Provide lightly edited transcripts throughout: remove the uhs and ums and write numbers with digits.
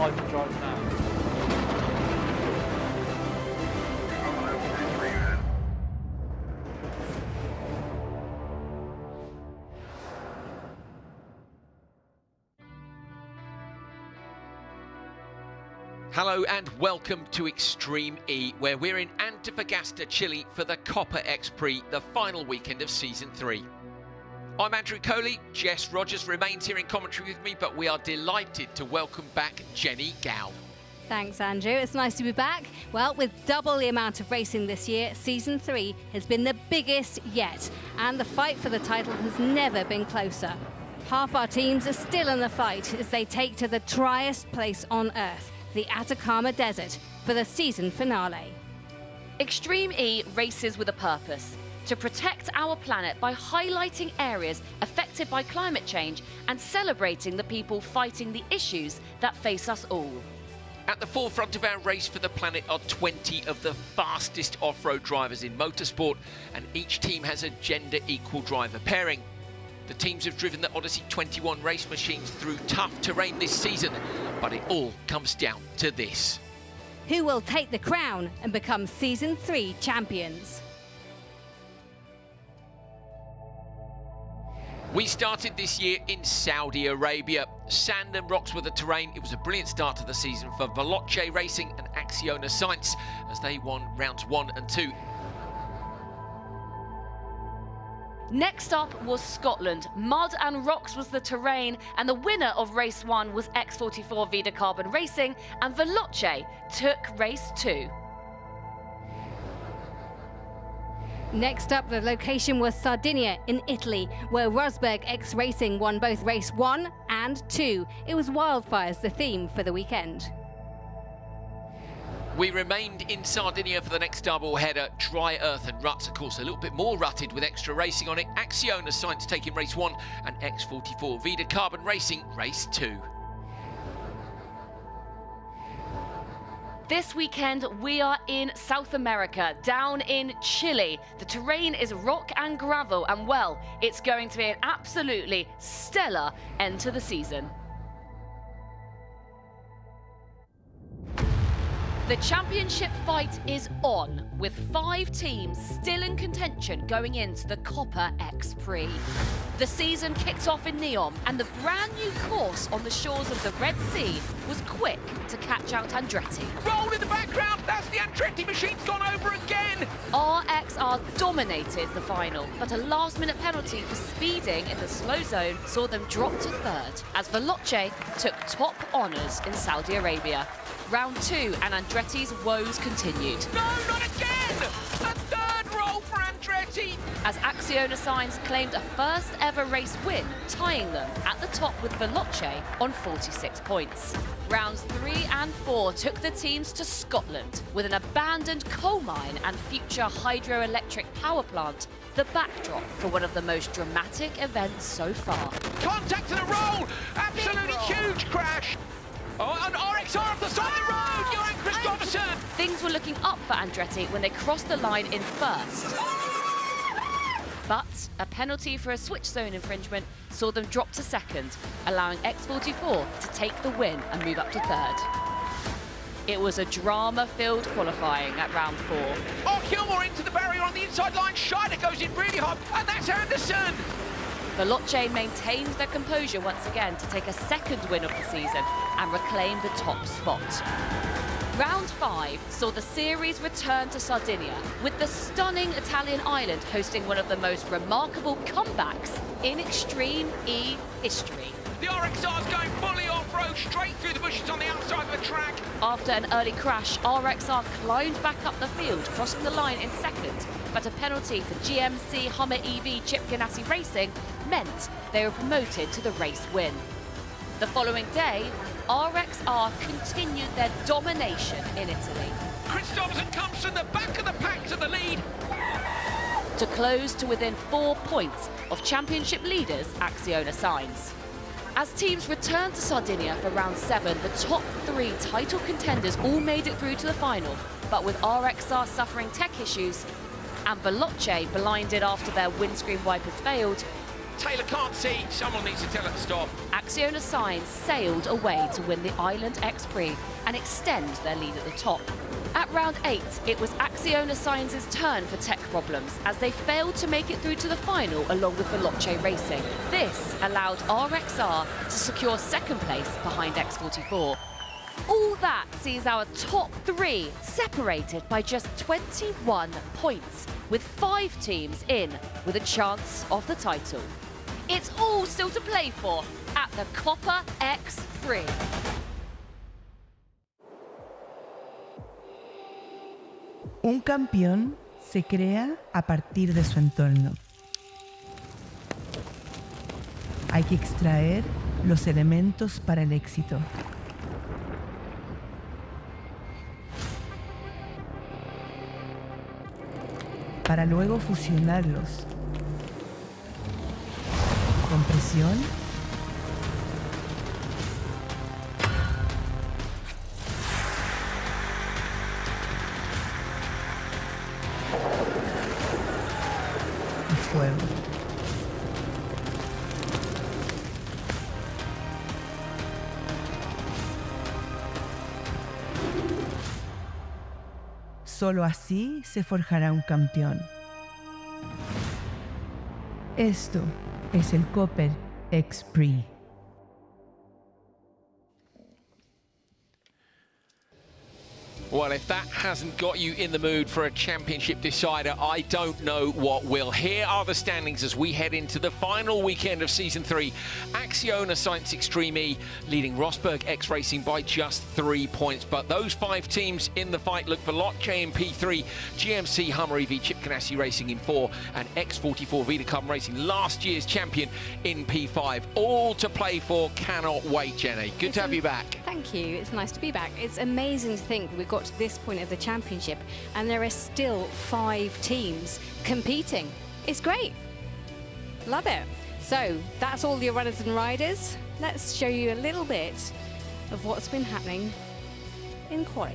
like to drive now. Hello and welcome to Extreme E, where we're in Antofagasta, Chile for the Copa X Prix, the final weekend of Season 3. I'm Andrew Coley. Jess Rogers remains here in commentary with me, but we are delighted to welcome back Jenny Gao. Thanks, Andrew. It's nice to be back. Well, with double the amount of racing this year, Season 3 has been the biggest yet, and the fight for the title has never been closer. Half our teams are still in the fight as they take to the driest place on Earth, the Atacama Desert, for the season finale. Extreme E races with a purpose: to protect our planet by highlighting areas affected by climate change and celebrating the people fighting the issues that face us all. At the forefront of our race for the planet are 20 of the fastest off-road drivers in motorsport, and each team has a gender-equal driver pairing. The teams have driven the Odyssey 21 race machines through tough terrain this season, but it all comes down to this. Who will take the crown and become Season 3 champions? We started this year in Saudi Arabia. Sand and rocks were the terrain. It was a brilliant start to the season for Veloce Racing and Acciona Science as they won rounds 1 and 2. Next up was Scotland. Mud and rocks was the terrain, and the winner of race 1 was X44 Vida Carbon Racing, and Veloce took race 2. Next up, the location was Sardinia in Italy, where Rosberg X Racing won both race 1 and 2. It was wildfires the theme for the weekend. We remained in Sardinia for the next double header. Dry earth and ruts, of course, a little bit more rutted with extra racing on it. Acciona Science taking race 1 and X44 Vida Carbon Racing race 2. This weekend we are in South America, down in Chile. The terrain is rock and gravel, and well, it's going to be an absolutely stellar end to the season. The championship fight is on, with 5 teams still in contention going into the Copa X Prix. The season kicked off in Neom, and the brand new course on the shores of the Red Sea was quick to catch out Andretti. Roll in the background, that's the Andretti machine's gone over again! RXR dominated the final, but a last-minute penalty for speeding in the slow zone saw them drop to 3rd, as Veloce took top honours in Saudi Arabia. Round 2 and Andretti's woes continued. No, not again! A 3rd roll for Andretti! As Acciona Science claimed a first ever race win, tying them at the top with Veloce on 46 points. Rounds 3 and 4 took the teams to Scotland, with an abandoned coal mine and future hydroelectric power plant the backdrop for one of the most dramatic events so far. Contact to the roll! Absolutely huge crash! Oh, and RXR off the side of the road! Johan Christopherson! Things were looking up for Andretti when they crossed the line in 1st. But a penalty for a switch zone infringement saw them drop to 2nd, allowing X44 to take the win and move up to 3rd. It was a drama-filled qualifying at round 4. Oh, Kilmore into the barrier on the inside line. Scheider goes in really hard, and that's Anderson! Veloce maintained their composure once again to take a 2nd win of the season and reclaim the top spot. Round 5 saw the series return to Sardinia, with the stunning Italian island hosting one of the most remarkable comebacks in Extreme E history. The RXR's going fully off-road, straight through the bushes on the outside of the track. After an early crash, RXR climbed back up the field, crossing the line in 2nd, but a penalty for GMC Hummer EV Chip Ganassi Racing meant they were promoted to the race win. The following day, RXR continued their domination in Italy. Christopherson comes from the back of the pack to the lead. To close to within 4 points of championship leaders Acciona Science. As teams returned to Sardinia for round 7, the top 3 title contenders all made it through to the final, but with RXR suffering tech issues and Veloce blinded after their windscreen wipers failed, Taylor can't see. Someone needs to tell her to stop. Acciona Signs sailed away to win the Island X Prix and extend their lead at the top. At round 8, it was Acciona Signs' turn for tech problems as they failed to make it through to the final along with Veloce Racing. This allowed RXR to secure second place behind X44. All that sees our top 3 separated by just 21 points, with 5 teams in with a chance of the title. It's all still to play for at the Copa X Prix. Un campeón se crea a partir de su entorno. Hay que extraer los elementos para el éxito. Para luego fusionarlos con presión y fuego. Solo así se forjará un campeón. Esto es el Copa X Prix. Well, if that hasn't got you in the mood for a championship decider, I don't know what will. Here are the standings as we head into the final weekend of Season 3. Acciona Science Extreme E leading Rosberg X Racing by just 3 points. But those 5 teams in the fight look for Veloce in P3, GMC Hummer EV Chip Ganassi Racing in 4, and X44 Vidacom Racing, last year's champion, in P5. All to play for. Cannot wait, Jenny. Good to have you back. Thank you. It's nice to be back. It's amazing to think we've got to this point of the championship and there are still 5 teams competing. It's great. Love it. So that's all your runners and riders. Let's show you a little bit of what's been happening in Quali.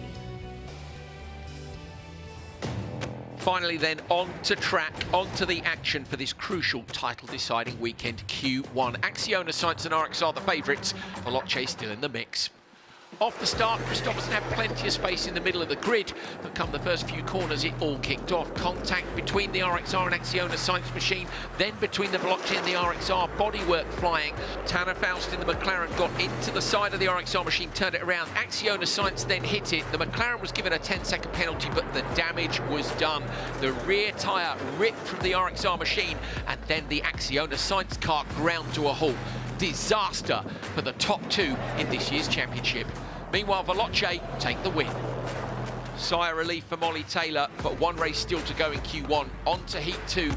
Finally then, on to track, on to the action for this crucial title-deciding weekend Q1. Acciona Science and RX are the favourites. Veloce still in the mix. Off the start, Christopherson had plenty of space in the middle of the grid, but come the first few corners, it all kicked off. Contact between the RXR and Acciona Science machine, then between the Veloce and the RXR, bodywork flying. Tanner Faust in the McLaren got into the side of the RXR machine, turned it around. Acciona Science then hit it. The McLaren was given a 10-second penalty, but the damage was done. The rear tyre ripped from the RXR machine, and then the Acciona Science car ground to a halt. Disaster for the top 2 in this year's championship. Meanwhile, Veloce take the win. Sigh of relief for Molly Taylor, but 1 race still to go in Q1. On to Heat 2.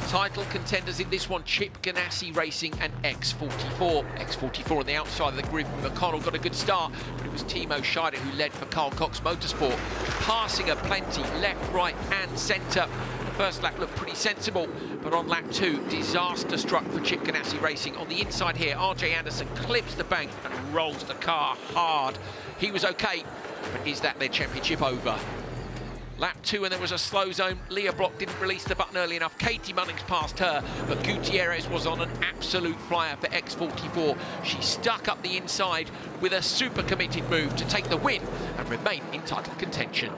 Title contenders in this one, Chip Ganassi Racing and X44. X44 on the outside of the grid. McConnell got a good start, but it was Timo Scheider who led for Carl Cox Motorsport. Passing her plenty, left, right and centre. The first lap looked pretty sensible, but on lap 2, disaster struck for Chip Ganassi Racing. On the inside here, RJ Anderson clips the bank and rolls the car hard. He was okay, but is that their championship over? Lap 2 and there was a slow zone. Leah Block didn't release the button early enough. Katie Munnings passed her, but Gutierrez was on an absolute flyer for X44. She stuck up the inside with a super committed move to take the win and remain in title contention.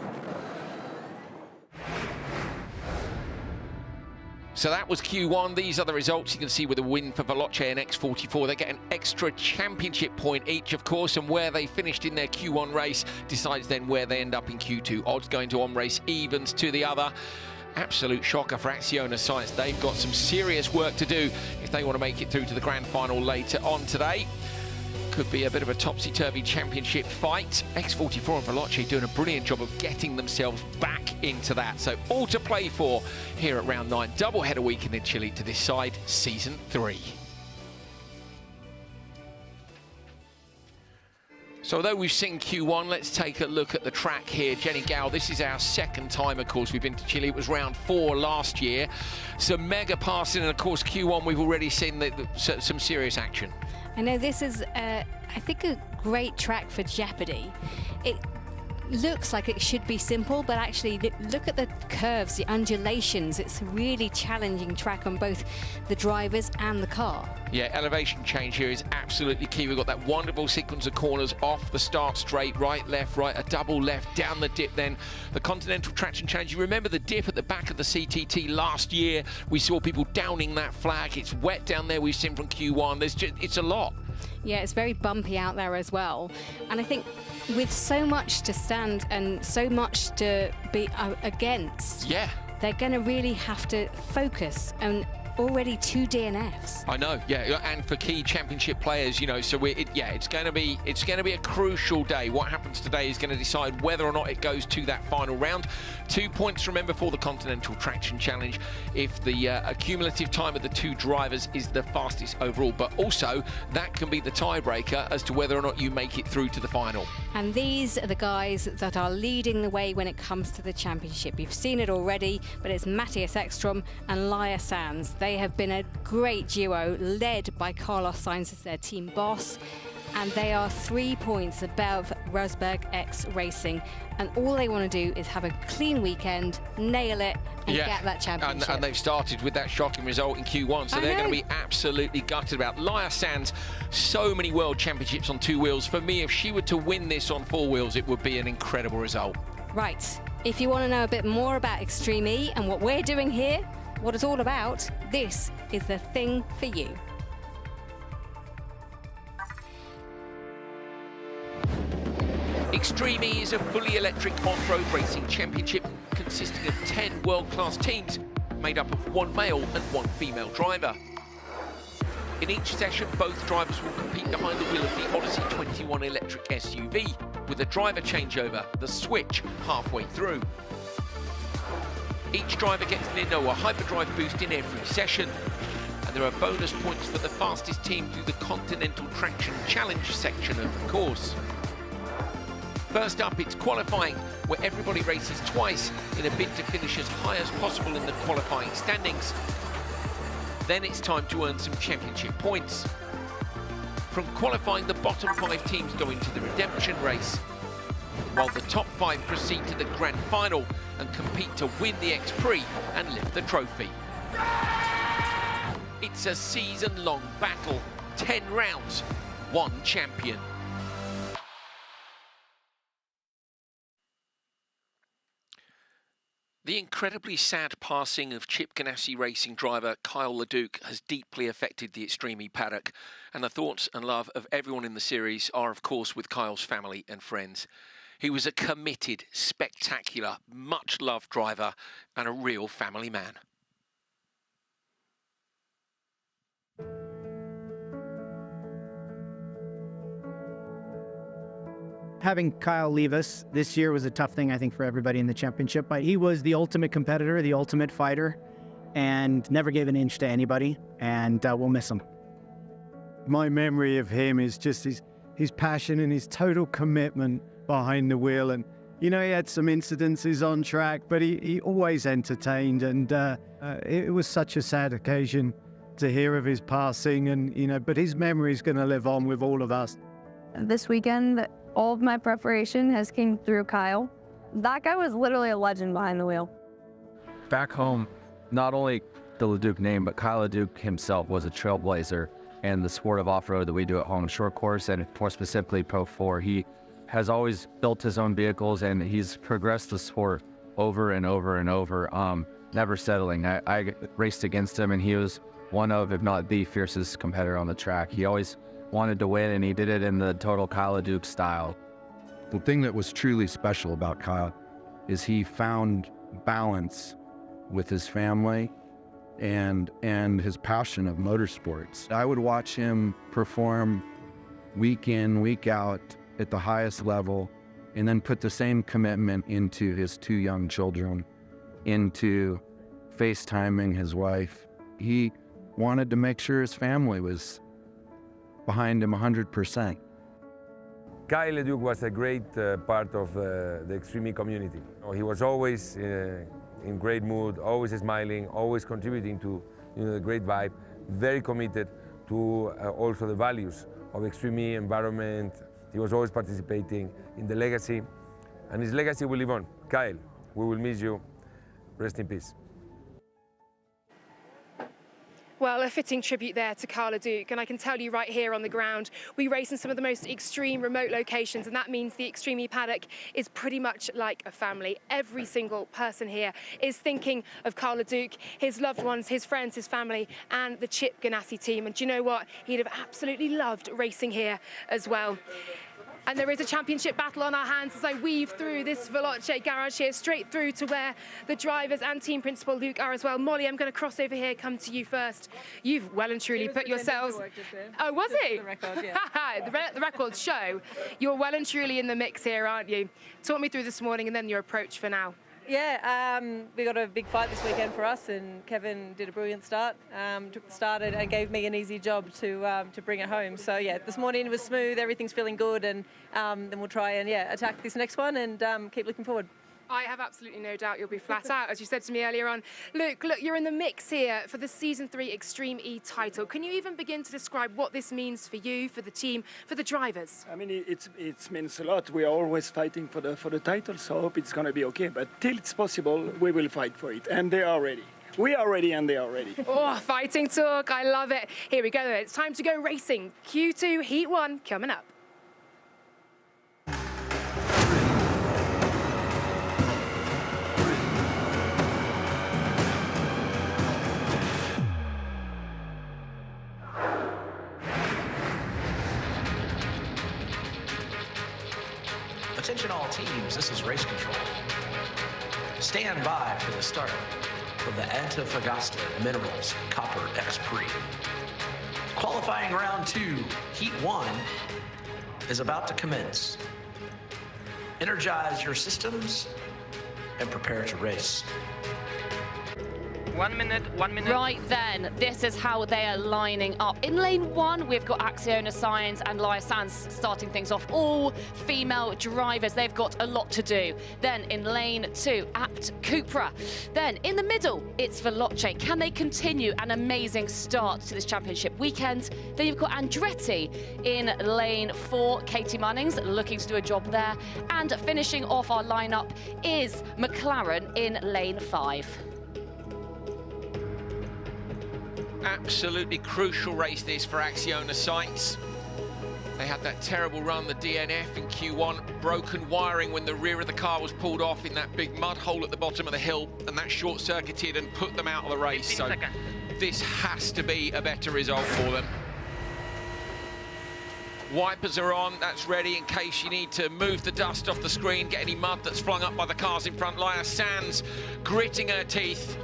So that was Q1. These are the results you can see with a win for Veloce and X44. They get an extra championship point each, of course, and where they finished in their Q1 race decides then where they end up in Q2. Odds going to one race, evens to the other. Absolute shocker for Acciona Science. They've got some serious work to do if they want to make it through to the grand final later on today. Could be a bit of a topsy-turvy championship fight. X44 and Veloce doing a brilliant job of getting themselves back into that. So all to play for here at round 9. Double-header weekend in Chile to decide Season 3. So although we've seen Q1, let's take a look at the track here. Jenny Gow, this is our second time, of course, we've been to Chile. It was round 4 last year. Some mega passing, and of course, Q1, we've already seen some serious action. I know this is, I think, a great track for Jeopardy. It looks like it should be simple, but actually look at the curves, the undulations. It's a really challenging track on both the drivers and the car. Yeah, elevation change here is absolutely key. We've got that wonderful sequence of corners off the start straight, right, a double left, down the dip, then the Continental Traction Challenge. You remember the dip at the back of the CTT last year? We saw people downing that flag. It's wet down there, we've seen from Q1. It's a lot. Yeah, it's very bumpy out there as well. And I think with so much to stand and so much to be against, yeah, they're going to really have to focus on already 2 DNFs. I know, yeah, and for key championship players, you know, so it's going to be a crucial day. What happens today is going to decide whether or not it goes to that final round. 2 points, remember, for the Continental Traction Challenge if the cumulative time of the 2 drivers is the fastest overall, but also that can be the tiebreaker as to whether or not you make it through to the final. And these are the guys that are leading the way when it comes to the championship. You've seen it already, but it's Matthias Ekstrom and Laia Sanz. They have been a great duo, led by Carlos Sainz as their team boss, and they are 3 points above Rosberg X Racing. And all they want to do is have a clean weekend, nail it, and get that championship. And they've started with that shocking result in Q1, so they're going to be absolutely gutted about. Laia Sanz, so many world championships on 2 wheels. For me, if she were to win this on 4 wheels, it would be an incredible result. Right. If you want to know a bit more about Extreme E and what we're doing here, what it's all about, this is the thing for you. Extreme E is a fully electric off-road racing championship consisting of 10 world-class teams made up of 1 male and 1 female driver. In each session, both drivers will compete behind the wheel of the Odyssey 21 electric SUV with a driver changeover, the switch, halfway through. Each driver gets an Innova hyperdrive boost in every session, and there are bonus points for the fastest team through the Continental Traction Challenge section of the course. First up, it's qualifying, where everybody races twice in a bid to finish as high as possible in the qualifying standings. Then it's time to earn some championship points. From qualifying, the bottom 5 teams go into the redemption race, while the top 5 proceed to the grand final and compete to win the Prix and lift the trophy. It's a season-long battle, 10 rounds, 1 champion. The incredibly sad passing of Chip Ganassi racing driver Kyle LeDuc has deeply affected the Extreme E paddock, and the thoughts and love of everyone in the series are, of course, with Kyle's family and friends. He was a committed, spectacular, much-loved driver and a real family man. Having Kyle leave us this year was a tough thing, I think, for everybody in the championship. But he was the ultimate competitor, the ultimate fighter, and never gave an inch to anybody, and we'll miss him. My memory of him is just his passion and his total commitment behind the wheel. And, you know, he had some incidences on track, but he always entertained. And it was such a sad occasion to hear of his passing. And, you know, but his memory is going to live on with all of us. This weekend, all of my preparation has came through Kyle. That guy was literally a legend behind the wheel. Back home, not only the LeDuc name, but Kyle LeDuc himself was a trailblazer in the sport of off-road that we do at home, short course, and more specifically Pro 4. He has always built his own vehicles, and he's progressed the sport over and over and over, never settling. I raced against him, and he was one of, if not the fiercest competitor on the track. He always wanted to win, and he did it in the total Kyle LeDuc style. The thing that was truly special about Kyle is he found balance with his family and his passion of motorsports. I would watch him perform week in, week out at the highest level, and then put the same commitment into his 2 young children, into FaceTiming his wife. He wanted to make sure his family was behind him 100%. Kyle LeDuc was a great part of the Extreme E community. He was always in great mood, always smiling, always contributing to the great vibe, very committed to also the values of Extreme E, environment. He was always participating in the legacy. and his legacy will live on. Kyle, we will miss you. Rest in peace. Well, a fitting tribute there to Kyle LeDuc, and I can tell you right here on the ground, we race in some of the most extreme remote locations, and that means the Extreme E paddock is pretty much like a family. Every single person here is thinking of Kyle LeDuc, his loved ones, his friends, his family, and the Chip Ganassi team. And do you know what? He'd have absolutely loved racing here as well. And there is a championship battle on our hands as I weave through this Veloce garage here, straight through to where the drivers and team principal Luke are as well. Molly, I'm going to cross over here, come to you first. You've well and truly put yourselves... Oh, was it? The record, yeah. the records show you're well and truly in the mix here, aren't you? Talk me through this morning and then your approach for now. Yeah, we got a big fight this weekend for us, and Kevin did a brilliant start. Took the start and gave me an easy job to bring it home. So yeah, this morning was smooth. Everything's feeling good, and then we'll try and attack this next one and keep looking forward. I have absolutely no doubt you'll be flat out, as you said to me earlier on. Luke, look, you're in the mix here for the Season 3 Extreme E title. Can you even begin to describe what this means for you, for the team, for the drivers? I mean, it means a lot. We are always fighting for the title, so I hope it's going to be okay. But till it's possible, we will fight for it, and they are ready. We are ready and they are ready. Oh, fighting talk, I love it. Here we go, it's time to go racing. Q2 Heat 1 coming up. Attention all teams, this is race control. Stand by for the start of the Antofagasta Minerals Copper X Prix. Qualifying round 2, Heat 1, is about to commence. Energize your systems and prepare to race. 1 minute. Right then, this is how they are lining up. In lane 1, we've got Axiona Science and Laya Sanz starting things off. All female drivers, they've got a lot to do. Then in lane 2, Apt Cupra. Then in the middle, it's Veloce. Can they continue an amazing start to this championship weekend? Then you've got Andretti in lane 4. Katie Munnings looking to do a job there. And finishing off our lineup is McLaren in lane 5. Absolutely crucial race this for Axiona Science. They had that terrible run, the DNF in Q1, broken wiring when the rear of the car was pulled off in that big mud hole at the bottom of the hill, and that short-circuited and put them out of the race. So this has to be a better result for them. Wipers are on, that's ready in case you need to move the dust off the screen, get any mud that's flung up by the cars in front. Laya Sanz gritting her teeth.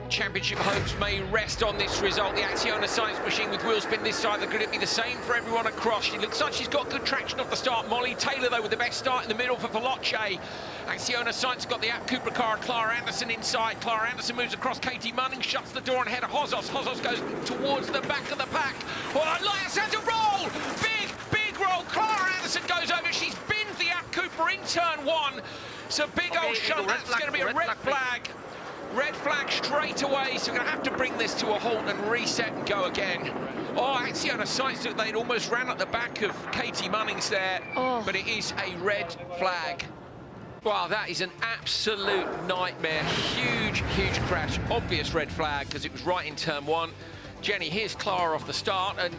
Championship hopes may rest on this result. The Axiona Science machine with wheel spin this side, could it be the same for everyone across? She looks like she's got good traction off the start. Molly Taylor, though, with the best start in the middle for Veloce. Axiona Science got the Apt Cupra car, Clara Anderson inside. Clara Anderson moves across. Katie Munning shuts the door and ahead of Hozos. Hozos goes towards the back of the pack. Oh, Laya Sanz, a roll! Big roll. Clara Anderson goes over. She's binned the Apt Cupra in turn 1. It's a big old shunt. That's going to be a red flag. Red flag straight away, so we're going to have to bring this to a halt and reset and go again. Oh, Axiona Science, they'd almost ran at the back of Katie Munnings there, but it is a red flag. Wow, that is an absolute nightmare. Huge crash. Obvious red flag, because it was right in turn 1. Jenny, here's Clara off the start, and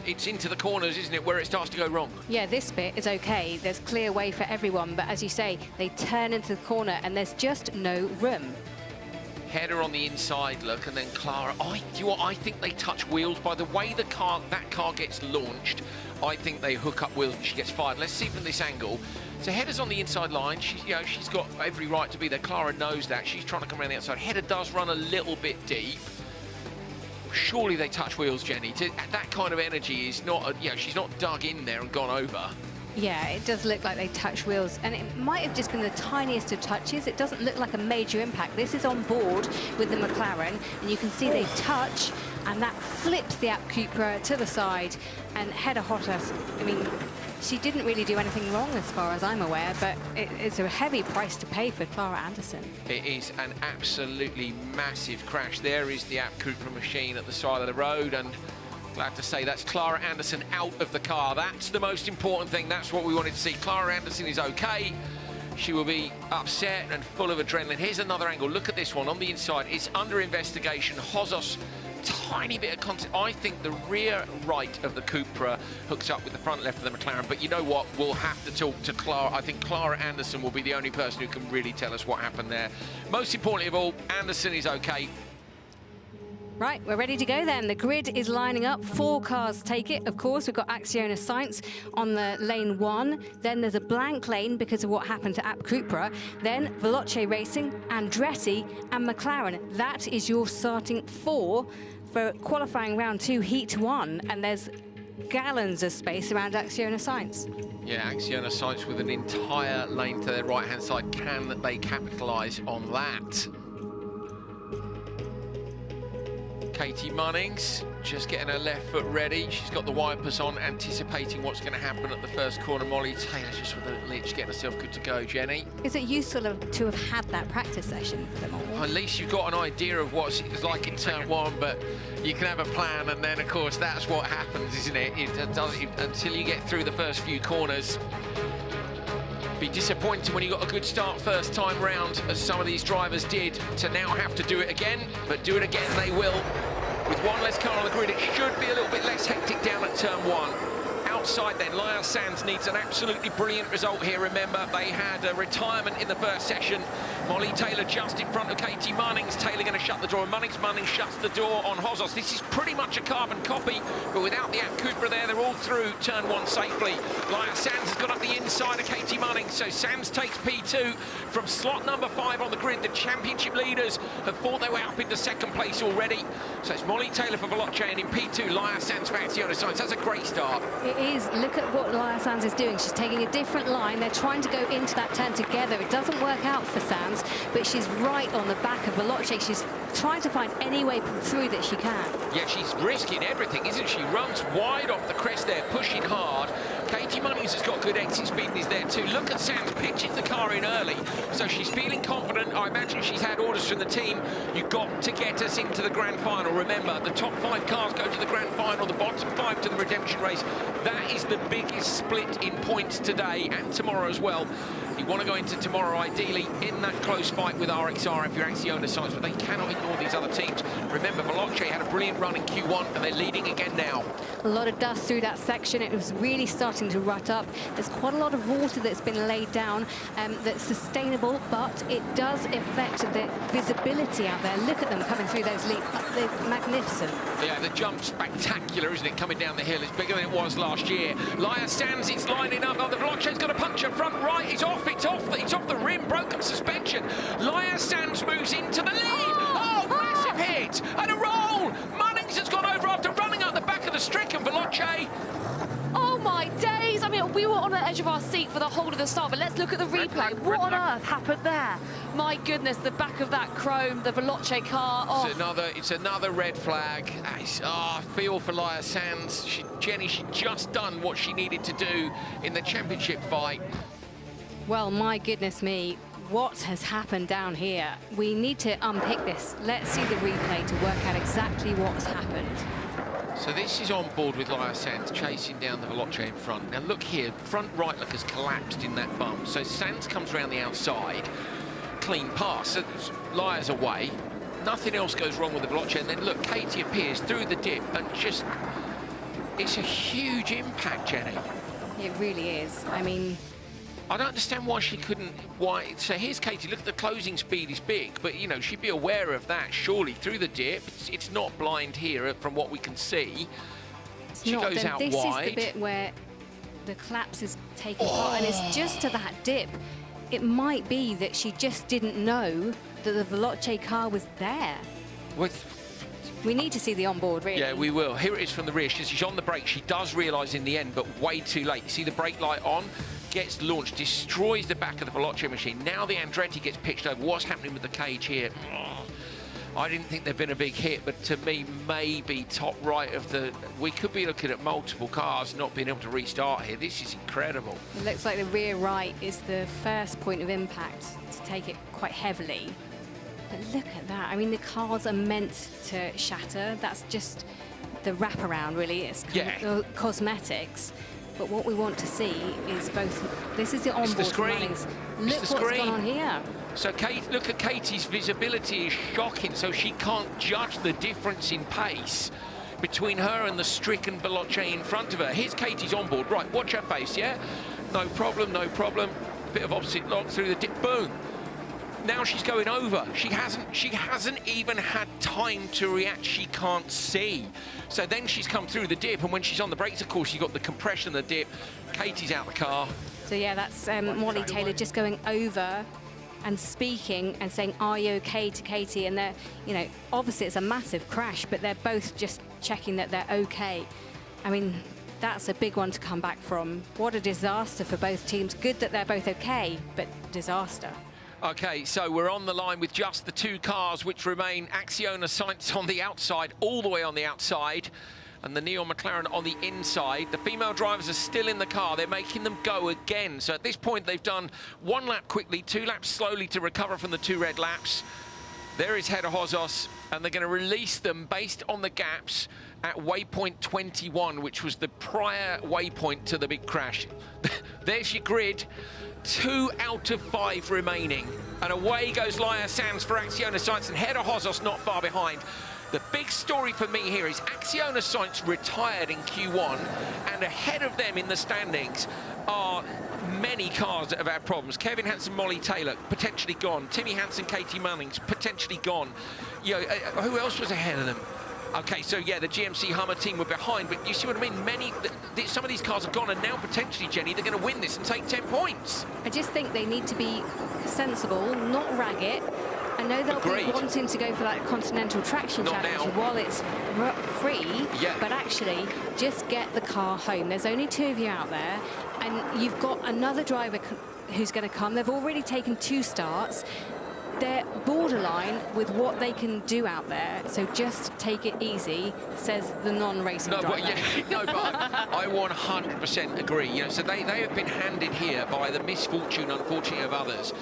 it's into the corners, isn't it, where it starts to go wrong? Yeah, this bit is okay. There's clear way for everyone, but as you say, they turn into the corner and there's just no room. Header on the inside look, and then Clara. Do you know what? I think they touch wheels. By the way that car gets launched, I think they hook up wheels and she gets fired. Let's see from this angle. So Header's on the inside line. She's got every right to be there. Clara knows that. She's trying to come around the outside. Header does run a little bit deep. Surely they touch wheels, Jenny. That kind of energy is not. She's not dug in there and gone over. Yeah, it does look like they touch wheels, and it might have just been the tiniest of touches. It doesn't look like a major impact. This is on board with the McLaren, and you can see they touch, and that flips the Apt Cupra to the side. And Header Hottas, I mean, she didn't really do anything wrong as far as I'm aware, but it's a heavy price to pay for Clara Anderson. It is an absolutely massive crash. There is the Apt Cupra machine at the side of the road, and glad to say that's Clara Anderson out of the car. That's the most important thing. That's what we wanted to see. Clara Anderson is okay. She will be upset and full of adrenaline. Here's another angle. Look at this one on the inside. It's under investigation. Hozos, tiny bit of contact. I think the rear right of the Cupra hooks up with the front left of the McLaren. But you know what? We'll have to talk to Clara. I think Clara Anderson will be the only person who can really tell us what happened there. Most importantly of all, Anderson is okay. Right, we're ready to go then. The grid is lining up. 4 cars take it. Of course, we've got Acciona Sainz on the lane 1. Then there's a blank lane because of what happened to App Cupra. Then Veloce Racing, Andretti and McLaren. That is your starting 4 for qualifying round 2, heat 1. And there's gallons of space around Acciona Sainz. Yeah, Acciona Sainz with an entire lane to their right-hand side. Can they capitalise on that? Katie Munnings just getting her left foot ready. She's got the wipers on, anticipating what's going to happen at the first corner. Molly Taylor just with a lich, getting herself good to go. Jenny? Is it useful to have had that practice session for them all? At least you've got an idea of what it's like in turn 1, but you can have a plan, and then, of course, that's what happens, isn't it? Until you get through the first few corners. Be disappointing when you got a good start first time round, as some of these drivers did, to now have to do it again, but do it again they will. With one less car on the grid, it should be a little bit less hectic down at turn 1. Outside then, Lyle Sands needs an absolutely brilliant result here. Remember, they had a retirement in the first session. Molly Taylor just in front of Katie Munnings. Taylor going to shut the door, and Munnings shuts the door on Hozos. This is pretty much a carbon copy, but without the App Cupra there, they're all through turn 1 safely. Lyle Sands has got up the inside of Katie Munnings, so Sands takes P2 from slot number 5 on the grid. The championship leaders have fought their way up into second place already. So it's Molly Taylor for Veloce, and in P2, Lyle Sands for Acciona Sainz. That's a great start. It is. Look at what Lyle Sands is doing. She's taking a different line. They're trying to go into that turn together. It doesn't work out for Sands, but she's right on the back of Veloce. She's trying to find any way through that she can. Yeah, she's risking everything, isn't she? Runs wide off the crest there, pushing hard. Katie Munnings has got good exit speed and is there too. Look at Sands, pitches the car in early, so she's feeling confident. I imagine she's had orders from the team. You've got to get us into the grand final. Remember, the top 5 cars go to the grand final, the bottom 5 to the redemption race. That is the biggest split in points today and tomorrow as well. You want to go into tomorrow, ideally, in that close fight with RXR if you're Acciona Sainz, but they cannot ignore these other teams. Remember, Veloce had a brilliant run in Q1, and they're leading again now. A lot of dust through that section. It was really starting to rut up. There's quite a lot of water that's been laid down that's sustainable, but it does affect the visibility out there. Look at them coming through those leaps. They're magnificent. Yeah, the jump's spectacular, isn't it, coming down the hill? It's bigger than it was last year. Lyle Sands, it's lining up. Oh, the Veloce's got a puncture. Front right, it's off the rim, broken suspension. Lyle Sands moves into the lead. Oh, massive hit and a roll. Munnings has gone over after running up the back of the stricken Veloce. Oh my days! I mean, we were on the edge of our seat for the whole of the start, but let's look at the replay. What on earth happened there? My goodness, the back of that chrome, the Veloce car. Oh. It's another red flag. I feel for Lyle Sands. Jenny, she just done what she needed to do in the championship fight. Well, my goodness me, what has happened down here? We need to unpick this. Let's see the replay to work out exactly what's happened. So this is on board with Lyle Sands, chasing down the Veloce in front. Now look here, front right look has collapsed in that bump. So Sands comes around the outside, clean pass. So Lyle's away, nothing else goes wrong with the Veloce. And then look, Katie appears through the dip and just, it's a huge impact, Jenny. It really is. I mean, I don't understand why she couldn't. So here's Katie. Look at the closing speed is big, but you know she'd be aware of that. Surely through the dip, it's not blind here from what we can see. She goes out wide. This is the bit where the collapse is taking part, and it's just to that dip. It might be that she just didn't know that the Veloce car was there. We need to see the onboard, really. Yeah, we will. Here it is from the rear. She's on the brake. She does realise in the end, but way too late. You see the brake light on? Gets launched, destroys the back of the Veloce machine. Now the Andretti gets pitched over. What's happening with the cage here? I didn't think there'd been a big hit, but to me, maybe top right of the... We could be looking at multiple cars not being able to restart here. This is incredible. It looks like the rear right is the first point of impact to take it quite heavily. But look at that. I mean, the cars are meant to shatter. That's just the wraparound, really. It's kind of cosmetics. But what we want to see is both. This is the onboard runnings. Look what's gone on here. So look at Katie's visibility is shocking, so she can't judge the difference in pace between her and the stricken Veloce in front of her. Here's Katie's onboard. Right, watch her face, yeah? No problem, no problem. Bit of opposite lock through the dip, boom. Now she's going over. She hasn't even had time to react. She can't see. So then she's come through the dip, and when she's on the brakes, of course, you've got the compression of the dip. Katie's out the car. So yeah, that's Molly Taylor just going over and speaking and saying, "Are you okay?" to Katie, and they're, you know, obviously it's a massive crash, but they're both just checking that they're okay. I mean, that's a big one to come back from. What a disaster for both teams. Good that they're both okay, but disaster. Okay, so we're on the line with just the two cars which remain. Acciona Sainz on the outside, all the way on the outside, and the Neon McLaren on the inside. The female drivers are still in the car. They're making them go again. So at this point, they've done 1 lap quickly, 2 laps slowly to recover from the 2 red laps. There is Hedda Hozos, and they're going to release them based on the gaps at waypoint 21, which was the prior waypoint to the big crash. There's your grid. 2 out of 5 remaining. And away goes Laia Sanz for Acciona Sainz, and Hedda Hozos not far behind. The big story for me here is Acciona Sainz retired in Q1, and ahead of them in the standings are many cars that have had problems. Kevin Hansen, Molly Taylor, potentially gone. Timmy Hansen, Katie Munnings, potentially gone. You know, who else was ahead of them? Okay, so yeah, the GMC Hummer team were behind, but you see what I mean? Some of these cars are gone, and now potentially, Jenny, they're going to win this and take 10 points. I just think they need to be sensible, not rag it. I know they'll be wanting to go for that Continental Traction Challenge while it's free, but actually, just get the car home. There's only 2 of you out there, and you've got another driver who's going to come. They've already taken 2 starts. They're borderline with what they can do out there, so just take it easy, says the non-racing driver. But I 100% agree. You know, so they have been handed here by the misfortune, unfortunately, of others,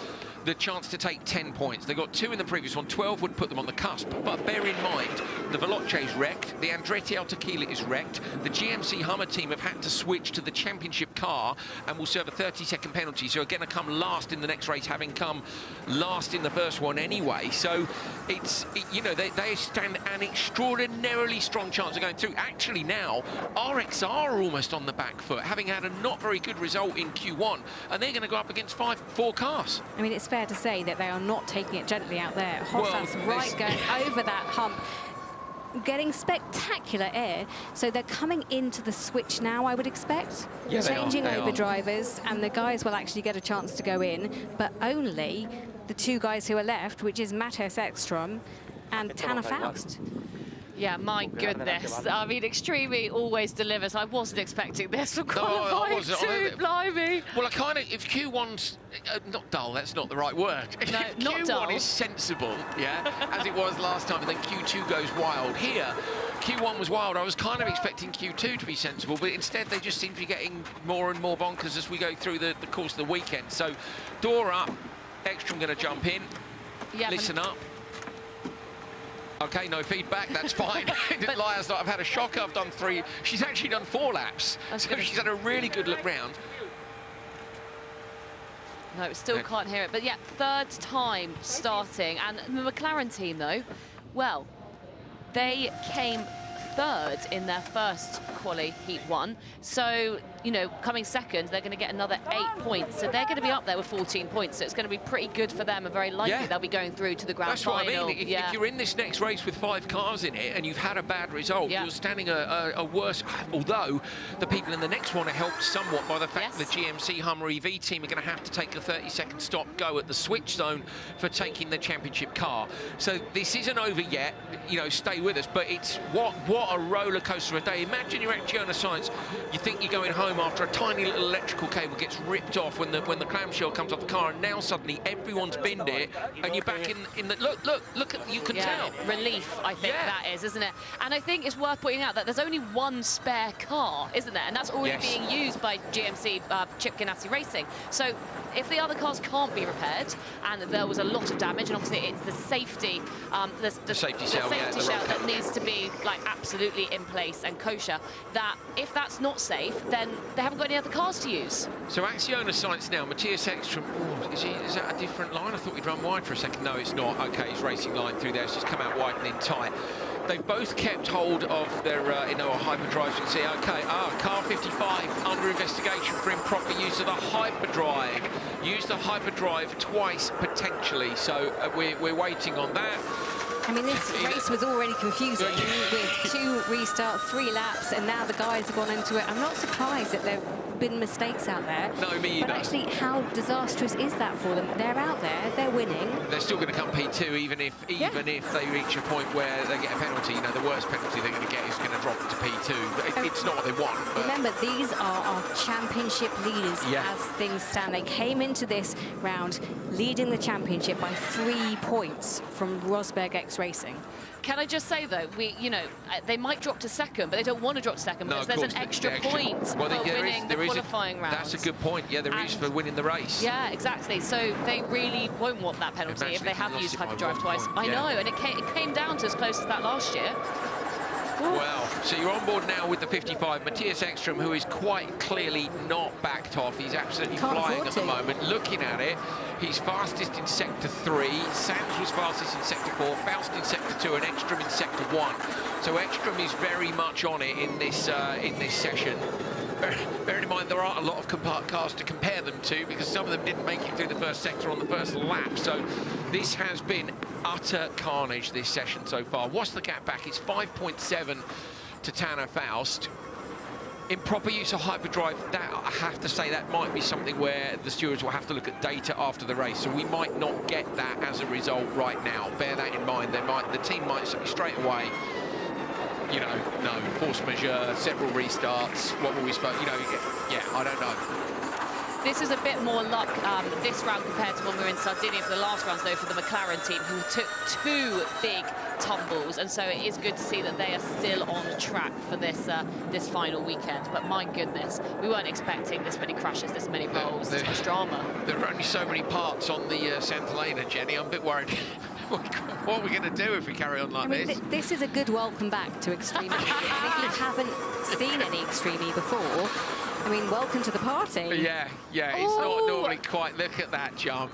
the chance to take 10 points. They got 2 in the previous one. 12 would put them on the cusp. But bear in mind, the Veloce is wrecked. The Andretti Tequila is wrecked. The GMC Hummer team have had to switch to the championship car and will serve a 30-second penalty. So are going to come last in the next race, having come last in the first one anyway. So you know, they stand an extraordinarily strong chance of going through. Actually now, RXR are almost on the back foot, having had a not very good result in Q1. And they're going to go up against 4 cars. I mean, it's fair to say that they are not taking it gently out there. Hozos going over that hump, getting spectacular air. So they're coming into the switch now, I would expect. Yeah, changing over drivers, and the guys will actually get a chance to go in, but only the 2 guys who are left, which is Matthias Ekstrom and Tanner Faust. Yeah, my goodness. I mean, Extreme always delivers. I wasn't expecting this from qualifying too, blimey. Well, I kind of, if Q1's not dull, that's not the right word. No, not Q1 dull. is sensible, yeah, as it was last time, and then Q2 goes wild. Here, Q1 was wild. I was kind of expecting Q2 to be sensible, but instead they just seem to be getting more and more bonkers as we go through the course of the weekend. So, door up, Ekstrom going to jump in, listen up. Okay, no feedback, that's fine. Lia's like, I've had a shocker, I've done 3. She's actually done 4 laps. So she's had a really good look round. No, still can't hear it. But yeah, 3rd time starting. And the McLaren team, though, well, they came 3rd in their first quali heat 1. So, you know, coming 2nd, they're going to get another 8 points. So they're going to be up there with 14 points. So it's going to be pretty good for them, and very likely they'll be going through to the grand final. That's what I mean. If you're in this next race with 5 cars in it and you've had a bad result, you're standing a worse... Although the people in the next one are helped somewhat by the fact that the GMC Hummer EV team are going to have to take a 30-second stop go at the switch zone for taking the championship car. So this isn't over yet. You know, stay with us. But it's what a roller coaster of a day. Imagine you're at Acciona Sainz. You think you're going home after a tiny little electrical cable gets ripped off when the clamshell comes off the car, and now suddenly everyone's binned it, and you're back in the look at, you can tell relief. I think that is, isn't it? And I think it's worth pointing out that there's only 1 spare car, isn't there? And that's already being used by GMC Chip Ganassi Racing. So if the other cars can't be repaired, and there was a lot of damage, and obviously it's the safety, the safety shell that needs to be like absolutely in place and kosher, that if that's not safe, then they haven't got any other cars to use. So Acciona Science now, Matthias Ekstrom, is that a different line? I thought he'd run wide for a second. No, it's not. Okay, he's racing line through there. It's just come out wide and in tight. They've both kept hold of their hyperdrives. You can see, okay, car 55 under investigation for improper use of the hyperdrive. Used the hyperdrive twice potentially, so we're waiting on that. I mean, this race was already confusing with 2 restarts, 3 laps, and now the guys have gone into it. I'm not surprised that there have been mistakes out there. No, me either. But actually, how disastrous is that for them? They're out there, they're winning. They're still going to come P2, even if they reach a point where they get a penalty. You know, the worst penalty they're going to get is going to drop to P2. It's not what they want. But remember, these are our championship leaders as things stand. They came into this round leading the championship by 3 points from Rosberg X Racing. Can I just say, though, they might drop to second, but they don't want to drop to second because there's an extra point for winning the qualifying round. That's a good point. Yeah, there is for winning the race. Yeah, exactly. So they really won't want that penalty if they have used hyperdrive twice. I know, and it came down to as close as that last year. Well, so you're on board now with the 55. Matthias Ekstrom, who is quite clearly not backed off. He's absolutely flying at the moment. Looking at it, he's fastest in Sector 3. Sands was fastest in Sector 4, Faust in Sector 2, and Ekstrom in Sector 1. So Ekstrom is very much on it in this session. Bearing in mind, there aren't a lot of cars to compare them to because some of them didn't make it through the first sector on the first lap. So this has been utter carnage this session so far. What's the gap back? It's 5.7 to Tanner Faust. Improper use of hyperdrive, that I have to say that might be something where the stewards will have to look at data after the race. So we might not get that as a result right now. Bear that in mind. The team might say straight away, you know, no, force majeure, several restarts, what were we supposed, you know, yeah, I don't know. This is a bit more luck this round compared to when we were in Sardinia for the last rounds, though, for the McLaren team, who took 2 big tumbles, and so it is good to see that they are still on track for this this final weekend. But my goodness, we weren't expecting this many crashes, this many rolls, this much drama. There are only so many parts on the Santa Elena, Jenny. I'm a bit worried. What are we going to do if we carry on like this? This is a good welcome back to Extreme E. And if you haven't seen any Extreme E before, I mean, welcome to the party. Yeah, it's not normally quite. Look at that jump.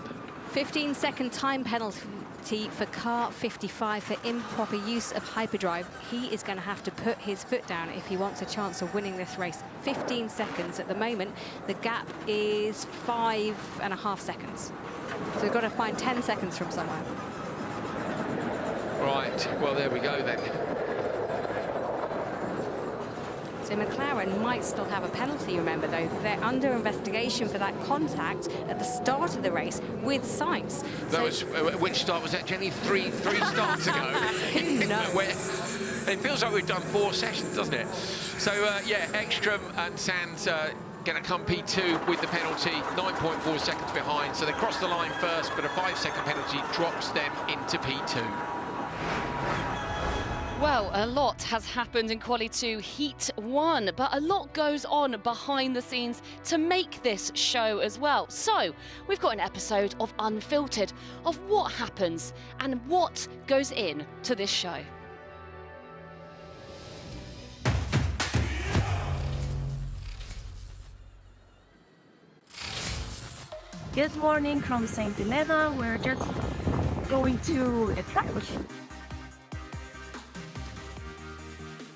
15-second time penalty for car 55 for improper use of hyperdrive. He is going to have to put his foot down if he wants a chance of winning this race. 15 seconds at the moment. The gap is 5.5 seconds. So we've got to find 10 seconds from somewhere. Right, well, there we go then. So McLaren might still have a penalty, remember, though. They're under investigation for that contact at the start of the race with Sainz. That was, which start was that, Jenny? Three starts ago. Who knows? It feels like we've done 4 sessions, doesn't it? So, yeah, Ekstrom and Sands going to come P2 with the penalty, 9.4 seconds behind. So they cross the line first, but a 5-second penalty drops them into P2. Well, a lot has happened in Quali 2 Heat 1, but a lot goes on behind the scenes to make this show as well. So, we've got an episode of Unfiltered, of what happens and what goes in to this show. Good morning from St. Helena. We're just going to a track machine.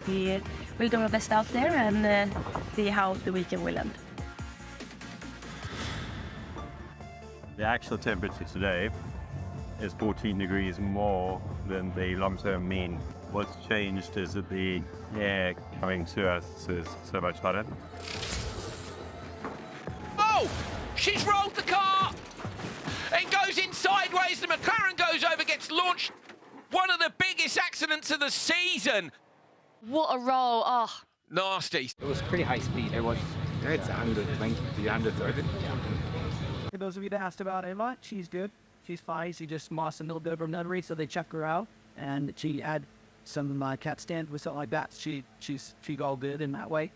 We will do our best out there and see how the weekend will end. The actual temperature today is 14 degrees more than the long-term mean. What's changed is that the air coming to us is so much hotter. Oh! She's rolled the car! It goes in sideways, the McLaren goes over, gets launched. One of the biggest accidents of the season. What a roll, oh. Nasty. It was pretty high speed. It was, it's 120 to 130. For those of you that asked about Emma, she's good. She's fine. She just lost a little bit of her nuttery, so they checked her out. And she had some cat stand with something like that. She's all good in that way.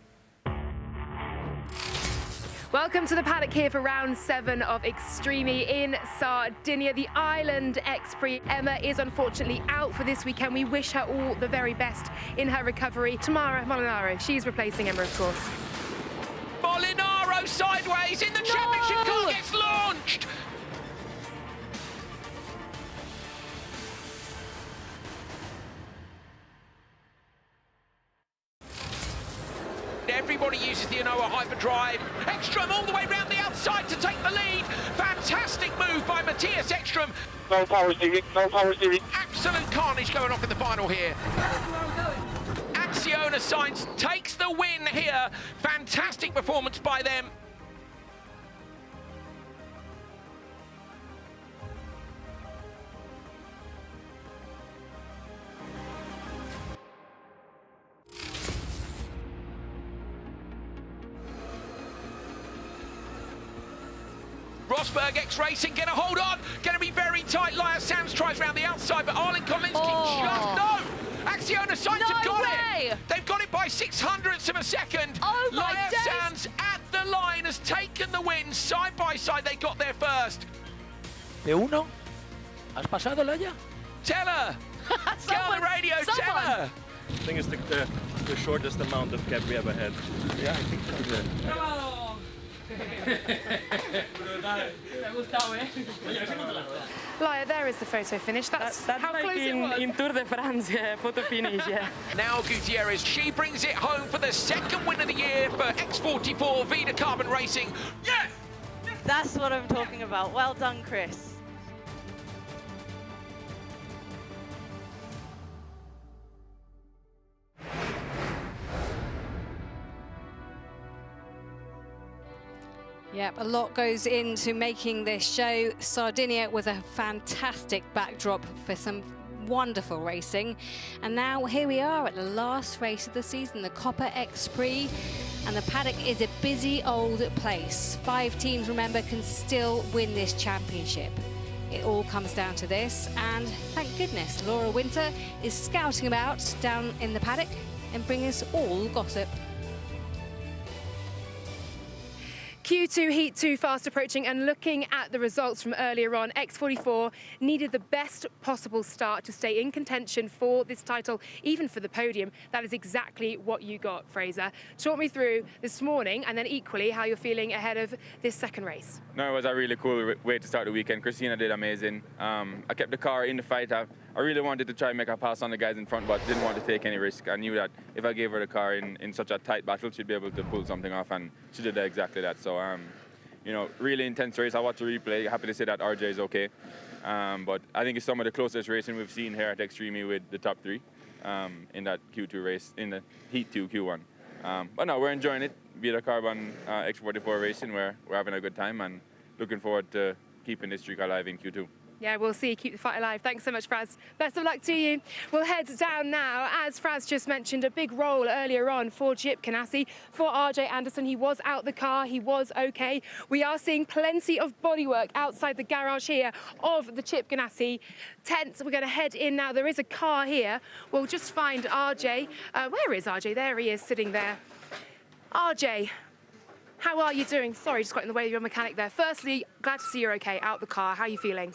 Welcome to the paddock here for round 7 of Extreme in Sardinia, the Island X Prix. Emma is unfortunately out for this weekend. We wish her all the very best in her recovery. Tamara Molinaro, she's replacing Emma, of course. Molinaro sideways in the championship car gets launched. Everybody uses the Anoa hyperdrive. Ekstrom all the way round the outside to take the lead. Fantastic move by Matthias Ekstrom. No power steering, no power steering. Absolute carnage going off in the final here. Acciona Sainz takes the win here. Fantastic performance by them. Rosberg X Racing, get a hold on, going to be very tight. Laya Sands tries round the outside, but Arlen Kolinski just, no! Acciona Sainz have got it! They've got it by 600ths of a second. Oh my Laya days. Sands at the line has taken the win. Side by side, they got there first. De uno, ¿has pasado, Laya? Tell her! Get on the radio, tell her! I think it's the shortest amount of gap we ever had. Yeah, I think so. Laya, there is the photo finish. That's how like close it was. in Tour de France, yeah, photo finish, yeah. Now Gutierrez, she brings it home for the second win of the year for X44 Vida Carbon Racing. Yes! That's what I'm talking about. Well done, Chris. Yep, a lot goes into making this show. Sardinia was a fantastic backdrop for some wonderful racing. And now here we are at the last race of the season, the Copper X Prix. And the paddock is a busy old place. 5 teams, remember, can still win this championship. It all comes down to this. And thank goodness, Laura Winter is scouting about down in the paddock and bringing us all gossip. Q2 Heat 2 fast approaching, and looking at the results from earlier on, X44 needed the best possible start to stay in contention for this title, even for the podium. That is exactly what you got, Fraser. Talk me through this morning and then equally how you're feeling ahead of this second race. No, it was a really cool way to start the weekend. Christina did amazing. I kept the car in the fight. I really wanted to try and make a pass on the guys in front, but didn't want to take any risk. I knew that if I gave her the car in such a tight battle, she'd be able to pull something off, and she did exactly that. So, you know, really intense race. I watched the replay. Happy to say that RJ is okay. But I think it's some of the closest racing we've seen here at Extreme with the top 3 in that Q2 race, in the Heat 2 Q1. But no, we're enjoying it. Vida Carbon X44 racing, we're having a good time and looking forward to keeping this streak alive in Q2. Yeah, we'll see. Keep the fight alive. Thanks so much, Fraz. Best of luck to you. We'll head down now. As Fraz just mentioned, a big role earlier on for Chip Ganassi, for RJ Anderson. He was out the car. He was okay. We are seeing plenty of bodywork outside the garage here of the Chip Ganassi tent. We're going to head in now. There is a car here. We'll just find RJ. Where is RJ? There he is, sitting there. RJ, how are you doing? Sorry, just got in the way of your mechanic there. Firstly, glad to see you're okay, out the car. How are you feeling?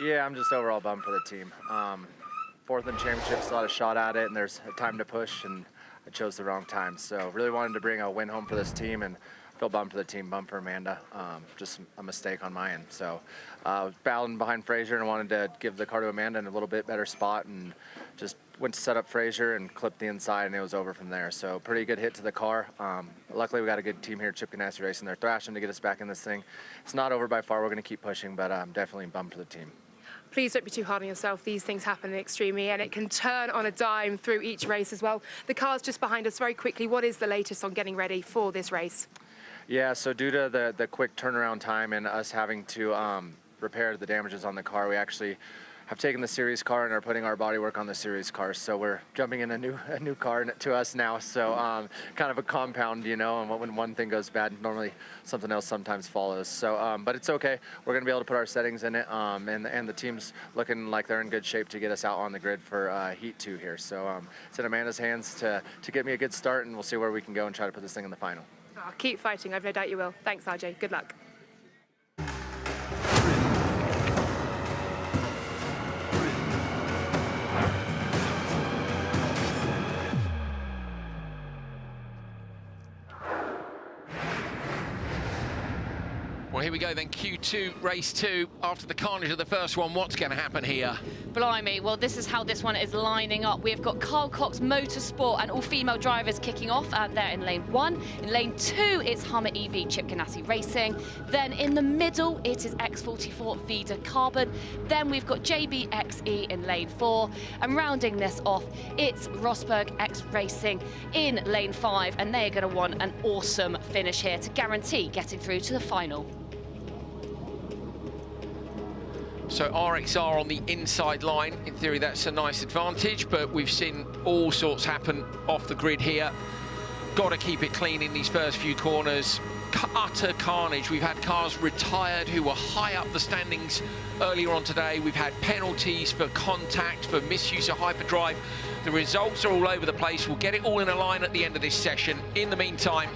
Yeah, I'm just overall bummed for the team. 4th in championship, still had a shot at it, and there's a time to push, and I chose the wrong time. So really wanted to bring a win home for this team, and feel bummed for the team, bummed for Amanda. Just a mistake on my end. So battling behind Fraser and wanted to give the car to Amanda in a little bit better spot, and just went to set up Fraser and clipped the inside, and it was over from there. So pretty good hit to the car. Luckily, we got a good team here at Chip Ganassi Racing. They're thrashing to get us back in this thing. It's not over by far. We're going to keep pushing, but I'm definitely bummed for the team. Please don't be too hard on yourself. These things happen in Extreme, and it can turn on a dime through each race as well. The car's just behind us very quickly. What is the latest on getting ready for this race? Yeah, so due to the quick turnaround time and us having to repair the damages on the car, we actually have taken the series car and are putting our bodywork on the series car. So we're jumping in a new car to us now. So kind of a compound, you know, and when one thing goes bad, normally something else sometimes follows. So, but it's okay. We're gonna be able to put our settings in it, and the team's looking like they're in good shape to get us out on the grid for Heat 2 here. So it's in Amanda's hands to get me a good start, and we'll see where we can go and try to put this thing in the final. Oh, keep fighting, I've no doubt you will. Thanks, RJ. Good luck. Well, here we go then, Q2, race 2. After the carnage of the first one, what's going to happen here? Blimey, well, this is how this one is lining up. We've got Carl Cox Motorsport and all-female drivers kicking off, and they're in lane 1. In lane 2, it's Hummer EV Chip Ganassi Racing. Then in the middle, it is X44 Vida Carbon. Then we've got JBXE in lane 4. And rounding this off, it's Rosberg X Racing in lane 5, and they're going to want an awesome finish here to guarantee getting through to the final. So RXR on the inside line. In theory, that's a nice advantage, but we've seen all sorts happen off the grid here. Got to keep it clean in these first few corners. Utter carnage. We've had cars retired who were high up the standings earlier on today. We've had penalties for contact, for misuse of hyperdrive. The results are all over the place. We'll get it all in a line at the end of this session. In the meantime,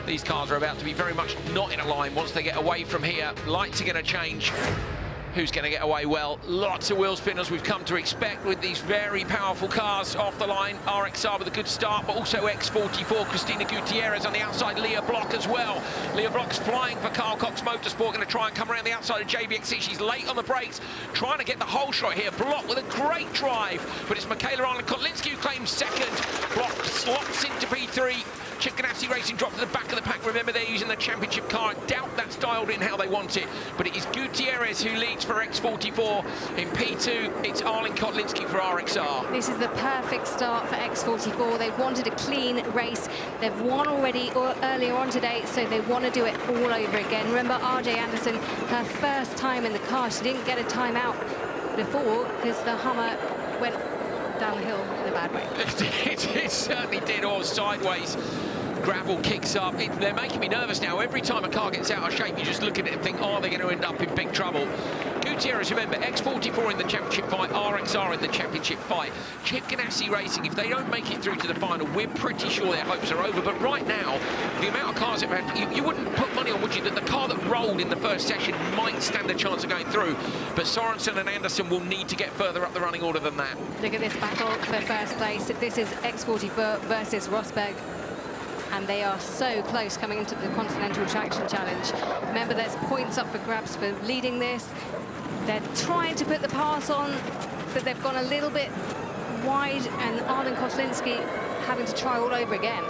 these cars are about to be very much not in a line once they get away from here. Lights are going to change. Who's going to get away well? Lots of wheel spinners we've come to expect with these very powerful cars off the line. RXR with a good start, but also X44, Cristina Gutierrez on the outside, Leah Block as well. Leah Block's flying for Carl Cox Motorsport, going to try and come around the outside of JBXE. She's late on the brakes, trying to get the whole shot here. Block with a great drive, but it's Michaela Arlen-Kotlinski who claims second. Block slots into P3. Chip Ganassi Racing dropped to the back of the pack. Remember, they're using the championship car. I doubt that's dialed in how they want it, but it is Gutierrez who leads for X44. In P2, it's Arlen-Kotlinski for RXR. This is the perfect start for X44. They wanted a clean race. They've won already earlier on today, so they want to do it all over again. Remember, RJ Anderson, her first time in the car, she didn't get a timeout before because the Hummer went down the hill in a bad way. It certainly did, or sideways. Gravel kicks up. They're making me nervous now. Every time a car gets out of shape, you just look at it and think, are they going to end up in big trouble? Gutierrez, remember, X44 in the championship fight, RXR in the championship fight. Chip Ganassi Racing, if they don't make it through to the final, we're pretty sure their hopes are over. But right now, the amount of cars that you wouldn't put money on, would you, that the car that rolled in the first session might stand a chance of going through. But Sorensen and Anderson will need to get further up the running order than that. Look at this battle for first place. This is X44 versus Rosberg. And they are so close coming into the Continental Traction Challenge. Remember, there's points up for grabs for leading this. They're trying to put the pass on, but they've gone a little bit wide, and Arlen-Kotlinski having to try all over again.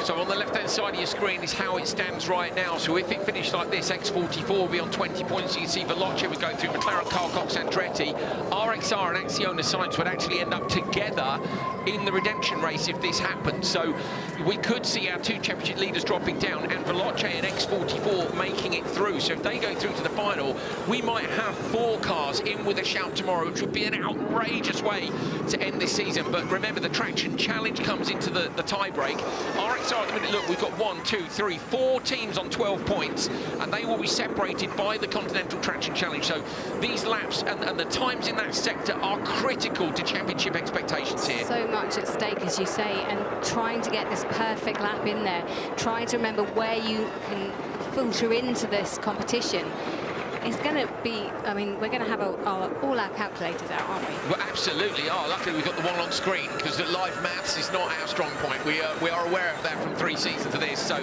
So on the left-hand side of your screen is how it stands right now. So if it finished like this, X44 will be on 20 points. You can see Veloce would go through McLaren, Carl Cox, Andretti. RXR and Acciona Sainz would actually end up together in the redemption race if this happened. So we could see our two championship leaders dropping down and Veloce and X44 making it through. So if they go through to the final, we might have 4 cars in with a shout tomorrow, which would be an outrageous way to end this season. But remember, the Traction Challenge comes into the tie-break. RXR at the minute, look, we've got 4 teams on 12 points, and they will be separated by the Continental Traction Challenge. So these laps and the times in that sector are critical to championship expectations here. So much at stake, as you say, and trying to get this perfect lap in there, trying to remember where you can filter into this competition. It's going to be, I mean, we're going to have all our calculators out, aren't we? Well, absolutely are. Luckily, we've got the one on screen, because the live maths is not our strong point. We are aware of that from 3 seasons of this. So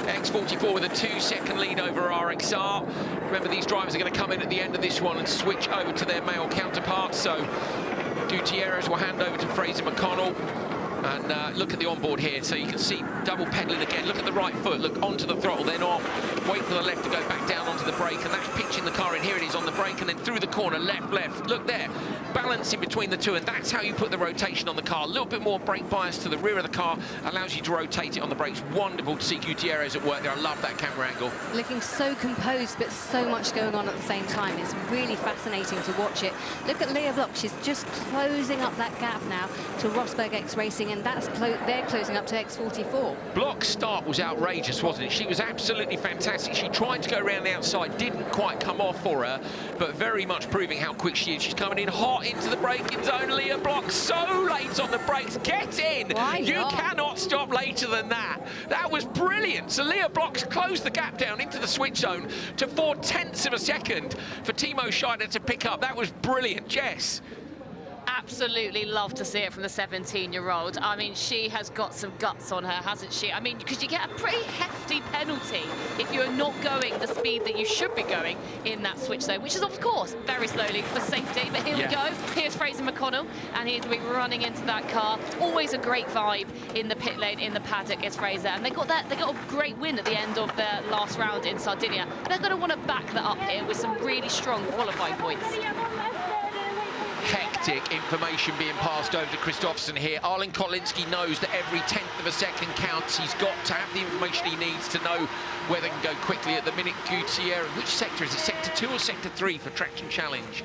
X44 with a 2-second lead over RXR. Remember, these drivers are going to come in at the end of this one and switch over to their male counterparts. So Gutierrez will hand over to Fraser McConnell. And look at the onboard here, so you can see double pedaling again. Look at the right foot, look onto the throttle, then off. Wait for the left to go back down onto the brake, and that's pitching the car in. Here it is on the brake, and then through the corner, left, left. Look there, balancing between the two, and that's how you put the rotation on the car. A little bit more brake bias to the rear of the car allows you to rotate it on the brakes. Wonderful to see Gutierrez at work there. I love that camera angle. Looking so composed, but so much going on at the same time. It's really fascinating to watch it. Look at Leah Block. She's just closing up that gap now to Rosberg X Racing going, and they're closing up to X44. Block's start was outrageous, wasn't it? She was absolutely fantastic. She tried to go around the outside, didn't quite come off for her, but very much proving how quick she is. She's coming in hot into the braking zone. Leah Block so late on the brakes. Get in! Why You not? cannot stop later than that. That was brilliant. So Leah Block's closed the gap down into the switch zone to 0.4 of a second for Timo Scheider to pick up. That was brilliant. Jess? Absolutely love to see it from the 17-year-old. I mean, she has got some guts on her, hasn't she? I mean, because you get a pretty hefty penalty if you're not going the speed that you should be going in that switch zone, which is, of course, very slowly for safety. But here we go. Here's Fraser McConnell, and he's going to be running into that car. Always a great vibe in the pit lane, in the paddock, is Fraser. And they got a great win at the end of their last round in Sardinia. They're going to want to back that up here with some really strong qualifying points. Hectic information being passed over to Kristoffersson here. Arlen Kolinski knows that every 10th of a second counts. He's got to have the information he needs to know where they can go quickly. At the minute, Gutierrez, which sector is it? Sector 2 or Sector 3 for Traction Challenge?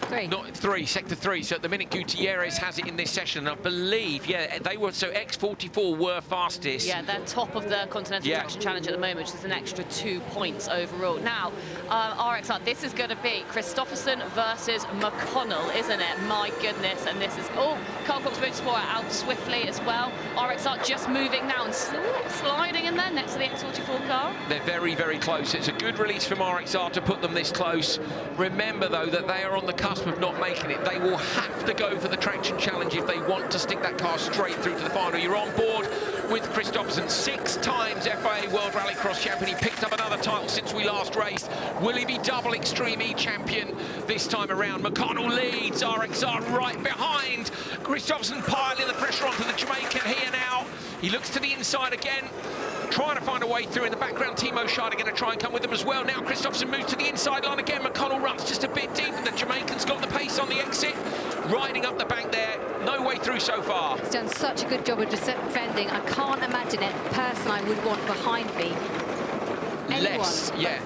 3. Not 3, Sector 3. So at the minute, Gutierrez has it in this session. And I believe, they were, so X44 were fastest. Yeah, they're top of the Continental Traction Challenge at the moment, which is an extra 2 points overall. Now, RXR, this is going to be Kristoffersson versus McConnell, isn't it? My goodness, and this is, Carl Cox Motorsport out swiftly as well. RXR just moving now and sliding in there next to the X44 car. They're very, very close. It's a good release from RXR to put them this close. Remember, though, that they are on the cusp of not making it. They will have to go for the Traction Challenge if they want to stick that car straight through to the final. You're on board with Kristoffersson, 6 times FIA World Rallycross champion. He picked up another title since we last raced. Will he be double Extreme E champion this time around? McConnell leads, RXR right behind. Kristoffersson piling the pressure onto the Jamaican here now. He looks to the inside again, trying to find a way through. In the background, Timo Scheider going to try and come with them as well. Now Kristoffersson moves to the inside line again. McConnell runs just a bit deep, and the Jamaican's got the pace on the exit. Riding up the bank there, no way through so far. He's done such a good job of defending. I can't imagine a person I would want behind me. Anyone. Less, yeah.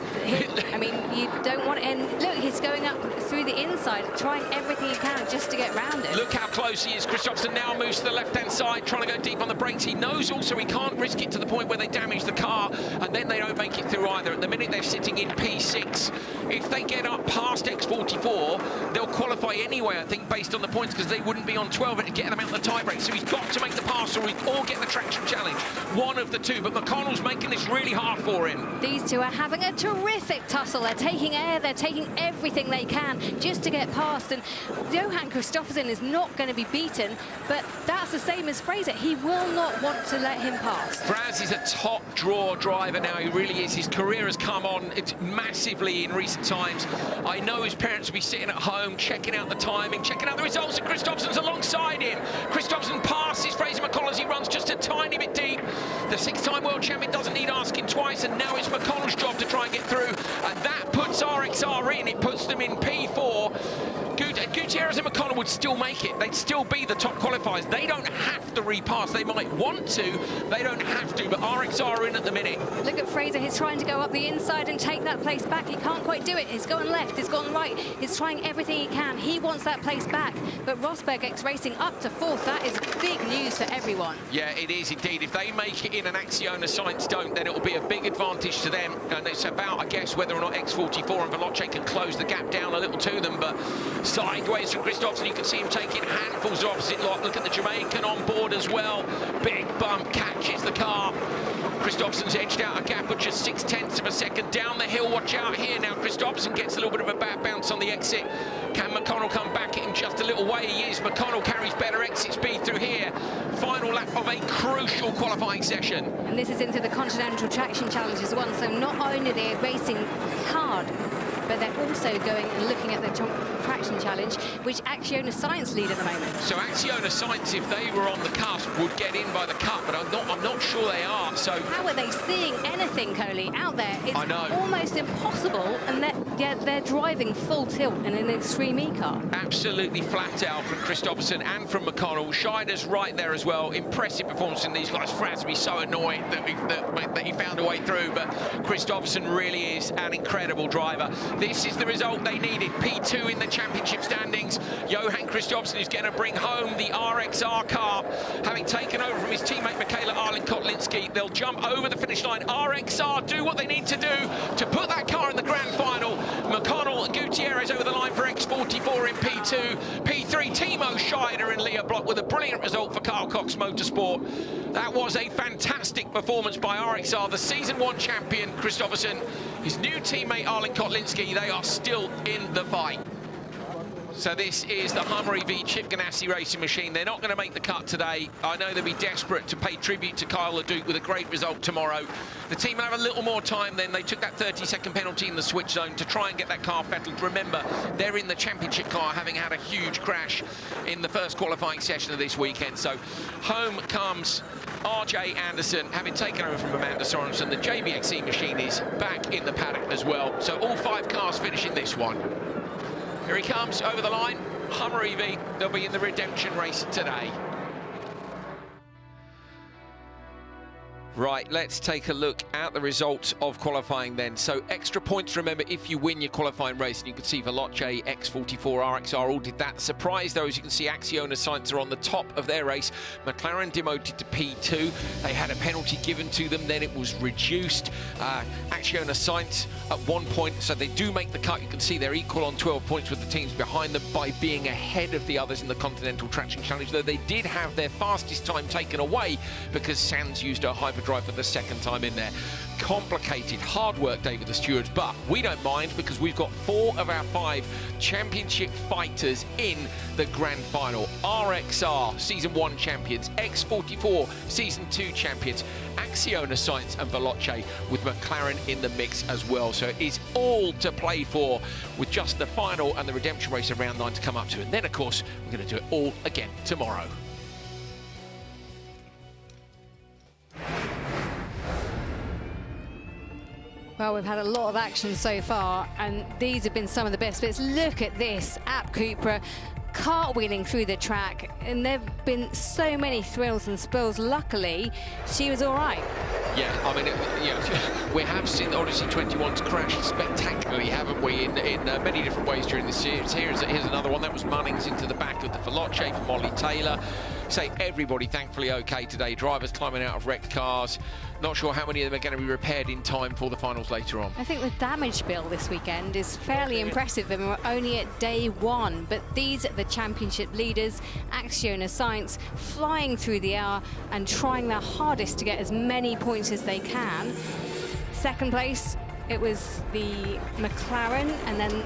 I mean, you don't want, and look, he's going up through the inside, trying everything he can just to get round it. Look how close he is. Kristoffersson now moves to the left-hand side, trying to go deep on the brakes. He knows also he can't risk it to the point where they damage the car, and then they don't make it through either. At the minute, they're sitting in P6. If they get up past X44, they'll qualify anyway, I think, based on the points, because they wouldn't be on 12 and get them out the tie break. So he's got to make the pass or get the Traction Challenge. One of the two, but McConnell's making this really hard for him. These two are having a terrific tussle. They're taking air, they're taking everything they can just to get past. And Johan Kristoffersson is not going to be beaten, but that's the same as Fraser. He will not want to let him pass. Fraz is a top draw driver now. He really is. His career has come on massively in recent times. I know his parents will be sitting at home, checking out the timing, checking out the results, and Kristoffersson's alongside him. Kristoffersson passes Fraser McConnell as he runs just a tiny bit deep. The 6-time world champion doesn't need asking twice, and now it's McConnell's job to try and get through, and that puts RXR in. It puts them in P4. Gutierrez and McConnell would still make it. They'd still be the top qualifiers. They don't have to repass. They might want to. They don't have to, but RXR are in at the minute. Look at Fraser. He's trying to go up the inside and take that place back. He can't quite do it. He's gone left. He's gone right. He's trying everything he can. He wants that place back, but Rosberg X-Racing up to 4th. That is big news for everyone. Yeah, it is indeed. If they make it in and Acciona Sainz don't, then it will be a big advantage to them. And it's about, I guess, whether or not X44 and Veloce can close the gap down a little to them. But sideways from Kristoffersson, you can see him taking handfuls of opposite lot. Look at the Jamaican on board as well. Big bump, catches the car. Kristoffersson's edged out a gap of just 0.6 of a second down the hill. Watch out here now. Kristoffersson gets a little bit of a bad bounce on the exit. Can McConnell come back in just a little way? He is. McConnell carries better exit speed through here. Final lap of a crucial qualifying session. And this is into the Continental Traction Challenge as well. So not only are they racing hard, but they're also going and looking at the Traction Challenge, which Acciona Sainz lead at the moment. So Acciona Sainz, if they were on the cusp, would get in by the cut, but I'm not sure they are. So how are they seeing anything, Coley, out there? It's I know. Almost impossible, and they're driving full tilt in an Extreme E car. Absolutely flat out from Kristoffersson and from McConnell. Scheider's right there as well. Impressive performance in these guys. Fraz be so annoyed that he found a way through, but Kristoffersson really is an incredible driver. This is the result they needed. P2 in the championship standings. Johan Kristoffersson is going to bring home the RXR car, having taken over from his teammate Michaela Kotlinski. They'll jump over the finish line. RXR do what they need to do to put that car in the grand final. McConnell and Gutierrez over the line for X44 in P2. P3, Timo Scheider and Leah Block with a brilliant result for Carl Cox Motorsport. That was a fantastic performance by RXR, the Season 1 champion Kristoffersson. His new teammate Arlen Kotlinski, they are still in the fight. So this is the Hummer EV Chip Ganassi racing machine. They're not going to make the cut today. I know they'll be desperate to pay tribute to Kyle LeDuc with a great result tomorrow. The team will have a little more time then. They took that 30-second penalty in the switch zone to try and get that car fettled. Remember, they're in the championship car, having had a huge crash in the first qualifying session of this weekend. So home comes RJ Anderson, having taken over from Amanda Sorensen. The JBXE machine is back in the paddock as well. So all 5 cars finishing this one. Here he comes over the line, Hummer EV. They'll be in the redemption race today. Right, let's take a look at the results of qualifying then. So extra points, remember, if you win your qualifying race. And you can see Veloce, X44, RXR all did that. Surprise though, as you can see, Acciona Sainz are on the top of their race. McLaren demoted to P2. They had a penalty given to them, then it was reduced. Acciona Sainz at 1 point, so they do make the cut. You can see they're equal on 12 points with the teams behind them by being ahead of the others in the Continental Traction Challenge, though they did have their fastest time taken away because Sands used a hyperdrive for the second time in there. Complicated, hard work day with the stewards, but we don't mind because we've got 4 of our 5 championship fighters in the grand final. RXR Season 1 champions, X44 Season 2 champions, Acciona Sainz and Veloce with McLaren in the mix as well. So it is all to play for with just the final and the redemption race of round 9 to come up to. And then, of course, we're going to do it all again tomorrow. Well, we've had a lot of action so far, and these have been some of the best bits. Look at this, App Cupra cartwheeling through the track, and there have been so many thrills and spills. Luckily, she was all right. Yeah, I mean, we have seen Odyssey 21's crash spectacularly, haven't we, in many different ways during the series. Here's another one. That was Munnings into the back of the Veloce for Molly Taylor. Say everybody thankfully okay today. Drivers climbing out of wrecked cars. Not sure how many of them are going to be repaired in time for the finals later on. I think the damage bill this weekend is fairly impressive, and we're only at day 1. But these are the championship leaders, Acciona Sainz, flying through the air and trying their hardest to get as many points as they can. Second place, it was the McLaren, and then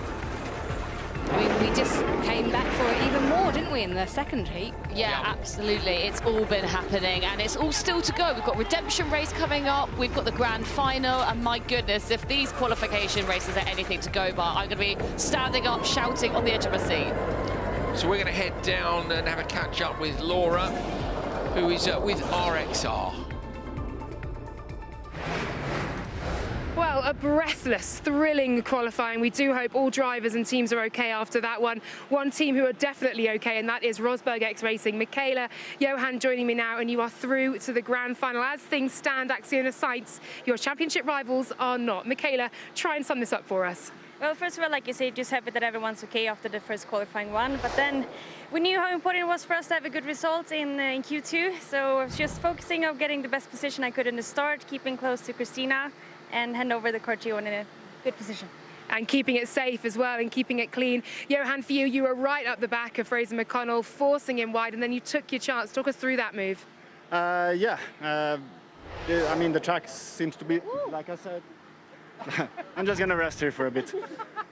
we just came back for it even more, didn't we, in the second heat? Yeah, absolutely. It's all been happening, and it's all still to go. We've got redemption race coming up, we've got the grand final, and my goodness, if these qualification races are anything to go by, I'm going to be standing up, shouting on the edge of my seat. So we're going to head down and have a catch-up with Laura, who is with RXR. Well, a breathless, thrilling qualifying. We do hope all drivers and teams are okay after that one. One team who are definitely okay, and that is Rosberg X Racing. Michaela, Johan joining me now, and you are through to the grand final. As things stand, Acciona Sainz, your championship rivals are not. Michaela, try and sum this up for us. Well, first of all, like you said, just happy that everyone's okay after the first qualifying one. But then we knew how important it was for us to have a good result in Q2. So I was just focusing on getting the best position I could in the start, keeping close to Christina, and hand over the car to you in a good position. And keeping it safe as well and keeping it clean. Johan, for you, you were right up the back of Fraser McConnell, forcing him wide, and then you took your chance. Talk us through that move. I mean, the track seems to be, like I said, I'm just gonna rest here for a bit.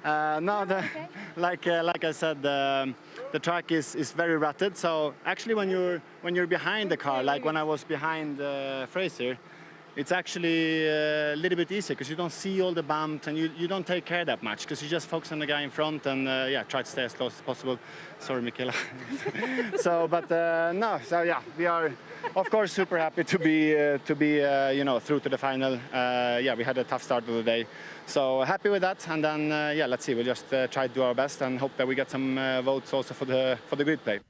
Like I said, the track is very rutted. So actually, when you're behind the car, like when I was behind Fraser, it's actually a little bit easier because you don't see all the bumps and you don't take care that much because you just focus on the guy in front and try to stay as close as possible. Sorry, Michaela. We are of course super happy to be through to the final. We had a tough start of the day, so happy with that. And then let's see. We'll just try to do our best and hope that we get some votes also for the grid play.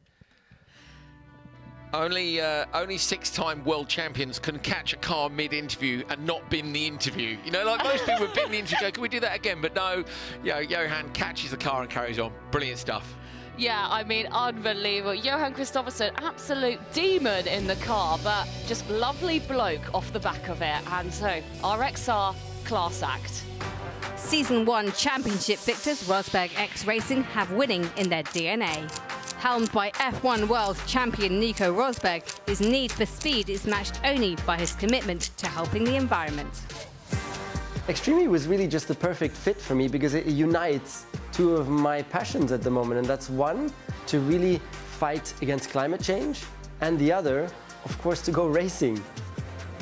Only six-time world champions can catch a car mid-interview and not bin the interview. You know, like most people would bin the interview, go, can we do that again? But no, Johan catches the car and carries on. Brilliant stuff. Yeah, I mean, unbelievable. Johan Kristoffersson, absolute demon in the car, but just lovely bloke off the back of it. And so, RXR, class act. Season 1 championship victors Rosberg X Racing have winning in their DNA. Helmed by F1 world champion Nico Rosberg, his need for speed is matched only by his commitment to helping the environment. Extreme E was really just the perfect fit for me because it unites two of my passions at the moment, and that's one, to really fight against climate change, and the other, of course, to go racing.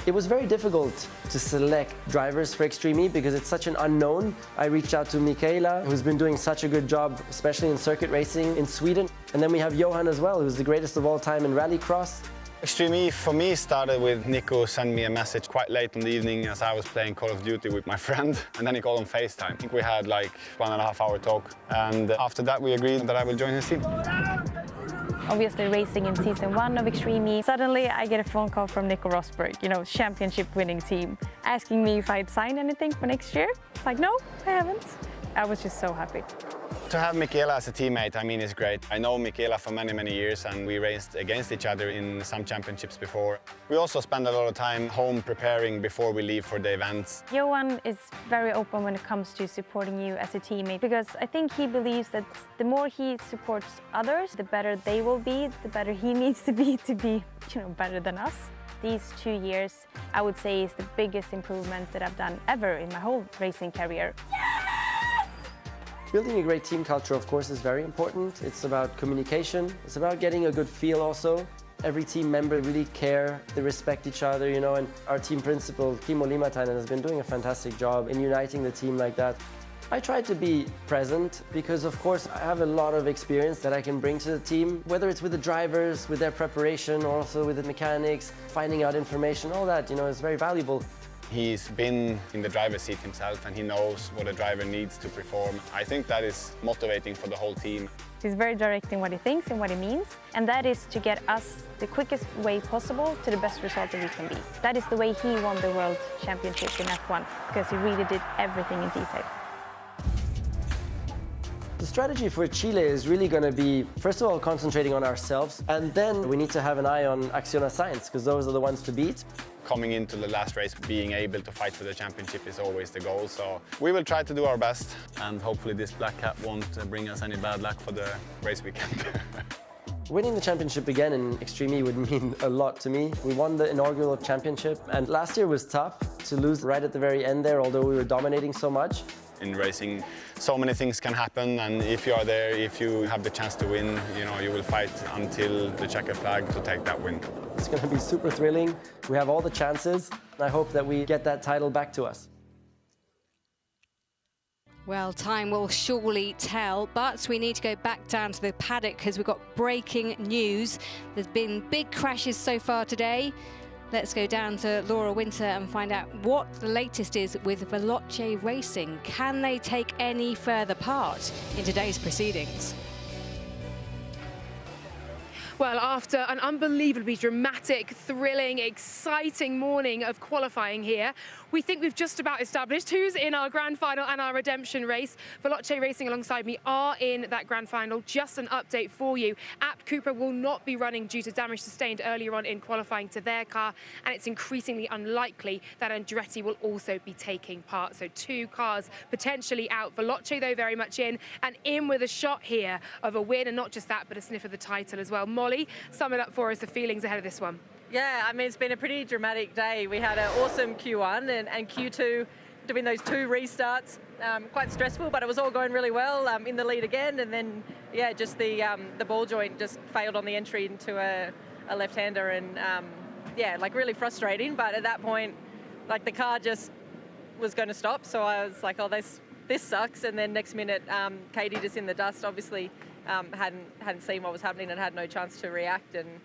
It was very difficult to select drivers for Extreme E because it's such an unknown. I reached out to Michaela, who's been doing such a good job, especially in circuit racing in Sweden. And then we have Johan as well, who's the greatest of all time in rallycross. Extreme E for me started with Nico sending me a message quite late in the evening as I was playing Call of Duty with my friend, and then he called on FaceTime. I think we had like 1.5 hour talk, and after that we agreed that I will join his team. Obviously racing in season 1 of Extreme E. Suddenly I get a phone call from Nico Rosberg, you know, championship winning team, asking me if I'd sign anything for next year. It's like, no, I haven't. I was just so happy. To have Michaela as a teammate, I mean, is great. I know Michaela for many, many years, and we raced against each other in some championships before. We also spend a lot of time home preparing before we leave for the events. Johan is very open when it comes to supporting you as a teammate, because I think he believes that the more he supports others, the better they will be, the better he needs to be, you know, better than us. These 2 years, I would say, is the biggest improvement that I've done ever in my whole racing career. Building a great team culture, of course, is very important. It's about communication. It's about getting a good feel also. Every team member really care, they respect each other, you know, and our team principal, Kimmo Limatainen, has been doing a fantastic job in uniting the team like that. I try to be present because, of course, I have a lot of experience that I can bring to the team, whether it's with the drivers, with their preparation, or also with the mechanics, finding out information, all that, you know, is very valuable. He's been in the driver's seat himself and he knows what a driver needs to perform. I think that is motivating for the whole team. He's very direct in what he thinks and what he means, and that is to get us the quickest way possible to the best result that we can be. That is the way he won the World Championship in F1, because he really did everything in detail. The strategy for Chile is really going to be, first of all, concentrating on ourselves, and then we need to have an eye on Acciona Sainz, because those are the ones to beat. Coming into the last race, being able to fight for the championship is always the goal, so we will try to do our best, and hopefully this black cap won't bring us any bad luck for the race weekend. Winning the championship again in Extreme E would mean a lot to me. We won the inaugural championship, and last year was tough to lose right at the very end there, although we were dominating so much. In racing, so many things can happen, and if you are there, if you have the chance to win, you know, you will fight until the checkered flag to take that win. It's going to be super thrilling. We have all the chances, and I hope that we get that title back to us. Well, time will surely tell, but we need to go back down to the paddock because we've got breaking news. There's been big crashes so far today. Let's go down to Laura Winter and find out what the latest is with Veloce Racing. Can they take any further part in today's proceedings? Well, after an unbelievably dramatic, thrilling, exciting morning of qualifying here, we think we've just about established who's in our grand final and our redemption race. Veloce Racing alongside me are in that grand final. Just an update for you. Abt Cooper will not be running due to damage sustained earlier on in qualifying to their car, and it's increasingly unlikely that Andretti will also be taking part. So 2 cars potentially out. Veloce, though, very much in, and in with a shot here of a win, and not just that, but a sniff of the title as well. Molly, sum it up for us, the feelings ahead of this one. Yeah, I mean, it's been a pretty dramatic day. We had an awesome Q1 and Q2, doing those 2 restarts. Quite stressful, but it was all going really well. In the lead again, and then, yeah, just the ball joint just failed on the entry into a left-hander, and, yeah, like really frustrating. But at that point, like the car just was going to stop, so I was like, oh, this sucks. And then next minute, Katie, just in the dust, obviously hadn't seen what was happening and had no chance to react, and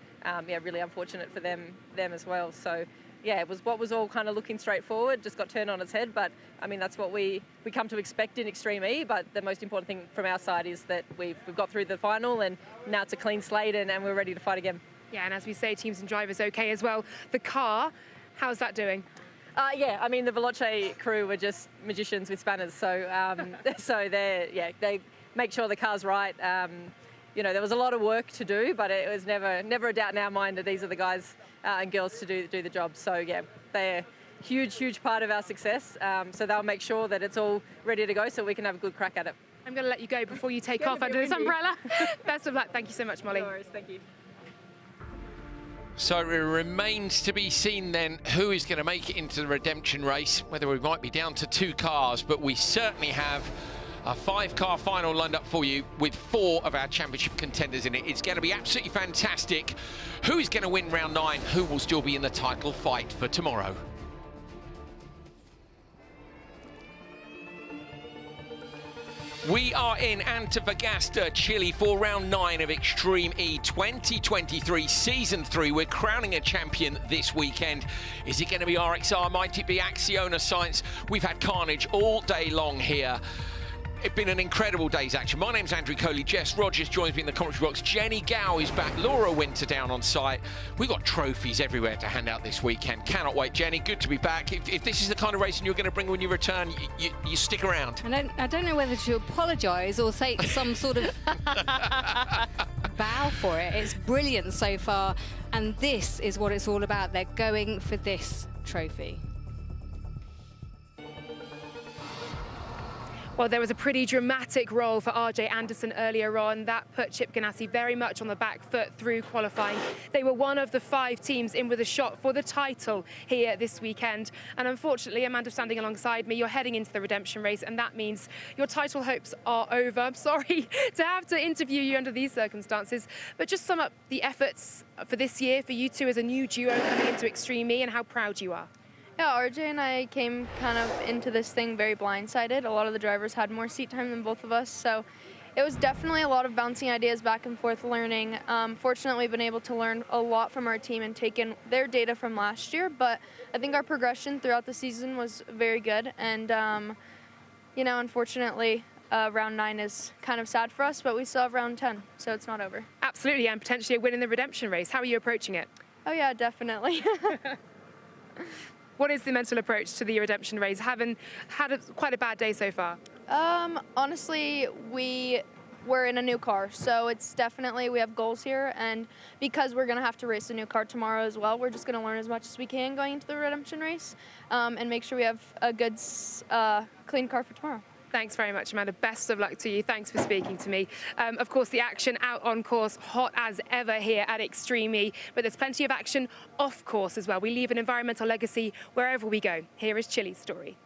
yeah, really unfortunate for them as well. So yeah, it was what was all kind of looking straightforward, just got turned on its head. But I mean, that's what we come to expect in Extreme E. But the most important thing from our side is that we've got through the final, and now it's a clean slate, and we're ready to fight again. Yeah, and as we say, teams and drivers okay as well. The car, how's that doing? Yeah, I mean, the Veloce crew were just magicians with spanners, so so they make sure the car's right. You know, there was a lot of work to do, but it was never a doubt in our mind that these are the guys and girls to do the job. So yeah, they're a huge part of our success. So they'll make sure that it's all ready to go so we can have a good crack at it. I'm going to let you go before you take off under this umbrella. Best of luck. Thank you so much, Molly. No worries, thank you. So it remains to be seen then who is going to make it into the redemption race, whether we might be down to 2 cars, but we certainly have a 5-car final lined up for you with 4 of our championship contenders in it. It's going to be absolutely fantastic. Who is going to win round 9? Who will still be in the title fight for tomorrow? We are in Antofagasta, Chile for round 9 of Extreme E 2023 Season 3. We're crowning a champion this weekend. Is it going to be RXR? Might it be Acciona Science? We've had carnage all day long here. It's been an incredible day's action. My name's Andrew Coley. Jess Rogers joins me in the commentary box. Jenny Gow is back. Laura Winter down on site. We've got trophies everywhere to hand out this weekend. Cannot wait. Jenny, good to be back. If this is the kind of racing you're going to bring when you return, you stick around. I don't know whether to apologise or say some sort of bow for it. It's brilliant so far, and this is what it's all about. They're going for this trophy. Well, there was a pretty dramatic roll for RJ Anderson earlier on. That put Chip Ganassi very much on the back foot through qualifying. They were one of the 5 teams in with a shot for the title here this weekend. And unfortunately, Amanda standing alongside me, you're heading into the redemption race, and that means your title hopes are over. I'm sorry to have to interview you under these circumstances, but just sum up the efforts for this year for you two as a new duo coming into Extreme E and how proud you are. Yeah, RJ and I came kind of into this thing very blindsided. A lot of the drivers had more seat time than both of us, so it was definitely a lot of bouncing ideas back and forth learning. Fortunately, we've been able to learn a lot from our team and take in their data from last year, but I think our progression throughout the season was very good, and you know, unfortunately, round 9 is kind of sad for us, but we still have round 10, so it's not over. Absolutely, and potentially a win in the redemption race. How are you approaching it? Oh yeah, definitely. What is the mental approach to the redemption race, having had quite a bad day so far? Honestly, we're in a new car, so it's definitely, we have goals here, and because we're going to have to race a new car tomorrow as well, we're just going to learn as much as we can going into the redemption race and make sure we have a good, clean car for tomorrow. Thanks very much, Amanda. Best of luck to you. Thanks for speaking to me. Of course, the action out on course, hot as ever here at Extreme E, but there's plenty of action off course as well. We leave an environmental legacy wherever we go. Here is Chile's story.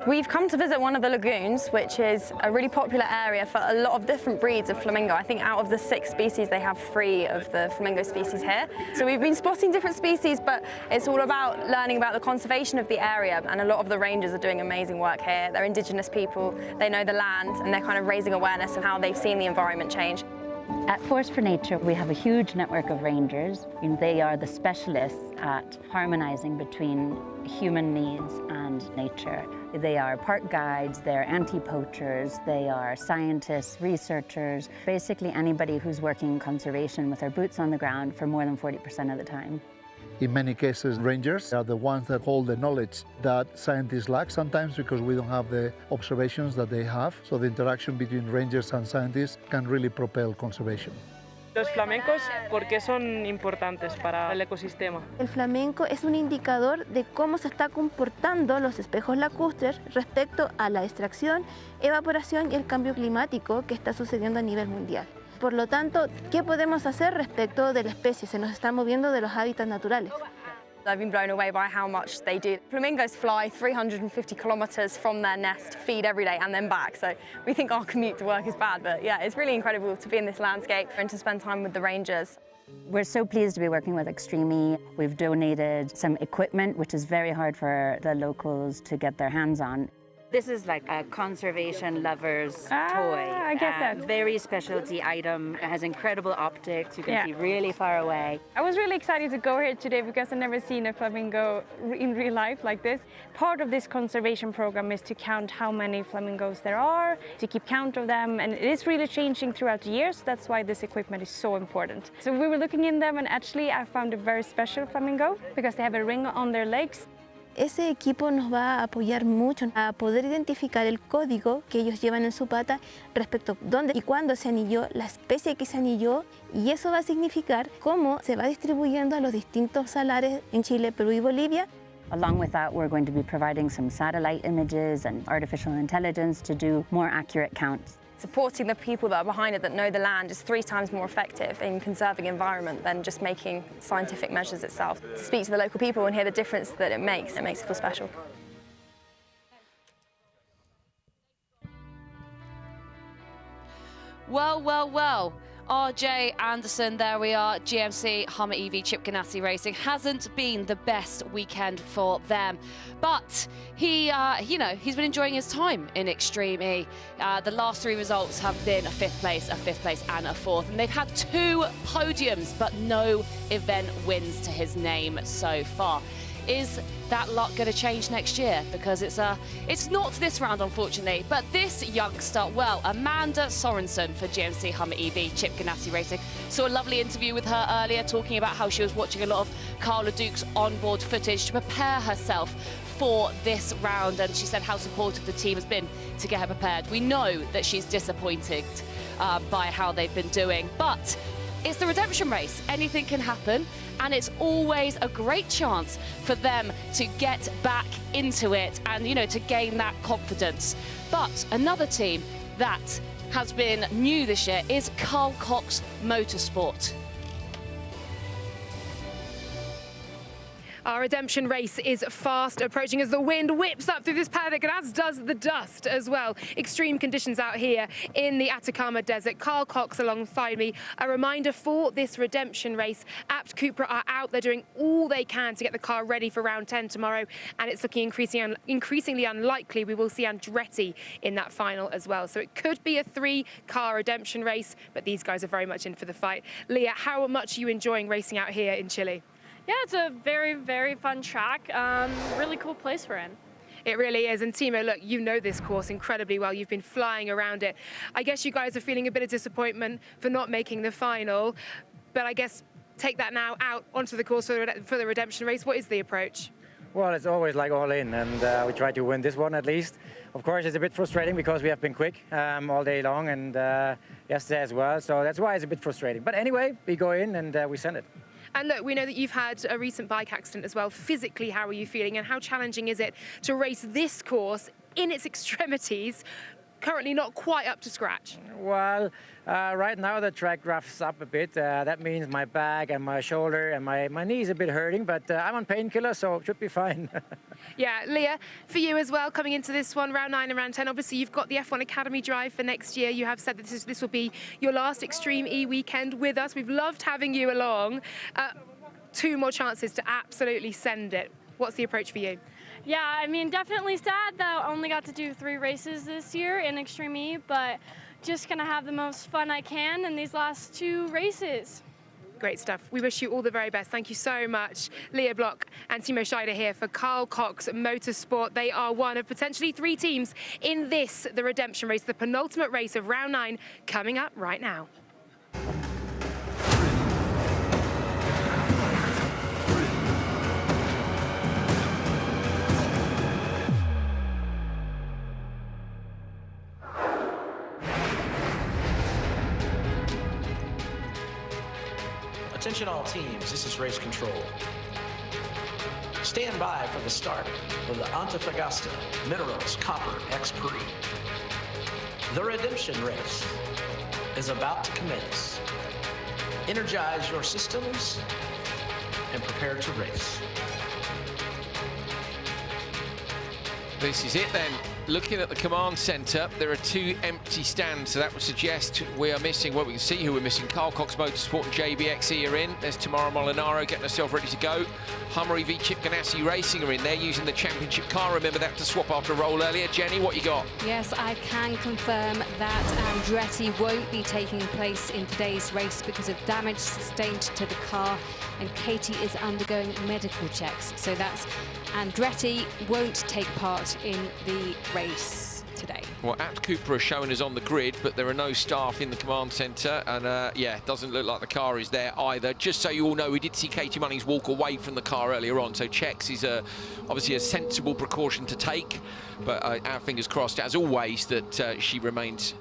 We've come to visit one of the lagoons, which is a really popular area for a lot of different breeds of flamingo. I think out of the 6 species, they have 3 of the flamingo species here. So we've been spotting different species, but it's all about learning about the conservation of the area, and a lot of the rangers are doing amazing work here. They're indigenous people, they know the land, and they're kind of raising awareness of how they've seen the environment change. At Force for Nature, we have a huge network of rangers, and they are the specialists at harmonizing between human needs and nature. They are park guides, they're anti-poachers, they are scientists, researchers, basically anybody who's working in conservation with their boots on the ground for more than 40% of the time. In many cases, rangers are the ones that hold the knowledge that scientists lack sometimes because we don't have the observations that they have. So the interaction between rangers and scientists can really propel conservation. Los flamencos, ¿por qué son importantes para el ecosistema? El flamenco es un indicador de cómo se está comportando los espejos lacustres respecto a la extracción, evaporación y el cambio climático que está sucediendo a nivel mundial. Por lo tanto, ¿qué podemos hacer respecto de la especie? Se nos está moviendo de los hábitats naturales. I've been blown away by how much they do. Flamingos fly 350 kilometers from their nest to feed every day and then back. So we think our commute to work is bad, but yeah, it's really incredible to be in this landscape and to spend time with the rangers. We're so pleased to be working with Extreme E. We've donated some equipment, which is very hard for the locals to get their hands on. This is like a conservation lover's toy. I get that. Very specialty item. It has incredible optics. You can see really far away. I was really excited to go here today because I've never seen a flamingo in real life like this. Part of this conservation program is to count how many flamingos there are, to keep count of them, and it is really changing throughout the years. That's why this equipment is so important. So we were looking in them, and actually I found a very special flamingo because they have a ring on their legs. Ese equipo nos va a apoyar mucho a poder identificar el código que ellos llevan en su pata respecto a dónde y cuándo se anilló, la especie que se anilló, y eso va a significar cómo se va distribuyendo a los distintos salares en Chile, Perú y Bolivia. Along with that, we're going to be providing some satellite images and artificial intelligence to do more accurate counts. Supporting the people that are behind it that know the land is 3 times more effective in conserving environment than just making scientific measures itself. To speak to the local people and hear the difference that it makes it feel special. Well, well, well. RJ Anderson, there we are. GMC Hummer EV Chip Ganassi Racing hasn't been the best weekend for them, but he, he's been enjoying his time in Extreme E. The last 3 results have been a 5th place, and a 4th, and they've had 2 podiums, but no event wins to his name so far. Is that luck going to change next year? Because it's not this round, unfortunately, but this youngster, well, Amanda Sorensen for GMC Hummer EV Chip Ganassi Racing. Saw a lovely interview with her earlier talking about how she was watching a lot of Carla Duke's onboard footage to prepare herself for this round, and she said how supportive the team has been to get her prepared. We know that she's disappointed by how they've been doing, but it's the redemption race. Anything can happen, and it's always a great chance for them to get back into it and, to gain that confidence. But another team that has been new this year is Carl Cox Motorsport. Our redemption race is fast approaching as the wind whips up through this paddock, and as does the dust as well. Extreme conditions out here in the Atacama Desert. Carl Cox alongside me. A reminder for this redemption race, Abt Cupra are out there doing all they can to get the car ready for round 10 tomorrow, and it's looking increasingly unlikely we will see Andretti in that final as well. So it could be a 3-car redemption race, but these guys are very much in for the fight. Leah, how much are you enjoying racing out here in Chile? Yeah, it's a very, very fun track. Really cool place we're in. It really is. And Timo, look, you know this course incredibly well. You've been flying around it. I guess you guys are feeling a bit of disappointment for not making the final, but I guess take that now out onto the course for the redemption race. What is the approach? Well, it's always like all in, and we try to win this one at least. Of course, it's a bit frustrating because we have been quick all day long, and yesterday as well, so that's why it's a bit frustrating. But anyway, we go in and we send it. And look, we know that you've had a recent bike accident as well. Physically, how are you feeling, and how challenging is it to race this course in its extremities, currently not quite up to scratch? Well, right now the track roughs up a bit. That means my back and my shoulder and my knee is a bit hurting, but I'm on painkiller, so it should be fine. Yeah, Leah, for you as well, coming into this one, round 9 and round 10, obviously you've got the F1 Academy drive for next year. You have said that this will be your last Extreme E weekend with us. We've loved having you along. 2 more chances to absolutely send it. What's the approach for you? Yeah, I mean, definitely sad that I only got to do 3 races this year in Extreme E, but just gonna have the most fun I can in these last 2 races. Great stuff. We wish you all the very best. Thank you so much. Leah Block and Timo Scheider here for Carl Cox Motorsport. They are one of potentially 3 teams in this, the redemption race, the penultimate race of round 9, coming up right now. Attention all teams, this is race control. Stand by for the start of the Antofagasta Minerals Copper X Prix. The redemption race is about to commence. Energize your systems and prepare to race. This is it then, looking at the command centre, there are 2 empty stands, so that would suggest we are missing, well, we can see who we're missing. Carl Cox Motorsport and JBXE are in. There's Tamara Molinaro getting herself ready to go. Hummer EV Chip Ganassi Racing are in. They're using the championship car. Remember that to swap after a roll earlier. Jenny, what you got? Yes, I can confirm that Andretti won't be taking place in today's race because of damage sustained to the car, and Katie is undergoing medical checks. So that's Andretti won't take part in the race today. Well, Apt Cooper are showing us on the grid, but there are no staff in the command centre, and yeah, it doesn't look like the car is there either. Just so you all know, we did see Katie Munnings walk away from the car earlier on, so checks is obviously a sensible precaution to take, but our fingers crossed, as always, that she remains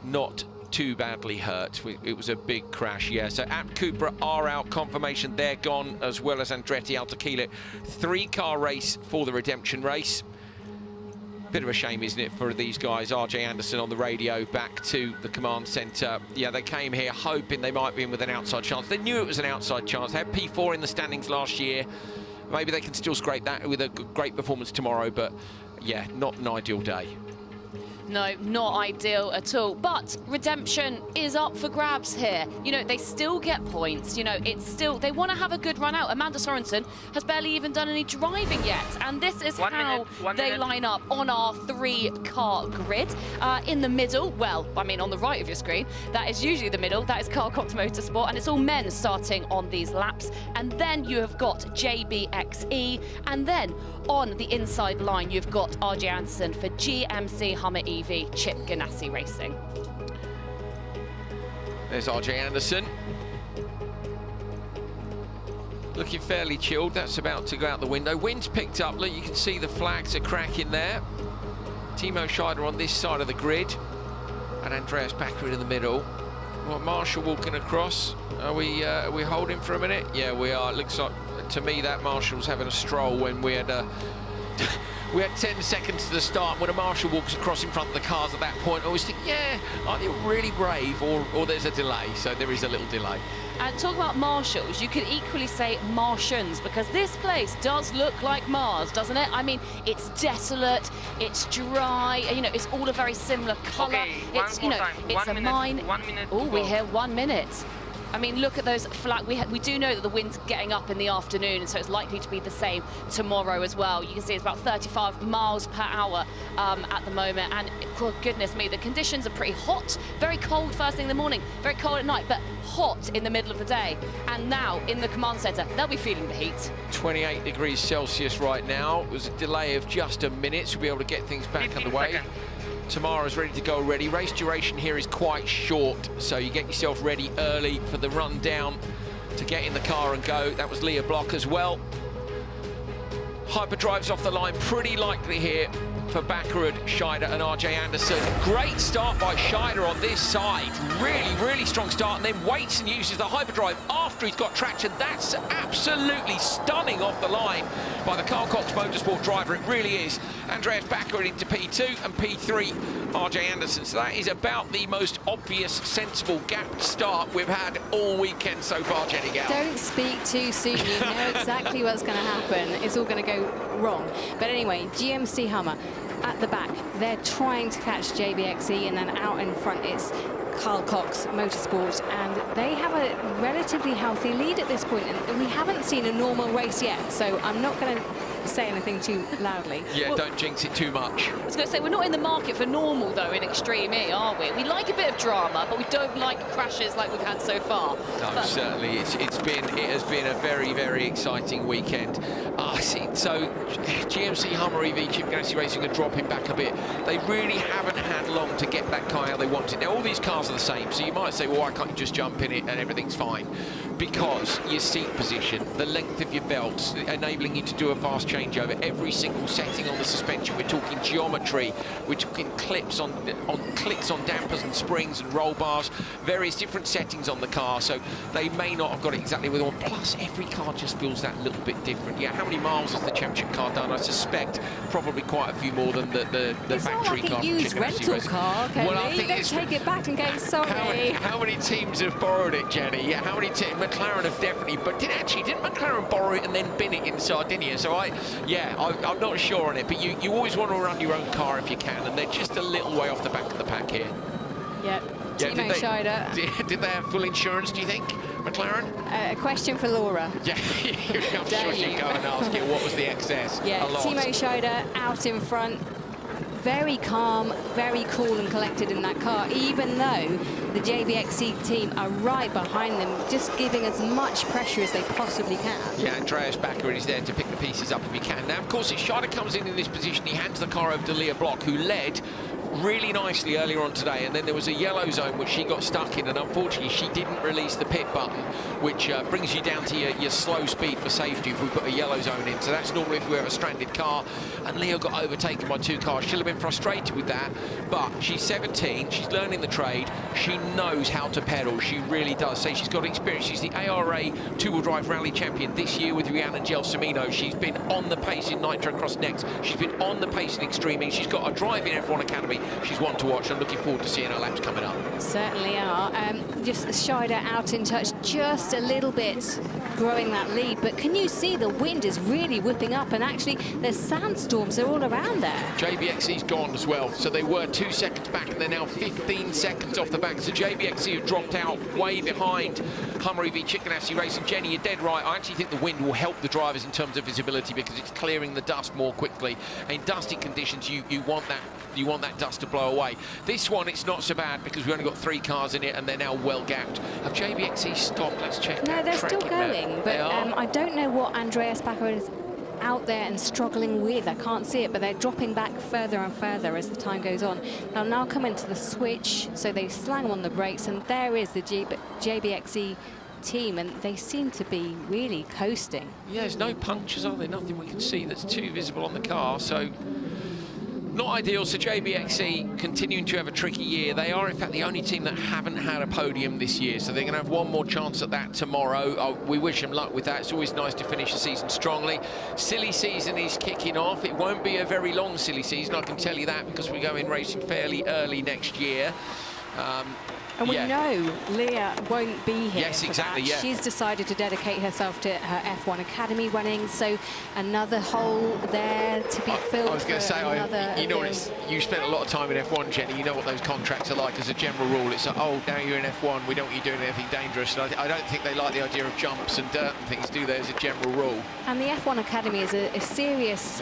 not too badly hurt. It was a big crash, yeah. So Apt Cooper are out, confirmation they're gone, as well as Andretti Altaquile. 3-car race for the redemption race. Bit of a shame, isn't it, for these guys? RJ Anderson on the radio back to the command centre. Yeah, they came here hoping they might be in with an outside chance. They knew it was an outside chance. They had P4 in the standings last year. Maybe they can still scrape that with a great performance tomorrow, but yeah, not an ideal day. No, not ideal at all. But redemption is up for grabs here. You know, they still get points. You know, it's still, they want to have a good run out. Amanda Sorensen has barely even done any driving yet. And this is how they line up on our 3-car grid. In the middle, well, I mean, on the right of your screen, that is usually the middle. That is Carl Cox Motorsport. And it's all men starting on these laps. And then you have got JBXE. And then on the inside line, you've got RJ Anderson for GMC Hummer EV Chip Ganassi Racing. There's RJ Anderson. Looking fairly chilled. That's about to go out the window. Wind's picked up. Look, you can see the flags are cracking there. Timo Scheider on this side of the grid. And Andreas Backer in the middle. Well, Marshall walking across. Are we holding for a minute? Yeah, we are. It looks like, to me, that Marshall's having a stroll when we had we had 10 seconds to the start. When a Marshall walks across in front of the cars at that point, I always think, yeah, are they really brave, or there's a delay? So there is a little delay. And talk about Marshalls, you could equally say Martians, because this place does look like Mars, doesn't it? I mean, it's desolate, it's dry, you know, it's all a very similar colour. Okay, it's, you know, it's a mine. 1 minute. Oh, we hear 1 minute. I mean, look at those flag. We do know that the wind's getting up in the afternoon, and so it's likely to be the same tomorrow as well. You can see it's about 35 miles per hour at the moment, and oh, goodness me, the conditions are pretty hot, very cold first thing in the morning, very cold at night, but hot in the middle of the day. And now in the command centre, they'll be feeling the heat. 28 degrees Celsius right now. It was a delay of just a minute to be able to get things back underway. Tamara's ready to go already. Race duration here is quite short, so you get yourself ready early for the run down to get in the car and go. That was Leah Block as well. Hyperdrive's off the line, pretty likely here for Backerud, Scheider and RJ Anderson. Great start by Scheider on this side. Really, really strong start, and then waits and uses the hyperdrive after he's got traction. That's absolutely stunning off the line by the Carl Cox Motorsport driver. It really is. Andreas Backerud into P2 and P3, RJ Anderson. So that is about the most obvious, sensible gap start we've had all weekend so far, Jenny Gow. Don't speak too soon. You know exactly what's going to happen. It's all going to go wrong. But anyway, GMC Hummer at the back, they're trying to catch JBXE, and then out in front it's Carl Cox Motorsport, and they have a relatively healthy lead at this point, and we haven't seen a normal race yet, so I'm not going to say anything too loudly. Yeah, well, don't jinx it too much. I was going to say, we're not in the market for normal, though, in Extreme E, are we? We like a bit of drama, but we don't like crashes like we've had so far. No, but certainly. It has been a very, very exciting weekend. So GMC Hummer EV Chip Ganassi Racing are dropping back a bit. They really haven't had long to get that car how they want it. Now, all these cars are the same, so you might say, well, why can't you just jump in it and everything's fine? Because your seat position, the length of your belts, enabling you to do a fast changeover, every single setting on the suspension. We're talking geometry, we're talking clicks on dampers and springs and roll bars, various different settings on the car, so they may not have got it exactly with one. Plus, every car just feels that little bit different. Yeah, how many miles has the championship car done? I suspect probably quite a few more than the factory car. It's not like a used rental car, Kelly. Well, I think you don't take it back and go, sorry. How many teams have borrowed it, Jenny? Yeah, how many teams? McLaren have definitely, but didn't McLaren borrow it and then bin it in Sardinia? So I'm not sure on it, but you always want to run your own car if you can, and they're just a little way off the back of the pack here. Yep. Yeah, Timo Scheider. Did they have full insurance, do you think, McLaren? A question for Laura. Yeah, I'm sure she'd go and ask you what was the excess. Yeah, a lot. Timo Scheider out in front. Very calm, very cool and collected in that car, even though the JBXC team are right behind them, just giving as much pressure as they possibly can. Yeah, Andreas Bakker is there to pick the pieces up if he can. Now, of course, if Scheider comes in this position, he hands the car over to Leah Block, who led really nicely earlier on today, and then there was a yellow zone which she got stuck in, and unfortunately she didn't release the pit button, which brings you down to your slow speed for safety if we put a yellow zone in. So that's normally if we have a stranded car, and Leo got overtaken by 2 cars. She'll have been frustrated with that, but she's 17, she's learning the trade, she knows how to pedal, she really does. So she's got experience. She's the ARA two-wheel drive rally champion this year with Rhiannon Gelsomino. She's been on the pace in Nitro Cross Next, she's been on the pace in Extreme E, she's got a drive in F1 Academy. She's one to watch. I'm looking forward to seeing her laps coming up. Certainly are. Just Scheider out in touch just a little bit, growing that lead. But can you see the wind is really whipping up, and actually there's sandstorms are all around there. JBXC's gone as well. So they were 2 seconds back, and they're now 15 seconds off the back. So JBXC have dropped out way behind Hummer EV Chickanassi Racing. Jenny, you're dead right. I actually think the wind will help the drivers in terms of visibility because it's clearing the dust more quickly. In dusty conditions, you want that dust to blow away. This one, it's not so bad because we've only got 3 cars in it and they're now well gapped. Have JBXC stopped? Let's check. No, they're still going, but I don't know what Andreas Bakker is out there and struggling with. I can't see it, but they're dropping back further and further as the time goes on. They'll now come into the switch, so they slam on the brakes, and there is the JBXC team, and they seem to be really coasting. Yeah, there's no punctures, are there? Nothing we can see that's too visible on the car, so not ideal. So JBXC continuing to have a tricky year. They are in fact the only team that haven't had a podium this year, so they're going to have one more chance at that tomorrow. We wish them luck with that. It's always nice to finish the season strongly. Silly season is kicking off. It won't be a very long silly season, I can tell you that, because we go in racing fairly early next year. And we know Leah won't be here. Yes, exactly. That. Yeah. She's decided to dedicate herself to her F1 Academy running, so another hole there to be filled. I was going to say, you know, you spent a lot of time in F1, Jenny. You know what those contracts are like. As a general rule, it's like, oh, now you're in F1, we don't want you doing anything dangerous. And I don't think they like the idea of jumps and dirt and things, do they? As a general rule. And the F1 Academy is a serious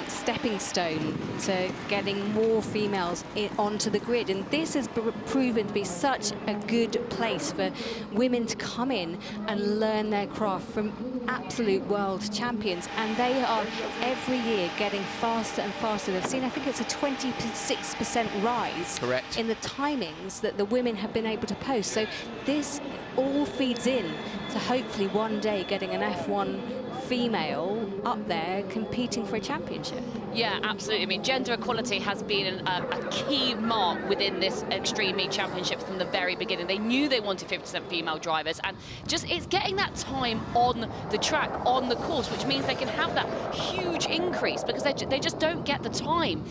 stepping stone to getting more females onto the grid, and this has proven to be such a good place for women to come in and learn their craft from absolute world champions, and they are every year getting faster and faster. They've seen, I think it's a 26% rise in the timings that the women have been able to post. So this all feeds in to hopefully one day getting an F1 female up there competing for a championship. Yeah, absolutely. I mean, gender equality has been a key mark within this Extreme E Championship from the very beginning. They knew they wanted 50% female drivers, and just it's getting that time on the track, on the course, which means they can have that huge increase because they just don't get the time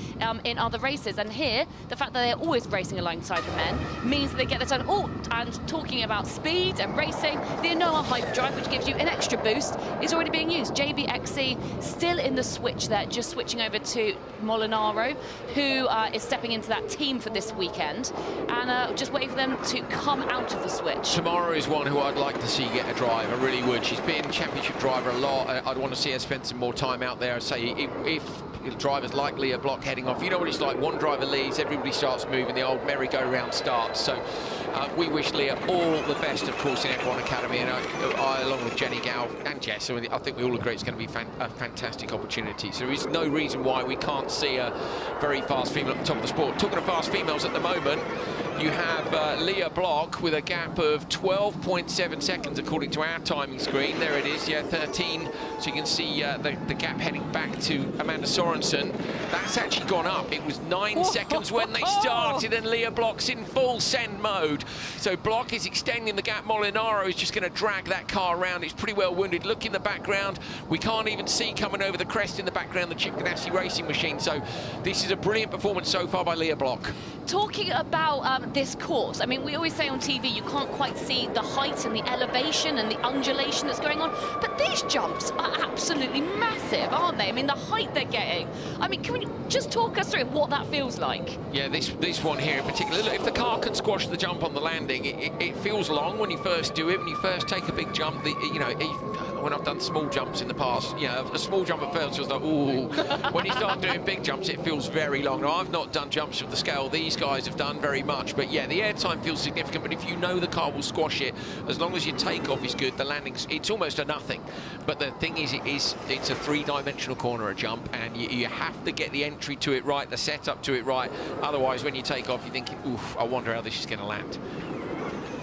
in other races. And here, the fact that they're always racing alongside the men means that they get the time. Oh, and talking about speed and racing, the Anoa Hyperdrive, which gives you an extra boost, is already being used. JBXC still in the switch there, just switching over to Molinaro, who is stepping into that team for this weekend, and just waiting for them to come out of the switch. Tamara is one who I'd like to see get a drive. I really would. She's been championship driver a lot. I'd want to see her spend some more time out there. Say if drivers like Leah Block heading off, you know what it's like. One driver leaves, everybody starts moving. The old merry-go-round starts. So we wish Leah all the best, of course, in F1 Academy, and I along with Jenny Gow and Jess, I think we all agree it's going to be a fantastic opportunity. So there is no reason why we can't see a very fast female at the top of the sport. Talking of fast females at the moment, you have Leah Block with a gap of 12.7 seconds according to our timing screen. There it is, yeah, 13. So you can see the gap heading back to Amanda Sorensen. That's actually gone up. It was 9 seconds when they started, and Leah Block's in full send mode. So Block is extending the gap. Molinaro is just going to drag that car around. It's pretty well wounded. Look in the background. We can't even see coming over the crest in the background the Chip Ganassi racing machine. So this is a brilliant performance so far by Leah Block. Talking about this course? I mean, we always say on TV you can't quite see the height and the elevation and the undulation that's going on, but these jumps are absolutely massive, aren't they? I mean, the height they're getting. I mean, can we just talk us through what that feels like? Yeah, this one here in particular, look, if the car can squash the jump on the landing, it feels long when you first do it, when you first take a big jump. You know, when I've done small jumps in the past, you know, a small jump at first feels like, ooh. When you start doing big jumps, it feels very long. Now, I've not done jumps of the scale these guys have done very much, but yeah, the airtime feels significant, but if you know the car will squash it, as long as your takeoff is good, the landing's, it's almost a nothing. But the thing is, it's a three-dimensional corner, a jump, and you have to get the entry to it right, the setup to it right. Otherwise, when you take off, you're thinking, oof, I wonder how this is going to land.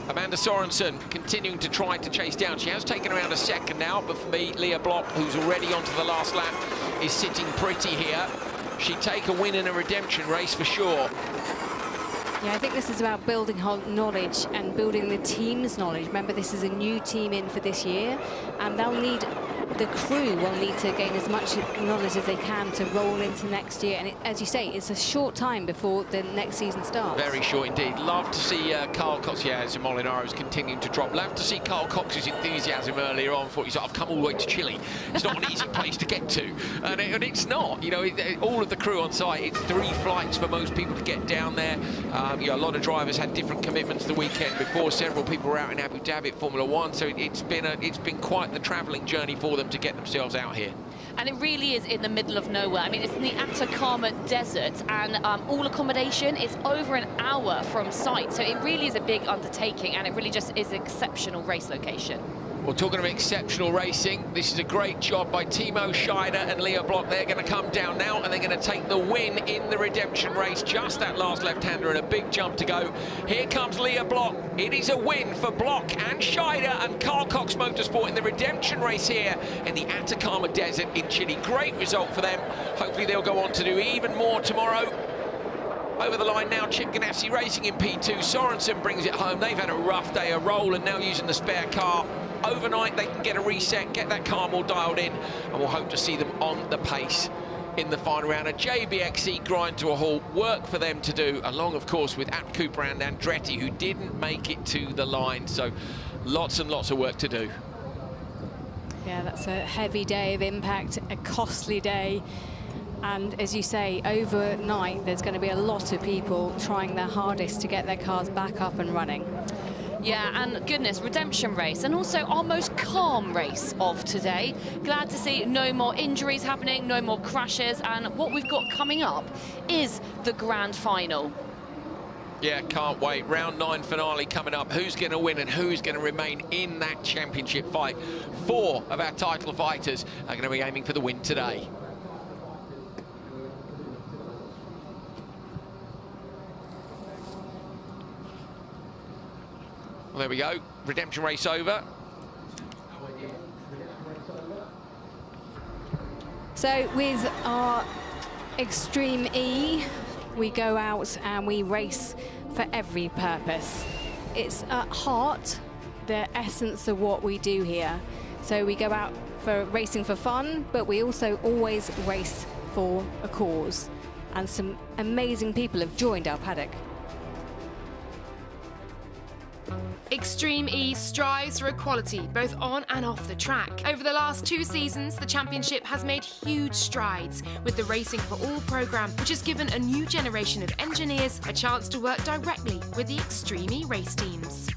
Amanda Sorensen continuing to try to chase down. She has taken around a second now, but for me, Leah Block, who's already onto the last lap, is sitting pretty here. She'd take a win in a redemption race for sure. Yeah, I think this is about building knowledge and building the team's knowledge. Remember, this is a new team in for this year, and the crew will need to gain as much knowledge as they can to roll into next year. And as you say, it's a short time before the next season starts. Very short indeed. Love to see Carl Cox. Yeah, as Molinaro's continuing to drop. Love to see Carl Cox's enthusiasm earlier on. Thought he's like, I've come all the way to Chile. It's not an easy place to get to, and it's not. You know, all of the crew on site. It's 3 flights for most people to get down there. You know, a lot of drivers had different commitments the weekend before. Several people were out in Abu Dhabi at Formula 1, so it's been quite the travelling journey for them to get themselves out here. And it really is in the middle of nowhere. I mean, it's in the Atacama Desert, and all accommodation is over an hour from site. So it really is a big undertaking, and it really just is an exceptional race location. Well, talking of exceptional racing, this is a great job by Timo Scheider and Leah Block. They're going to come down now, and they're going to take the win in the redemption race. Just that last left-hander and a big jump to go. Here comes Leah Block. It is a win for Block and Scheider and Carl Cox Motorsport in the redemption race here in the Atacama Desert in Chile. Great result for them. Hopefully they'll go on to do even more tomorrow. Over the line now, Chip Ganassi racing in P2. Sorensen brings it home. They've had a rough day of roll and now using the spare car. Overnight, they can get a reset, get that car more dialed in, and we'll hope to see them on the pace in the final round. A JBXE grind to a halt, work for them to do, along, of course, with Abt Cooper and Andretti, who didn't make it to the line. So lots and lots of work to do. Yeah, that's a heavy day of impact, a costly day. And as you say, overnight, there's going to be a lot of people trying their hardest to get their cars back up and running. Yeah, and goodness, redemption race, and also our most calm race of today. Glad to see no more injuries happening, no more crashes, and what we've got coming up is the grand final. Yeah, can't wait. Round 9 finale coming up. Who's going to win and who's going to remain in that championship fight? 4 of our title fighters are going to be aiming for the win today. Well, there we go. Redemption race over. So with our Extreme E, we go out and we race for every purpose. It's at heart the essence of what we do here. So we go out for racing for fun, but we also always race for a cause. And some amazing people have joined our paddock. Extreme E strives for equality both on and off the track. Over the last 2 seasons, the championship has made huge strides with the Racing for All programme, which has given a new generation of engineers a chance to work directly with the Extreme E race teams.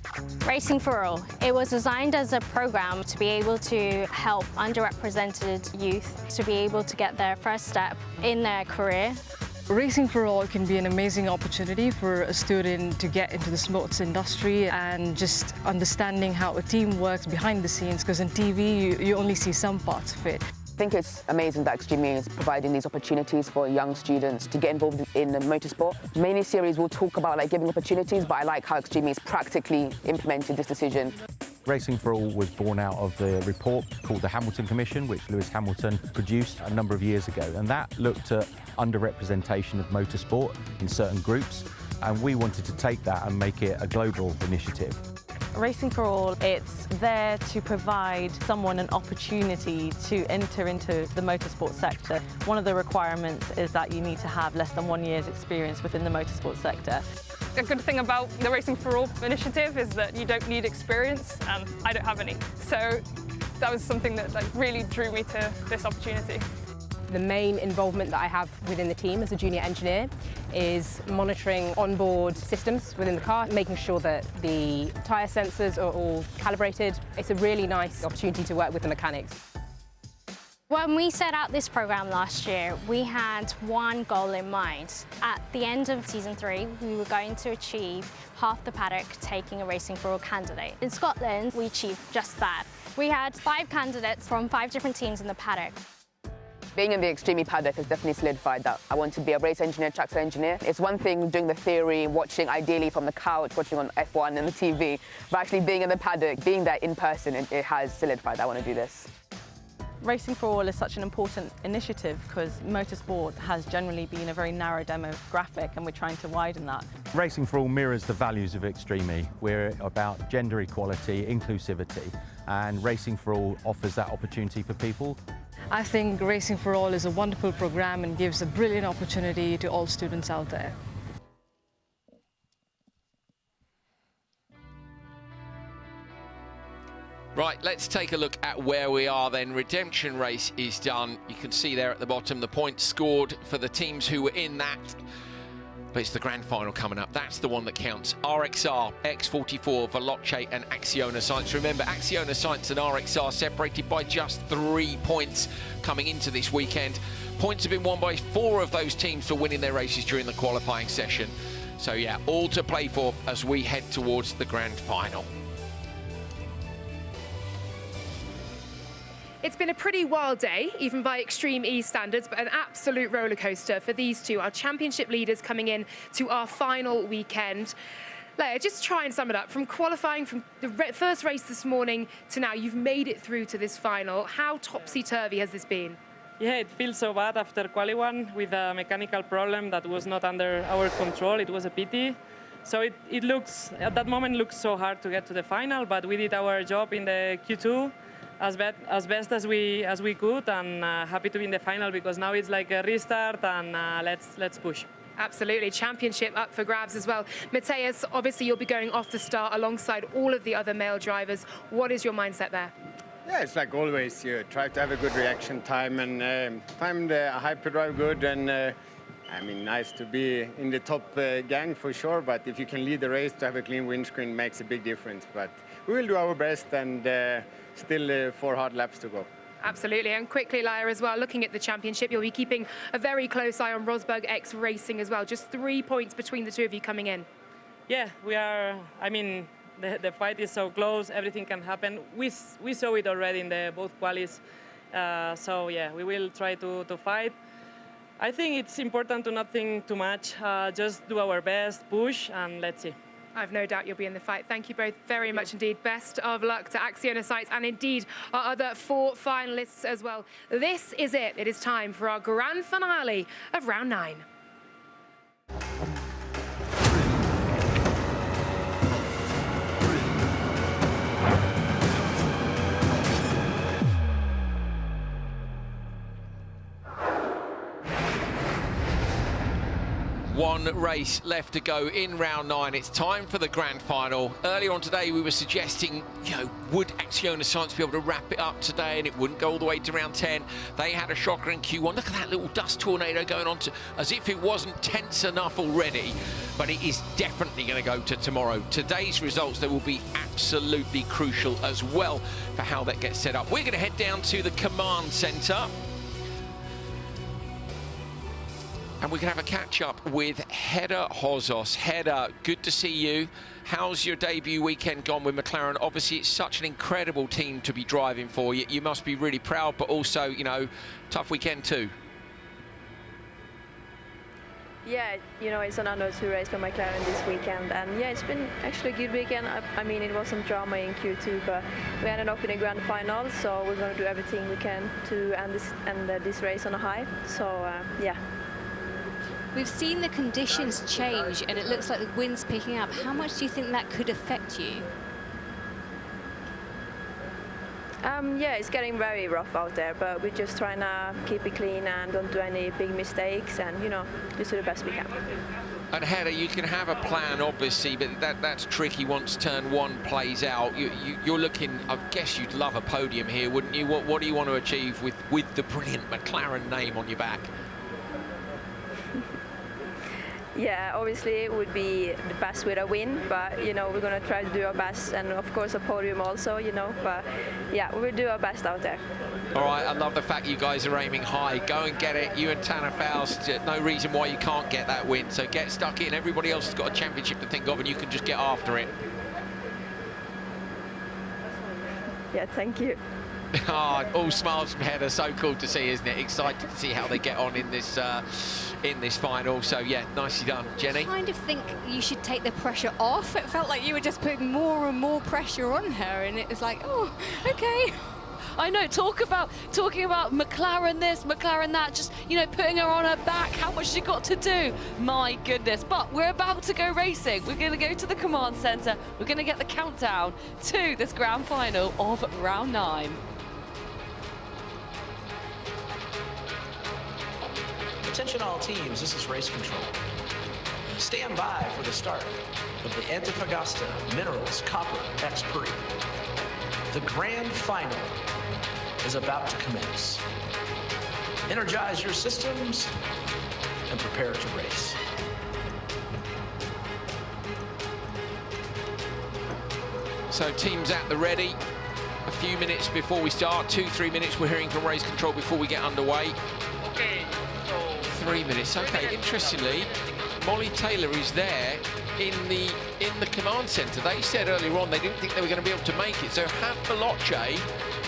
Racing for All. It was designed as a programme to be able to help underrepresented youth to be able to get their first step in their career. Racing for All can be an amazing opportunity for a student to get into the sports industry and just understanding how a team works behind the scenes, because on TV you only see some parts of it. I think it's amazing that Extreme E is providing these opportunities for young students to get involved in the motorsport. Many series will talk about giving opportunities, but I like how Extreme E has practically implemented this decision. Racing for All was born out of the report called the Hamilton Commission, which Lewis Hamilton produced a number of years ago, and that looked at underrepresentation of motorsport in certain groups, and we wanted to take that and make it a global initiative. Racing for All, it's there to provide someone an opportunity to enter into the motorsport sector. One of the requirements is that you need to have less than 1 year's experience within the motorsport sector. A good thing about the Racing for All initiative is that you don't need experience, and I don't have any. So that was something that really drew me to this opportunity. The main involvement that I have within the team as a junior engineer is monitoring onboard systems within the car, making sure that the tyre sensors are all calibrated. It's a really nice opportunity to work with the mechanics. When we set out this program last year, we had one goal in mind. At the end of season 3, we were going to achieve half the paddock taking a Racing for All candidate. In Scotland, we achieved just that. We had 5 candidates from 5 different teams in the paddock. Being in the Extreme paddock has definitely solidified that I want to be a race engineer, trackside engineer. It's one thing doing the theory, watching ideally from the couch, watching on F1 and the TV, but actually being in the paddock, being there in person, it has solidified that I want to do this. Racing for All is such an important initiative because motorsport has generally been a very narrow demographic, and we're trying to widen that. Racing for All mirrors the values of Extreme. We're about gender equality, inclusivity, and Racing for All offers that opportunity for people. I think Racing for All is a wonderful program and gives a brilliant opportunity to all students out there. Right, let's take a look at where we are then. Redemption race is done. You can see there at the bottom the points scored for the teams who were in that. But it's the grand final coming up. That's the one that counts. RXR, X44, Veloce and Acciona Science. Remember, Acciona Science and RXR separated by just 3 points coming into this weekend. Points have been won by 4 of those teams for winning their races during the qualifying session. So yeah, all to play for as we head towards the grand final. It's been a pretty wild day, even by Extreme E standards, but an absolute roller coaster for these two, our championship leaders coming in to our final weekend. Leia, just try and sum it up. From qualifying from the first race this morning to now, you've made it through to this final. How topsy-turvy has this been? Yeah, it feels so bad after Quali 1 with a mechanical problem that was not under our control. It was a pity. So it looks, at that moment, looks so hard to get to the final, but we did our job in the Q2. As best as we could, and happy to be in the final because now it's like a restart, and let's push. Absolutely, championship up for grabs as well. Matthias, obviously you'll be going off the start alongside all of the other male drivers. What is your mindset there? Yeah, it's like always, you try to have a good reaction time and time the hyperdrive good, and I mean, nice to be in the top gang for sure, but if you can lead the race to have a clean windscreen makes a big difference. But we will do our best, and still 4 hard laps to go. Absolutely, and quickly, Leia, as well, looking at the championship, you'll be keeping a very close eye on Rosberg X Racing as well. Just 3 points between the two of you coming in. Yeah, we are, I mean, the fight is so close, everything can happen. We saw it already in the both qualis, so yeah, we will try to fight. I think it's important to not think too much, just do our best, push, and let's see. I've no doubt you'll be in the fight. Thank you both very much indeed. Best of luck to Acciona Science and indeed our other 4 finalists as well. This is it. It is time for our grand finale of round 9. One race left to go in round 9. It's time for the grand final. Earlier on today, we were suggesting, would Acciona Science be able to wrap it up today and it wouldn't go all the way to round 10? They had a shocker in Q1. Look at that little dust tornado going on, as if it wasn't tense enough already. But it is definitely going to go to tomorrow. Today's results, they will be absolutely crucial as well for how that gets set up. We're going to head down to the command centre. And we can have a catch-up with Hedda Hozos. Hedda, good to see you. How's your debut weekend gone with McLaren? Obviously, it's such an incredible team to be driving for. You must be really proud, but also, tough weekend too. Yeah, it's an honor to race for McLaren this weekend, and yeah, it's been actually a good weekend. I mean, it was some drama in Q2, but we ended up in a grand final, so we're going to do everything we can to end this race on a high. So, yeah. We've seen the conditions change and it looks like the wind's picking up. How much do you think that could affect you? Yeah, it's getting very rough out there, but we're just trying to keep it clean and don't do any big mistakes and, just do the best we can. And Heather, you can have a plan, obviously, but that's tricky once turn one plays out. You're looking, I guess you'd love a podium here, wouldn't you? What do you want to achieve with the brilliant McLaren name on your back? Yeah, obviously it would be the best with a win, but you know, we're going to try to do our best, and of course a podium also, you know, but yeah, we'll do our best out there. All right, I love the fact you guys are aiming high. Go and get it, you and Tanner Faust. No reason why you can't get that win, so get stuck in. Everybody else has got a championship to think of, and you can just get after it. Yeah, thank you. Oh, all smiles from Heather. So cool to see, isn't it? Excited to see how they get on in this final. So yeah, nicely done, Jenny. I kind of think you should take the pressure off. It felt like you were just putting more and more pressure on her, and it was like, oh, okay. I know, talking about McLaren this, McLaren that, just, you know, putting her on her back. How much she got to do? My goodness. But we're about to go racing. We're going to go to the command centre. We're going to get the countdown to this grand final of round 9. Attention all teams, this is race control. Stand by for the start of the Antofagasta Minerals Copper X Prix. The grand final is about to commence. Energize your systems and prepare to race. So teams at the ready. A few minutes before we start, 2-3 minutes we're hearing from race control before we get underway. Okay, so 3 minutes. Okay, interestingly, Molly Taylor is there in the command centre. They said earlier on they didn't think they were going to be able to make it. So have Veloce,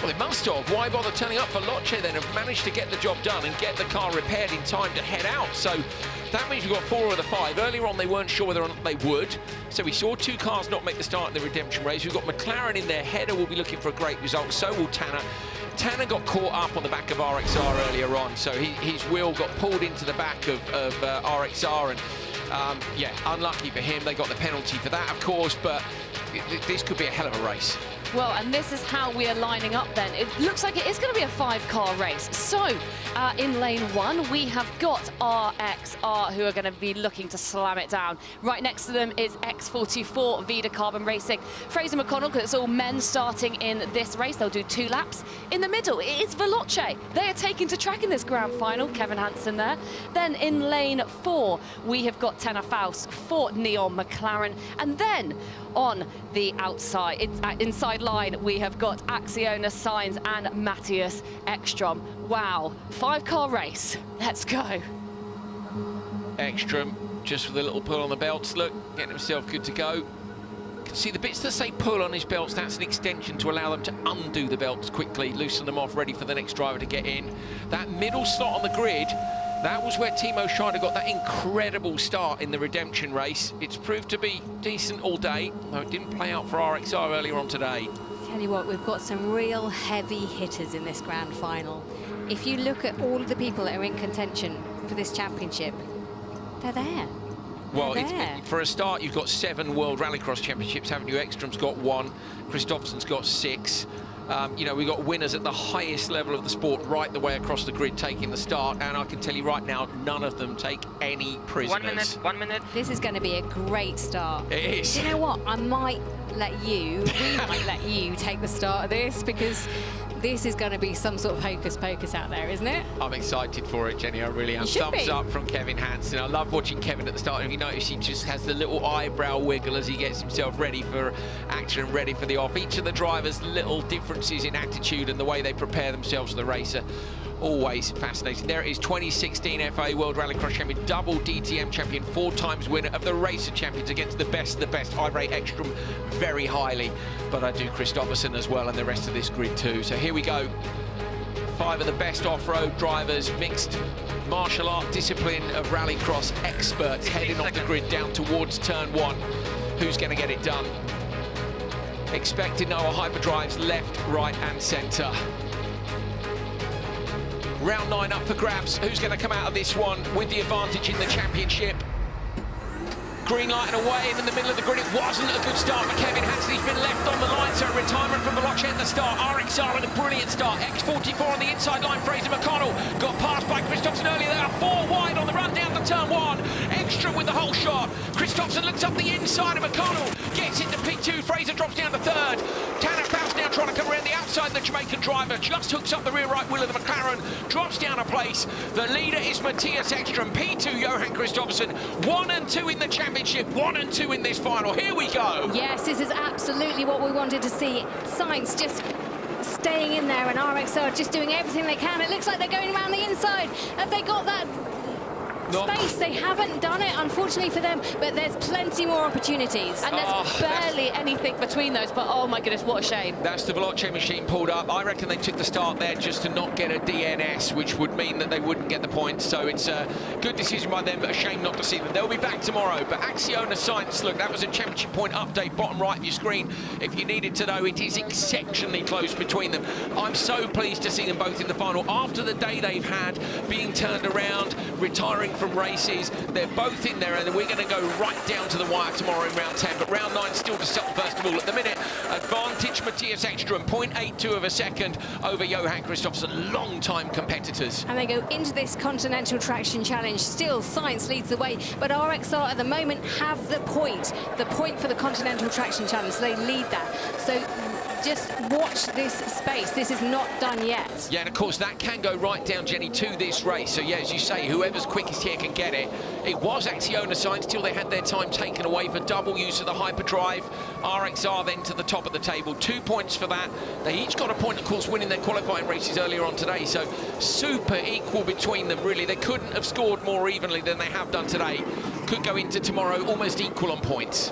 well, they must have. Why bother turning up? Veloce then have managed to get the job done and get the car repaired in time to head out. So that means we've got 4 of the 5. Earlier on they weren't sure whether or not they would. So we saw 2 cars not make the start in the redemption race. We've got McLaren in there. Header will be looking for a great result. So will Tanner. Tanner got caught up on the back of RXR earlier on, so his wheel got pulled into the back of RXR, and yeah, unlucky for him. They got the penalty for that, of course, but this could be a hell of a race. Well, and this is how we are lining up then. It looks like it is going to be a 5-car race. So, in lane 1, we have got RXR, who are going to be looking to slam it down. Right next to them is X44 Vida Carbon Racing. Fraser McConnell, because it's all men starting in this race. They'll do 2 laps. In the middle, it is Veloce. They are taking to track in this grand final. Kevin Hansen there. Then in lane 4, we have got Tanner Faust for Neon McLaren. And then on the outside, inside line, we have got Axiona Sainz and Matthias Ekstrom. Wow, 5-car race. Let's go. Ekstrom, just with a little pull on the belts, look, getting himself good to go. You can see the bits that say pull on his belts, that's an extension to allow them to undo the belts quickly, loosen them off, ready for the next driver to get in. That middle slot on the grid, that was where Timo Scheider got that incredible start in the redemption race. It's proved to be decent all day, though it didn't play out for RXR earlier on today. Tell you what, we've got some real heavy hitters in this grand final. If you look at all of the people that are in contention for this championship, they're there. Well, for a start, you've got 7 World Rallycross Championships, haven't you? Ekstrom's got 1, Kristoffersen's got 6. You know, we've got winners at the highest level of the sport right the way across the grid taking the start, and I can tell you right now, none of them take any prisoners. 1 minute. This is going to be a great start. It is. Do you know what? we might let you take the start of this, because this is going to be some sort of hocus pocus out there, isn't it? I'm excited for it, Jenny, I really am. Thumbs up from Kevin Hansen. I love watching Kevin at the start. If you notice, he just has the little eyebrow wiggle as he gets himself ready for action and ready for the off. Each of the drivers' little differences in attitude and the way they prepare themselves for the race are always fascinating. There it is, 2016 FA World Rallycross Champion, double DTM champion, 4 times winner of the Racer Champions against the best of the best. I rate Ekstrom very highly, but I do Kristoffersen as well and the rest of this grid too. So here we go. 5 of the best off-road drivers, mixed martial art discipline of rallycross experts heading off the grid down towards turn 1. Who's going to get it done? Expected Noah hyperdrives left, right and centre. Round 9 up for grabs. Who's going to come out of this one with the advantage in the championship? Green light and away in the middle of the grid. It wasn't a good start for Kevin Hansen. He's been left on the line, so retirement from Veloce at the start. RXR with a brilliant start. X44 on the inside line. Fraser McConnell got passed by Christopherson earlier. They are 4 wide on the run down to turn 1. Ekstrom with the whole shot. Christopherson looks up the inside of McConnell. Gets into P2. Fraser drops down to 3rd. Tanner Faust now trying to come around the outside. The Jamaican driver just hooks up the rear right wheel of the McLaren. Drops down a place. The leader is Matthias Ekstrom. P2 Johan Christopherson. 1 and 2 in the championship. 1 and 2 in this final. Here we go. Yes, this is absolutely what we wanted to see. Sainz just staying in there and RXR just doing everything they can. It looks like they're going around the inside. Have they got that space? They haven't done it, unfortunately for them, but there's plenty more opportunities. And there's barely anything between those, but oh my goodness, what a shame. That's the Veloce machine pulled up. I reckon they took the start there just to not get a DNS, which would mean that they wouldn't get the points. So it's a good decision by them, but a shame not to see them. They'll be back tomorrow. But Acciona Sainz, look, that was a championship point update, bottom right of your screen. If you needed to know, it is exceptionally close between them. I'm so pleased to see them both in the final. After the day they've had, being turned around, retiring from races, they're both in there, and we're going to go right down to the wire tomorrow in round 10. But round 9 still to settle first of all. At the minute, advantage Matthias Ekstrom, 0.82 of a second over Johan Christopherson, long-time competitors. And they go into this Continental Traction Challenge. Still, Sainz leads the way, but RXR at the moment have the point for the Continental Traction Challenge. So they lead that. So just watch this space. This is not done yet. Yeah, and of course that can go right down, Jenny, to this race. So yeah, as you say, whoever's quickest here can get it. It was Acciona Sainz till they had their time taken away for double use of the hyperdrive. RXR then to the top of the table. 2 points for that. They each got a point, of course, winning their qualifying races earlier on today. So super equal between them, really. They couldn't have scored more evenly than they have done today. Could go into tomorrow almost equal on points.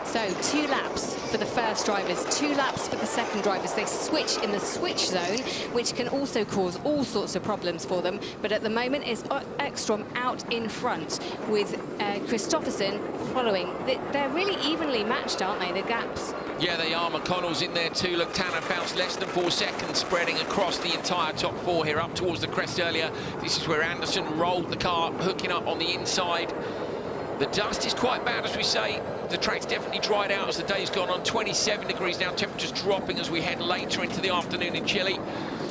So 2 laps for the first drivers, 2 laps for the second drivers. They switch in the switch zone, which can also cause all sorts of problems for them. But at the moment, it's Ekstrom out in front with Christopherson following. They're really evenly matched, aren't they, the gaps? Yeah, they are. McConnell's in there too. Look, Tanner Faust less than 4 seconds, spreading across the entire top 4 here, up towards the crest earlier. This is where Anderson rolled the car, hooking up on the inside. The dust is quite bad, as we say. The track's definitely dried out as the day's gone on. 27 degrees now, temperatures dropping as we head later into the afternoon in Chile.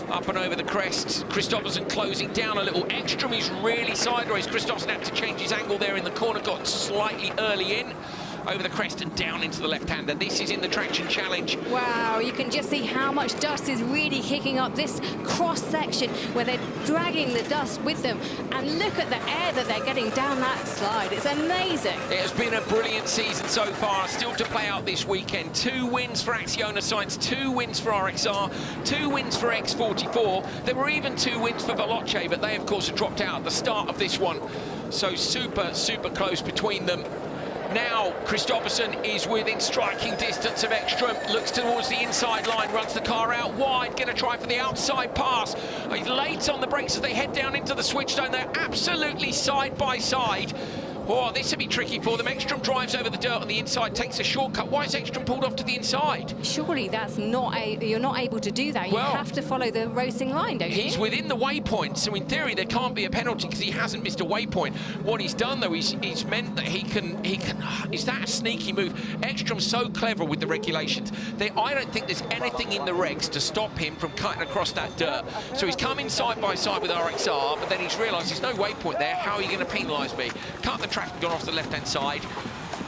Up and over the crest, Christopherson closing down a little. Ekstrom is really sideways. Christopherson had to change his angle there in the corner, got slightly early in. Over the crest and down into the left-hander. This is in the Traction Challenge. Wow, you can just see how much dust is really kicking up this cross-section where they're dragging the dust with them. And look at the air that they're getting down that slide. It's amazing. It has been a brilliant season so far, still to play out this weekend. 2 wins for Acciona Sainz, 2 wins for RXR, 2 wins for X44. There were even 2 wins for Veloce, but they, of course, have dropped out at the start of this one. So super, super close between them. Now, Christopherson is within striking distance of Ekstrom, looks towards the inside line, runs the car out wide, going to try for the outside pass. He's late on the brakes as they head down into the switch zone. They're absolutely side by side. Oh, this will be tricky for them. Ekstrom drives over the dirt on the inside, takes a shortcut. Why is Ekstrom pulled off to the inside? Surely that's not you're not able to do that. You have to follow the racing line, don't you? He's within the waypoint, so in theory there can't be a penalty because he hasn't missed a waypoint. What he's done though is he's meant that he can. Is that a sneaky move? Ekstrom's so clever with the regulations. I don't think there's anything in the regs to stop him from cutting across that dirt. So he's coming side by side with RXR, but then he's realised there's no waypoint there. How are you going to penalise me? Cut the track and gone off the left-hand side.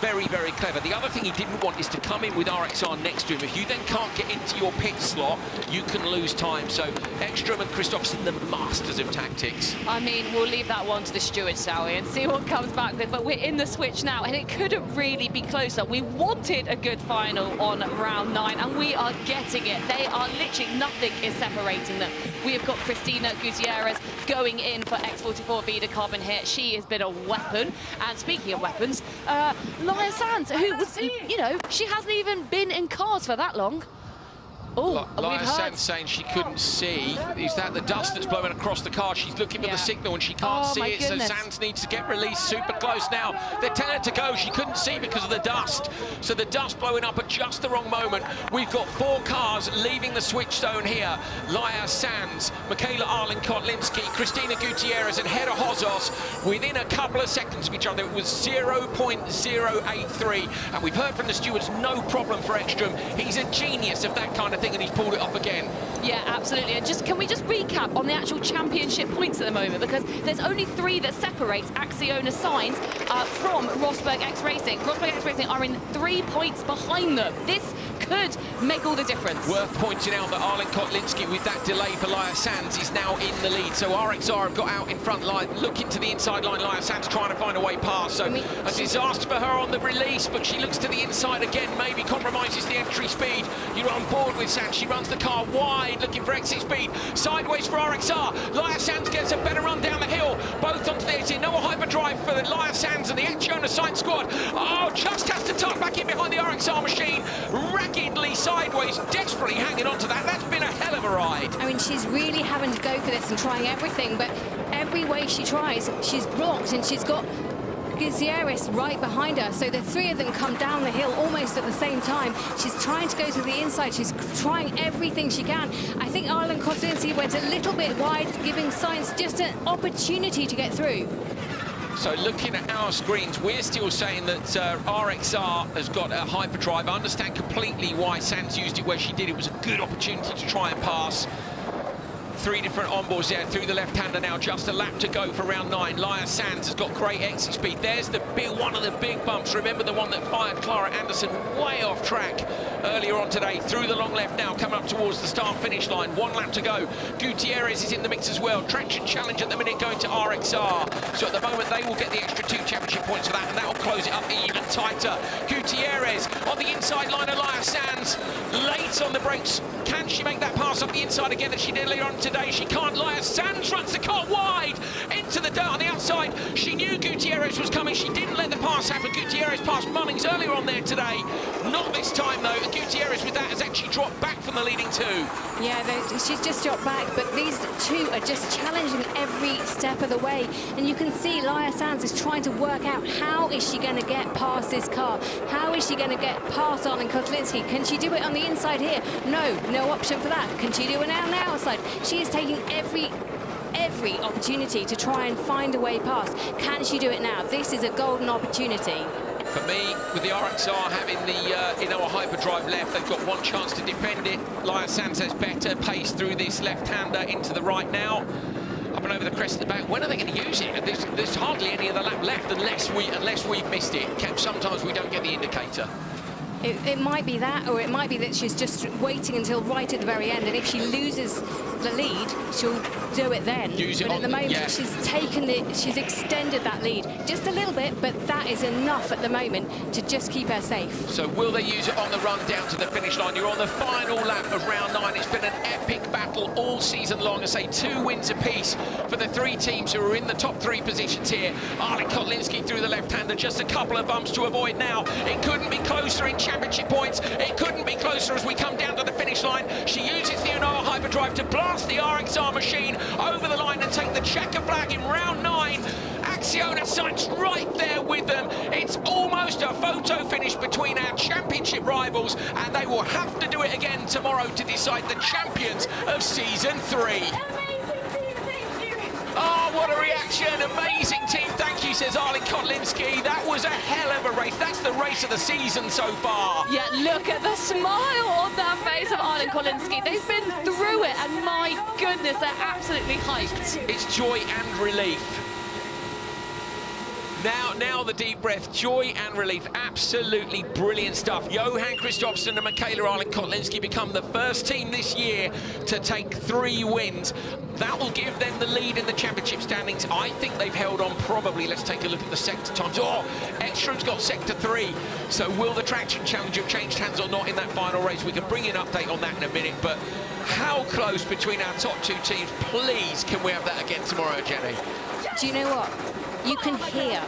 Very, very clever. The other thing he didn't want is to come in with RXR next to him. If you then can't get into your pit slot, you can lose time. So Ekstrom and Christopherson, the masters of tactics. I mean, we'll leave that one to the stewards, shall we, and see what comes back with. But we're in the switch now, and it couldn't really be closer. We wanted a good final on round 9, and we are getting it. They are literally, nothing is separating them. We have got Cristina Gutierrez going in for X44 Vida Carbon here. She has been a weapon. And speaking of weapons, Laia Sanz, who was, you know, she hasn't even been in cars for that long. Laia Sanz saying she couldn't see. Is that the dust that's blowing across the car? She's looking for the signal and she can't see it, so Sanz needs to get released super close now. They're telling her to go. She couldn't see because of the dust. So the dust blowing up at just the wrong moment. We've got 4 cars leaving the switch zone here. Laia Sanz, Michaela Arlen-Kotlinski, Christina Gutierrez and Hera Hozos within a couple of seconds of each other. It was 0.083, and we've heard from the stewards, no problem for Ekstrom. He's a genius of that kind of thing, and he's pulled it off again. Yeah, absolutely. And can we just recap on the actual championship points at the moment, because there's only 3 that separates Acciona Sainz from Rosberg X Racing. Rosberg X Racing are in 3 points behind them. This could make all the difference. Worth pointing out that Arlen-Kotlinski, with that delay for Laia Sanz, is now in the lead. So RXR have got out in front line, looking to the inside line. Laia Sanz trying to find a way past. So a disaster for her on the release, but she looks to the inside again, maybe compromises the entry speed. You're on board with Sanz. She runs the car wide, looking for exit speed. Sideways for RXR. Laia Sanz gets a better run down the hill. Both onto the exit. No hyperdrive for the Laia Sanz and the Acciona Sainz squad. Oh, just has to tuck back in behind the RXR machine. Raggedly sideways, desperately hanging on to that. That's been a hell of a ride. I mean, she's really having to go for this and trying everything, but every way she tries, she's blocked, and she's got Gutierrez right behind her, so the 3 of them come down the hill almost at the same time. She's trying to go to the inside. She's trying everything she can. I think Arlen-Kotlinski went a little bit wide, giving Sainz just an opportunity to get through. So looking at our screens, we're still saying that RXR has got a hyperdrive. I understand completely why Sanz used it where she did. It was a good opportunity to try and pass. 3 different onboards there through the left-hander now. Just a lap to go for round 9. Laia Sanz has got great exit speed. There's the one of the big bumps. Remember the one that fired Clara Anderson way off track earlier on today. Through the long left now, coming up towards the start-finish line. 1 lap to go. Gutierrez is in the mix as well. Traction challenge at the minute going to RXR. So at the moment they will get the extra 2 championship points for that, and that will close it up even tighter. Gutierrez on the inside line of Laia Sanz. Late on the brakes. Can she make that pass up the inside again that she did earlier on today? She can't. Laia Sanz runs the car wide into the dirt on the outside. She knew Gutierrez was coming. She didn't let the pass happen. Gutierrez passed Mullings earlier on there today. Not this time, though. Gutierrez with that has actually dropped back from the leading 2. Yeah, she's just dropped back, but these 2 are just challenging every step of the way. And you can see Laia Sanz is trying to work out how is she going to get past this car? How is she going to get past Arlen-Kotlinski? Can she do it on the inside here? No option for that. Can she do it on the outside? She is taking every opportunity to try and find a way past. Can she do it now? This is a golden opportunity. For me, with the RXR having the hyperdrive left, they've got 1 chance to defend it. Laia Sanz has better pace through this left-hander into the right now. Up and over the crest of the back. When are they going to use it? There's hardly any of the lap left unless we've missed it. Sometimes we don't get the indicator. It might be that, or it might be that she's just waiting until right at the very end, and if she loses the lead, she'll do it then. But at the moment, she's extended that lead just a little bit, but that is enough at the moment to just keep her safe. So will they use it on the run down to the finish line? You're on the final lap of round 9. It's been an epic battle all season long. I say 2 wins apiece for the 3 teams who are in the top 3 positions here. Arlen-Kotlinski through the left-hander, just a couple of bumps to avoid now. It couldn't be closer in championship points. It couldn't be closer as we come down to the finish line. She uses the Unoa hyperdrive to blast the RXR machine over the line and take the checker flag in round 9. Acciona Sainz right there with them. It's almost a photo finish between our championship rivals, and they will have to do it again tomorrow to decide the champions of season 3. Oh, what a reaction. Amazing team. Thank you, says Arlen-Kotlinski. That was a hell of a race. That's the race of the season so far. Yeah, look at the smile on that face of Arlen-Kotlinski. They've been through it, and my goodness, they're absolutely hyped. It's joy and relief. Now the deep breath, joy and relief, absolutely brilliant stuff. Johan Kristoffersson and Michaela Arlen-Kotlinski become the first team this year to take 3 wins. That will give them the lead in the championship standings. I think they've held on probably. Let's take a look at the sector times. Oh, Ekstrom's got sector 3. So will the traction challenge have changed hands or not in that final race? We can bring you an update on that in a minute, but how close between our top 2 teams? Please, can we have that again tomorrow, Jenny? Do you know what? You can hear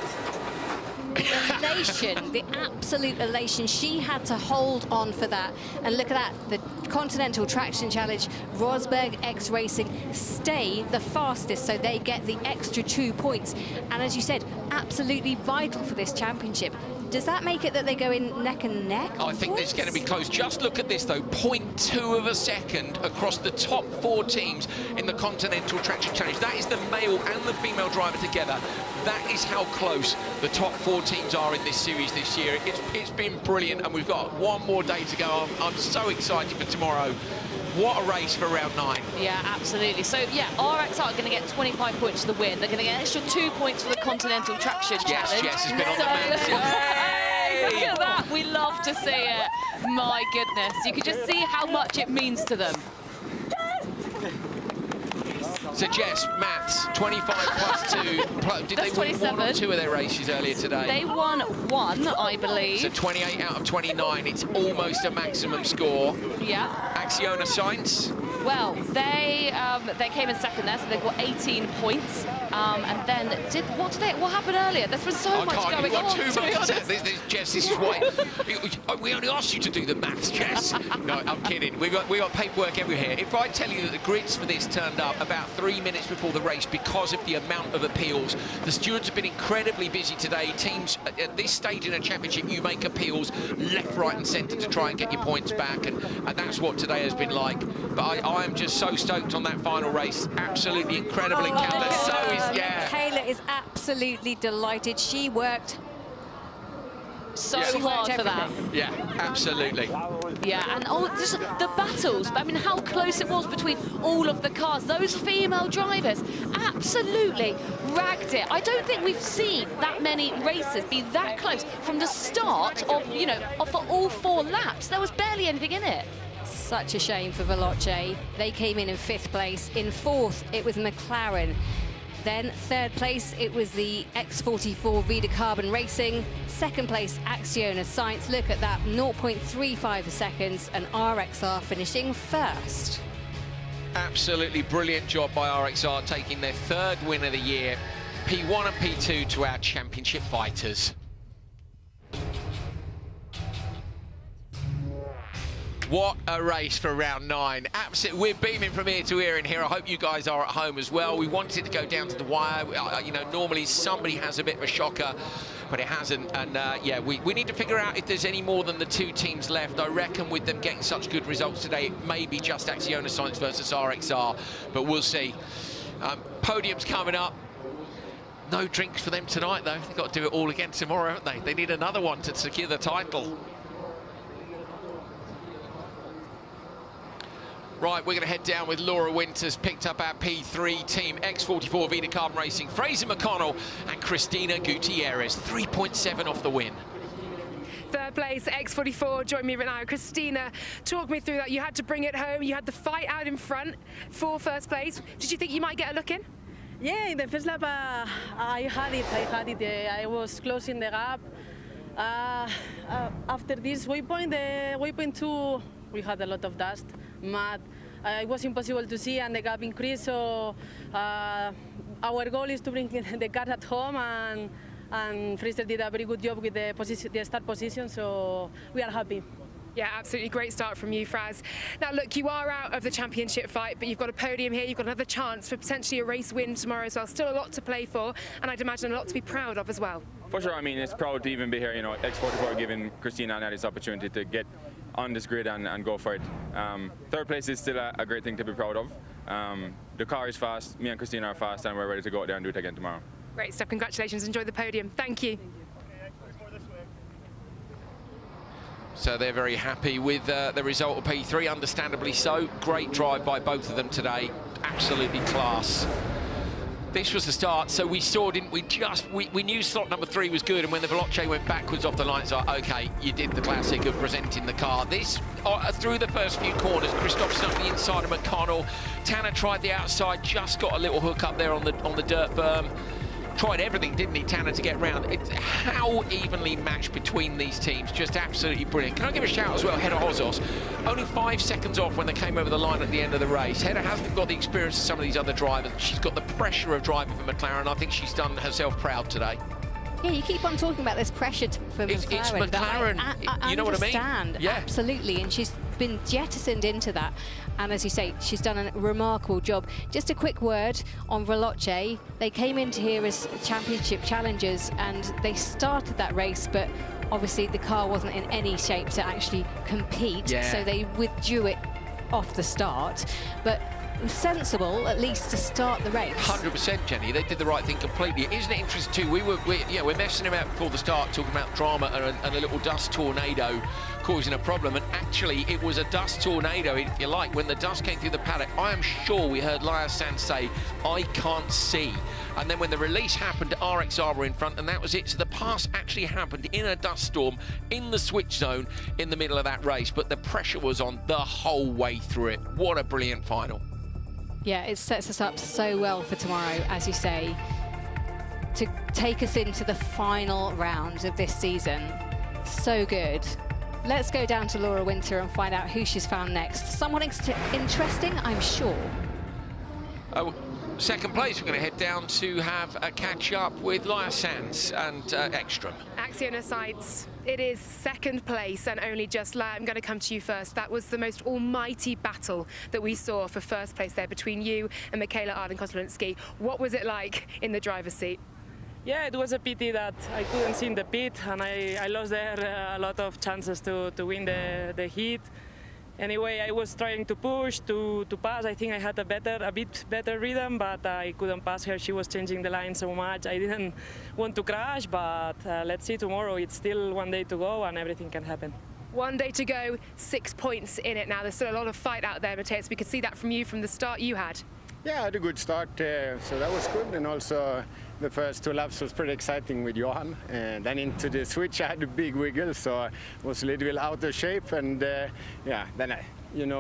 The elation, the absolute elation. She had to hold on for that. And look at that, the Continental Traction Challenge, Rosberg X Racing stay the fastest, so they get the extra 2 points. And as you said, absolutely vital for this championship. Does that make it that they go in neck and neck? I think it's going to be close. Just look at this, though. 0.2 of a second across the top 4 teams in the Continental Traction Challenge. That is the male and the female driver together. That is how close the top 4 teams are in this series this year. It's been brilliant, and we've got one more day to go. I'm so excited for tomorrow. What a race for round 9. Yeah, absolutely. So, yeah, RXR are going to get 25 points for the win. They're going to get an extra 2 points for the Continental Traction Challenge. Jess has been on the mountain. Hey, look at that. We love to see it. My goodness. You can just see how much it means to them. So, Jess, maths, 25 plus 2. Did That's they win 27. 1 or 2 of their races earlier today? They won 1, I believe. So 28 out of 29. It's almost a maximum score. Yeah. Acciona Sainz. Well, they came in second there, so they've got 18 points. And then what happened earlier? There's been so much going on. Jess, this is why we only asked you to do the maths, Jess. No, I'm kidding. We got paperwork everywhere. If I tell you that the grids for this turned up about 3 minutes before the race because of the amount of appeals, the stewards have been incredibly busy today. Teams at this stage in a championship, you make appeals left, right, and centre to try and get your points back, and that's what today has been like. But I am just so stoked on that final race. Absolutely incredible encounter. So is Michaela is absolutely delighted. She worked so hard for that. Yeah, absolutely. Yeah, and just the battles. I mean, how close it was between all of the cars. Those female drivers absolutely ragged it. I don't think we've seen that many races be that close from the start of, for all 4 laps. There was barely anything in it. Such a shame for Veloce. They came in 5th place. In 4th, it was McLaren. Then 3rd place, it was the X44 Vida Carbon Racing. 2nd place, Acciona Sainz. Look at that, 0.35 seconds, and RXR finishing 1st. Absolutely brilliant job by RXR, taking their 3rd win of the year. P1 and P2 to our championship fighters. What a race for round 9. Absolutely, we're beaming from ear to ear in here. I hope you guys are at home as well. We wanted it to go down to the wire. Normally somebody has a bit of a shocker, but it hasn't. And yeah, we need to figure out if there's any more than the 2 teams left. I reckon with them getting such good results today, it may be just Acciona Sainz versus RXR, but we'll see. Podium's coming up. No drinks for them tonight, though. They've got to do it all again tomorrow, haven't they? They need another one to secure the title. Right, we're going to head down with Laura Winters, picked up our P3 team, X44 Vida Carbon Racing, Fraser McConnell and Cristina Gutierrez, 3.7 off the win. 3rd place, X44, join me right now. Cristina, talk me through that. You had to bring it home. You had the fight out in front for 1st place. Did you think you might get a look in? Yeah, in the first lap, I had it. I was closing the gap. After this waypoint, the waypoint 2, we had a lot of dust, mud. It was impossible to see, and the gap increased. So our goal is to bring the car at home, and Fraser did a very good job with the start position. So we are happy. Yeah, absolutely great start from you, Fraz. Now, look, you are out of the championship fight, but you've got a podium here. You've got another chance for potentially a race win tomorrow as well. Still a lot to play for, and I'd imagine a lot to be proud of as well. For sure. I mean, it's proud to even be here. X44 giving Cristina and this opportunity to get on this grid and go for it. 3rd place is still a great thing to be proud of. The car is fast. Me and Cristina are fast, and we're ready to go out there and do it again tomorrow. Great stuff. Congratulations. Enjoy the podium. Thank you. So they're very happy with the result of P3, understandably so. Great drive by both of them today, absolutely class. This was the start, so we saw, didn't we, we knew slot number 3 was good, and when the Veloce went backwards off the line, it's like, okay, you did the classic of presenting the car. This, through the first few corners, Christoph's on the inside of McConnell. Tanner tried the outside, just got a little hook up there on the dirt berm. Tried everything, didn't he, Tanner, to get round. It's how evenly matched between these teams, just absolutely brilliant. Can I give a shout as well, Hedda Hozos, only 5 seconds off when they came over the line at the end of the race. Hedda hasn't got the experience of some of these other drivers. She's got the pressure of driving for McLaren. I think she's done herself proud today. Yeah, you keep on talking about this pressure for McLaren. It's McLaren. I You know what I mean? understand, Yeah. absolutely. And she's been jettisoned into that. And as you say, she's done a remarkable job. Just a quick word on Veloce. They came into here as championship challengers and they started that race, but obviously the car wasn't in any shape to actually compete. Yeah. So they withdrew it off the start. But sensible, at least, to start the race. 100%, Jenny. They did the right thing completely. Isn't it interesting too? We're messing about before the start, talking about drama and a little dust tornado causing a problem. And actually, it was a dust tornado, if you like. When the dust came through the paddock, I am sure we heard Laia Sanz say, "I can't see." And then when the release happened, RXR were in front, and that was it. So the pass actually happened in a dust storm in the switch zone in the middle of that race. But the pressure was on the whole way through it. What a brilliant final. Yeah, it sets us up so well for tomorrow, as you say, to take us into the final round of this season. So good. Let's go down to Laura Winter and find out who she's found next. Someone interesting, I'm sure. Oh, second place, we're going to head down to have a catch-up with Laia Sanz and Ekstrom. Acciona Sights, it is second place and only just Laia. I'm going to come to you first. That was the most almighty battle that we saw for first place there between you and Michaela Arden-Koslinski. What was it like in the driver's seat? Yeah, it was a pity that I couldn't see in the pit, and I lost there a lot of chances to win the heat. Anyway, I was trying to push, to pass. I think I had a bit better rhythm, but I couldn't pass her. She was changing the line so much. I didn't want to crash, but let's see tomorrow. It's still one day to go, and everything can happen. One day to go, 6 points in it now. There's still a lot of fight out there, Matthias. We could see that from you from the start you had. Yeah, I had a good start, so that was good. And also the first 2 laps was pretty exciting with Johan. And then into the switch, I had a big wiggle, so I was a little bit out of shape. And yeah, then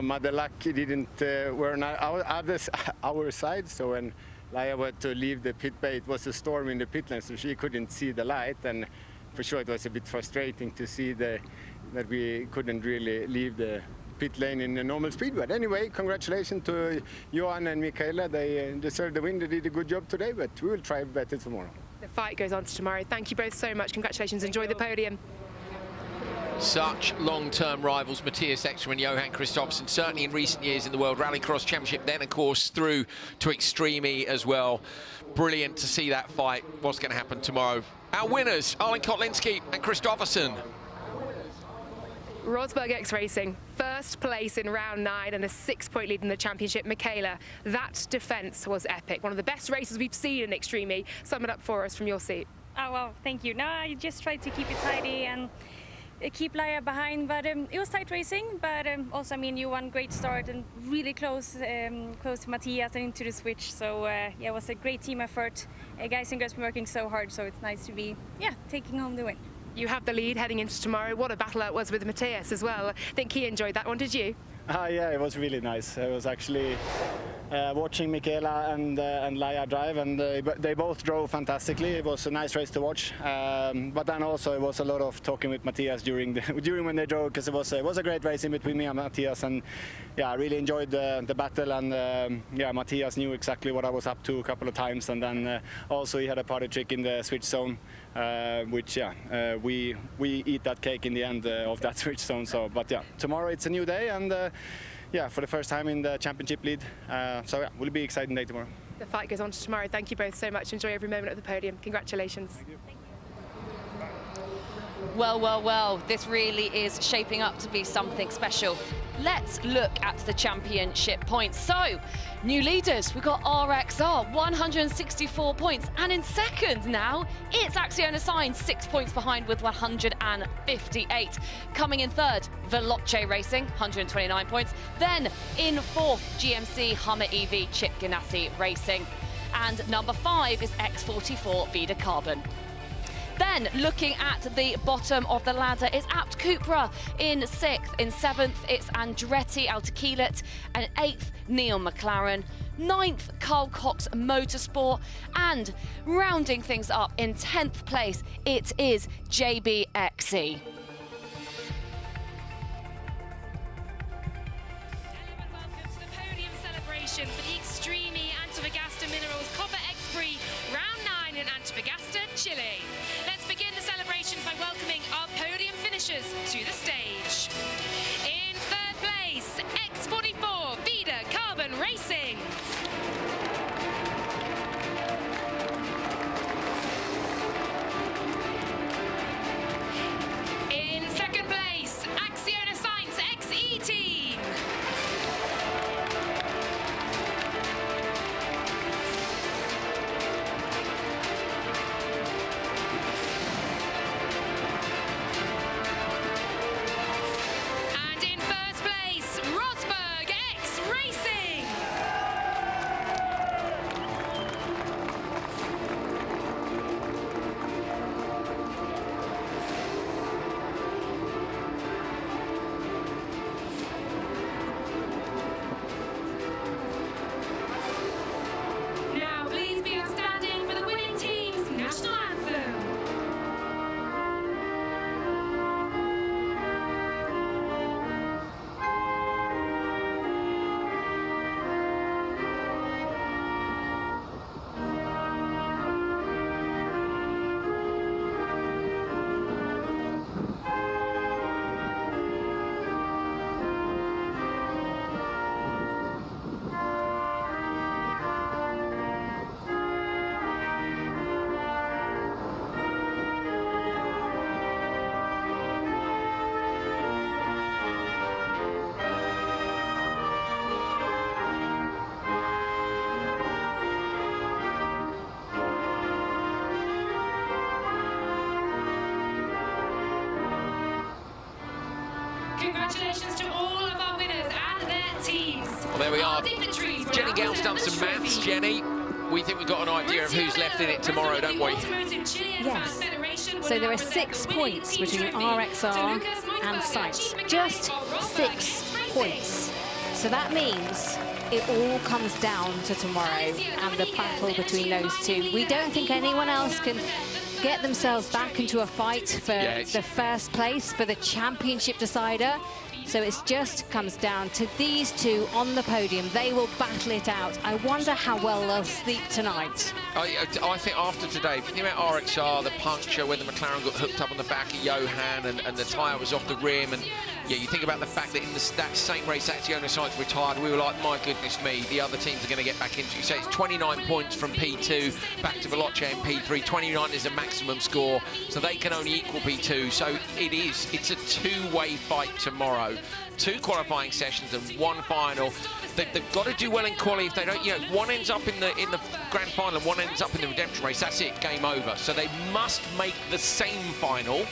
Mother Luck didn't were on our side. So when Laia were to leave the pit bay, it was a storm in the pit lane, so she couldn't see the light. And for sure, it was a bit frustrating to see that we couldn't really leave the pit lane in a normal speed. But anyway, congratulations to Johan and Michaela. They deserved the win. They did a good job today, but we will try better tomorrow. The fight goes on to tomorrow. Thank you both so much. Congratulations. Enjoy the podium. Such long-term rivals, Matthias Ekstrom and Johan Kristoffersson, certainly in recent years in the World Rallycross Championship, then of course through to Extreme E as well. Brilliant to see that fight. What's going to happen tomorrow? Our winners, Arlen-Kotlinski and Kristoffersson. Rosberg X Racing, first place in round 9 and a 6-point lead in the championship. Michaela, that defence was epic. One of the best races we've seen in Extreme E. Sum it up for us from your seat. Oh, well, thank you. No, I just tried to keep it tidy and keep Laia behind, but it was tight racing. But also, I mean, you won great start and really close to Matthias and into the switch. So yeah, it was a great team effort. Guys and girls been working so hard, so it's nice to be taking home the win. You have the lead heading into tomorrow. What a battle that was with Matthias as well. I think he enjoyed that one, did you? Yeah, it was really nice. I was actually watching Michaela and Laia drive, and they both drove fantastically. It was a nice race to watch. But then also it was a lot of talking with Matthias during when they drove, because it was a great race in between me and Matthias, and yeah, I really enjoyed the battle. And yeah, Matthias knew exactly what I was up to a couple of times, and then also he had a party trick in the switch zone, which we eat that cake in the end of that switch zone. So, but yeah, tomorrow it's a new day, and yeah, for the first time in the championship lead. So yeah, will be an exciting day tomorrow. The fight goes on to tomorrow. Thank you both so much. Enjoy every moment of the podium. Congratulations. Thank you. Well, well, well, this really is shaping up to be something special. Let's look at the championship points. So, new leaders, we've got RXR, 164 points. And in second now, it's Acciona Sights, 6 points behind with 158. Coming in third, Veloce Racing, 129 points. Then in fourth, GMC Hummer EV Chip Ganassi Racing. And number 5 is X44 Vida Carbon. Then, looking at the bottom of the ladder is Abt Cupra in 6th. In 7th, it's Andretti Autokilit. And 8th, Neil McLaren. 9th, Carl Cox Motorsport. And rounding things up in 10th place, it is JBXE. Celebration for the Extreme E Antofagasta Minerals Copper X Prix round 9 in Antofagasta, Chile. Let's marches to the stage. In third place, X44 Vida Carbon Racing. In second place, Acciona Science XE Team. And in first place, Rosberg X Racing. Now please be outstanding for the winning team's national anthem. Congratulations to all of our winners and their teams. Well, there we are. Jenny Gale's done some maths, Jenny. We think we've got an idea of who's left in it tomorrow, don't we? Yes. So there are 6 points between RXR and Sainz. Just 6 points. So that means it all comes down to tomorrow and the battle between those two. We don't think anyone else can get themselves back into a fight for the first place, for the championship decider. So it just comes down to these two on the podium. They will battle it out. I wonder how well they'll sleep tonight. I think after today, if you think about RXR, the puncture when the McLaren got hooked up on the back of Johan and the tyre was off the rim, and yeah, you think about the fact that in that same race, Acciona Science retired, we were like, my goodness me, the other teams are going to get back into it. So it's 29 points from P2 back to Veloce in P3. 29 is the maximum score, so they can only equal P2. So it's a two-way fight tomorrow. 2 qualifying sessions and 1 final. They've got to do well in quali. If they don't, you know, one ends up in the grand final and one ends up in the redemption race, that's it, game over. So they must make the same final.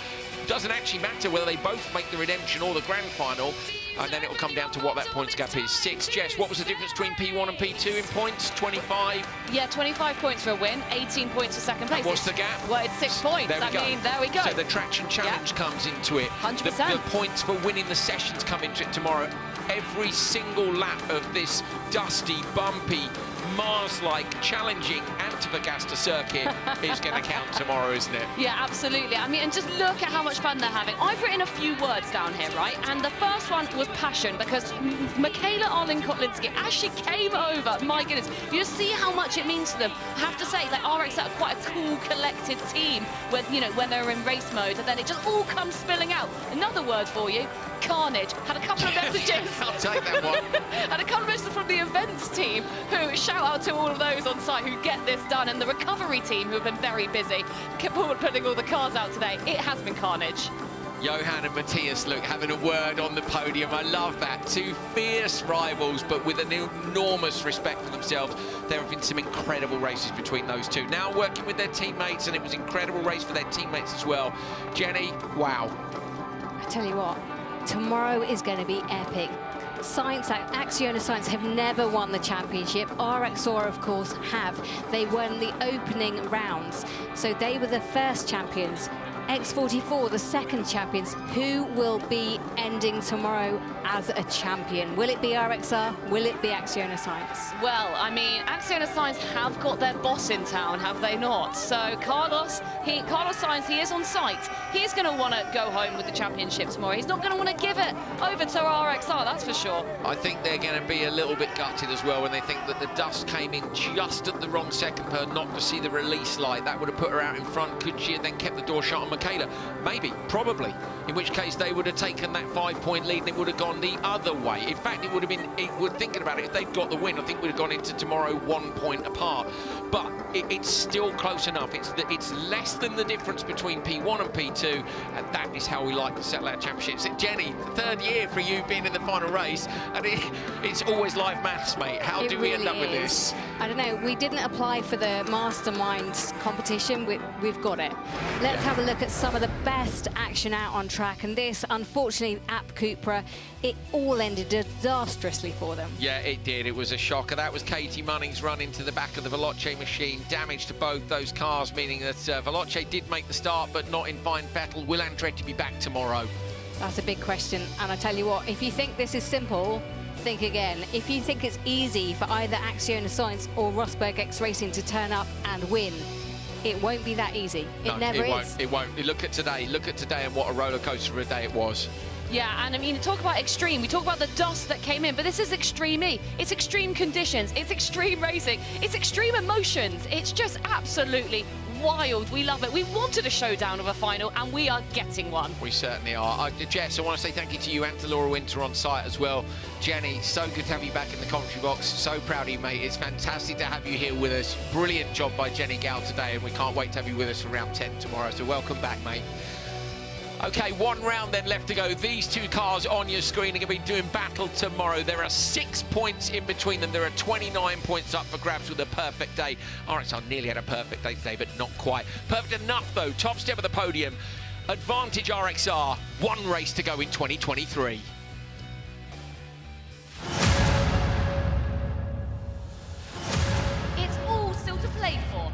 Doesn't actually matter whether they both make the redemption or the grand final, and then it will come down to what that points gap is. 6. Jess, what was the difference between P1 and P2 in points? 25? Yeah, 25 points for a win, 18 points for second place. And what's the gap? Well, it's 6 points. There we go. So the traction challenge comes into it. 100%. The points for winning the sessions come into it tomorrow. Every single lap of this dusty, bumpy, Mars-like, challenging Antofagasta circuit is going to count tomorrow, isn't it? Yeah, absolutely. I mean, and just look at how much fun they're having. I've written a few words down here, right? And the first one was passion, because Michaela Arlen-Kotlinski actually came over. My goodness, you just see how much it means to them. I have to say, like, RX are quite a cool, collected team when, you know, when they're in race mode, and then it just all comes spilling out. Another word for you, carnage. Had a couple of messages. I'll take that one. And a couple of messages from the events team, who shout out to all of those on site who get this done, and the recovery team who have been very busy putting all the cars out today. It has been carnage. Johan and Matthias, look, having a word on the podium. I love that. 2 fierce rivals, but with an enormous respect for themselves. There have been some incredible races between those two. Now working with their teammates, and it was an incredible race for their teammates as well. Jenny, wow. I tell you what, tomorrow is going to be epic. Acciona Science have never won the championship. RXR, of course, have. They won the opening rounds, so they were the first champions. X44, the second champions. Who will be ending tomorrow as a champion? Will it be RXR? Will it be Acciona Science? Well, I mean, Acciona Science have got their boss in town, have they not? So Carlos Sainz, he is on site. He's going to want to go home with the championship tomorrow. He's not going to want to give it over to RXR, that's for sure. I think they're going to be a little bit gutted as well when they think that the dust came in just at the wrong second per not to see the release light. That would have put her out in front. Could she have then kept the door shut on Michaela? Maybe, probably. In which case they would have taken that 5-point lead and it would have gone the other way. In fact, it would have been, we're thinking about it, if they'd got the win, I think we'd have gone into tomorrow 1 point apart. But it's still close enough. It's less than the difference between P1 and P2, and that is how we like to settle our championships. Jenny, third year for you being in the final race, and it's always live maths, mate. How do we end up with this? I don't know. We didn't apply for the Mastermind competition. We've got it. Let's have a look at some of the best action out on track. And this, unfortunately, at Cupra, it all ended disastrously for them. Yeah, it did. It was a shocker. That was Katie Munning's run into the back of the Veloce machine. Damage to both those cars, meaning that Veloce did make the start, but not in fine battle. Will Andretti be back tomorrow? That's a big question. And I tell you what, if you think this is simple, think again. If you think it's easy for either Acciona Science or Rosberg X Racing to turn up and win, it won't be that easy. It never is. It won't. Look at today. Look at today and what a roller coaster of a day it was. Yeah, and I mean, talk about extreme. We talk about the dust that came in, but this is extreme E. It's extreme conditions. It's extreme racing. It's extreme emotions. It's just absolutely wild. We love it. We wanted a showdown of a final, and we are getting one. We certainly are. Jess, I want to say thank you to you and to Laura Winter on site as well. Jenny, so good to have you back in the commentary box. So proud of you, mate. It's fantastic to have you here with us. Brilliant job by Jenny Gow today, and we can't wait to have you with us for round 10 tomorrow. So welcome back, mate. Okay, one round then left to go. These two cars on your screen are going to be doing battle tomorrow. There are 6 points in between them. There are 29 points up for grabs with a perfect day. RXR nearly had a perfect day today, but not quite. Perfect enough, though. Top step of the podium. Advantage RXR. One race to go in 2023. It's all still to play for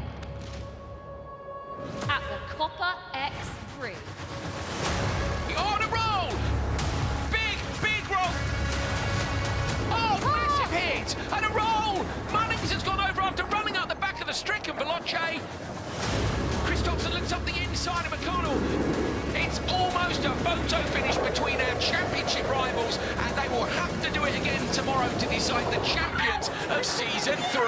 at the Copper X Prix. On a roll! Big roll! Oh, massive hit! And a roll! Munnings has gone over after running out the back of the stricken Veloce. Christopherson looks up the inside of McConnell. It's almost a photo finish between our championship rivals, and they will have to do it again tomorrow to decide the champions of Season 3.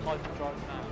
Hard to drive now.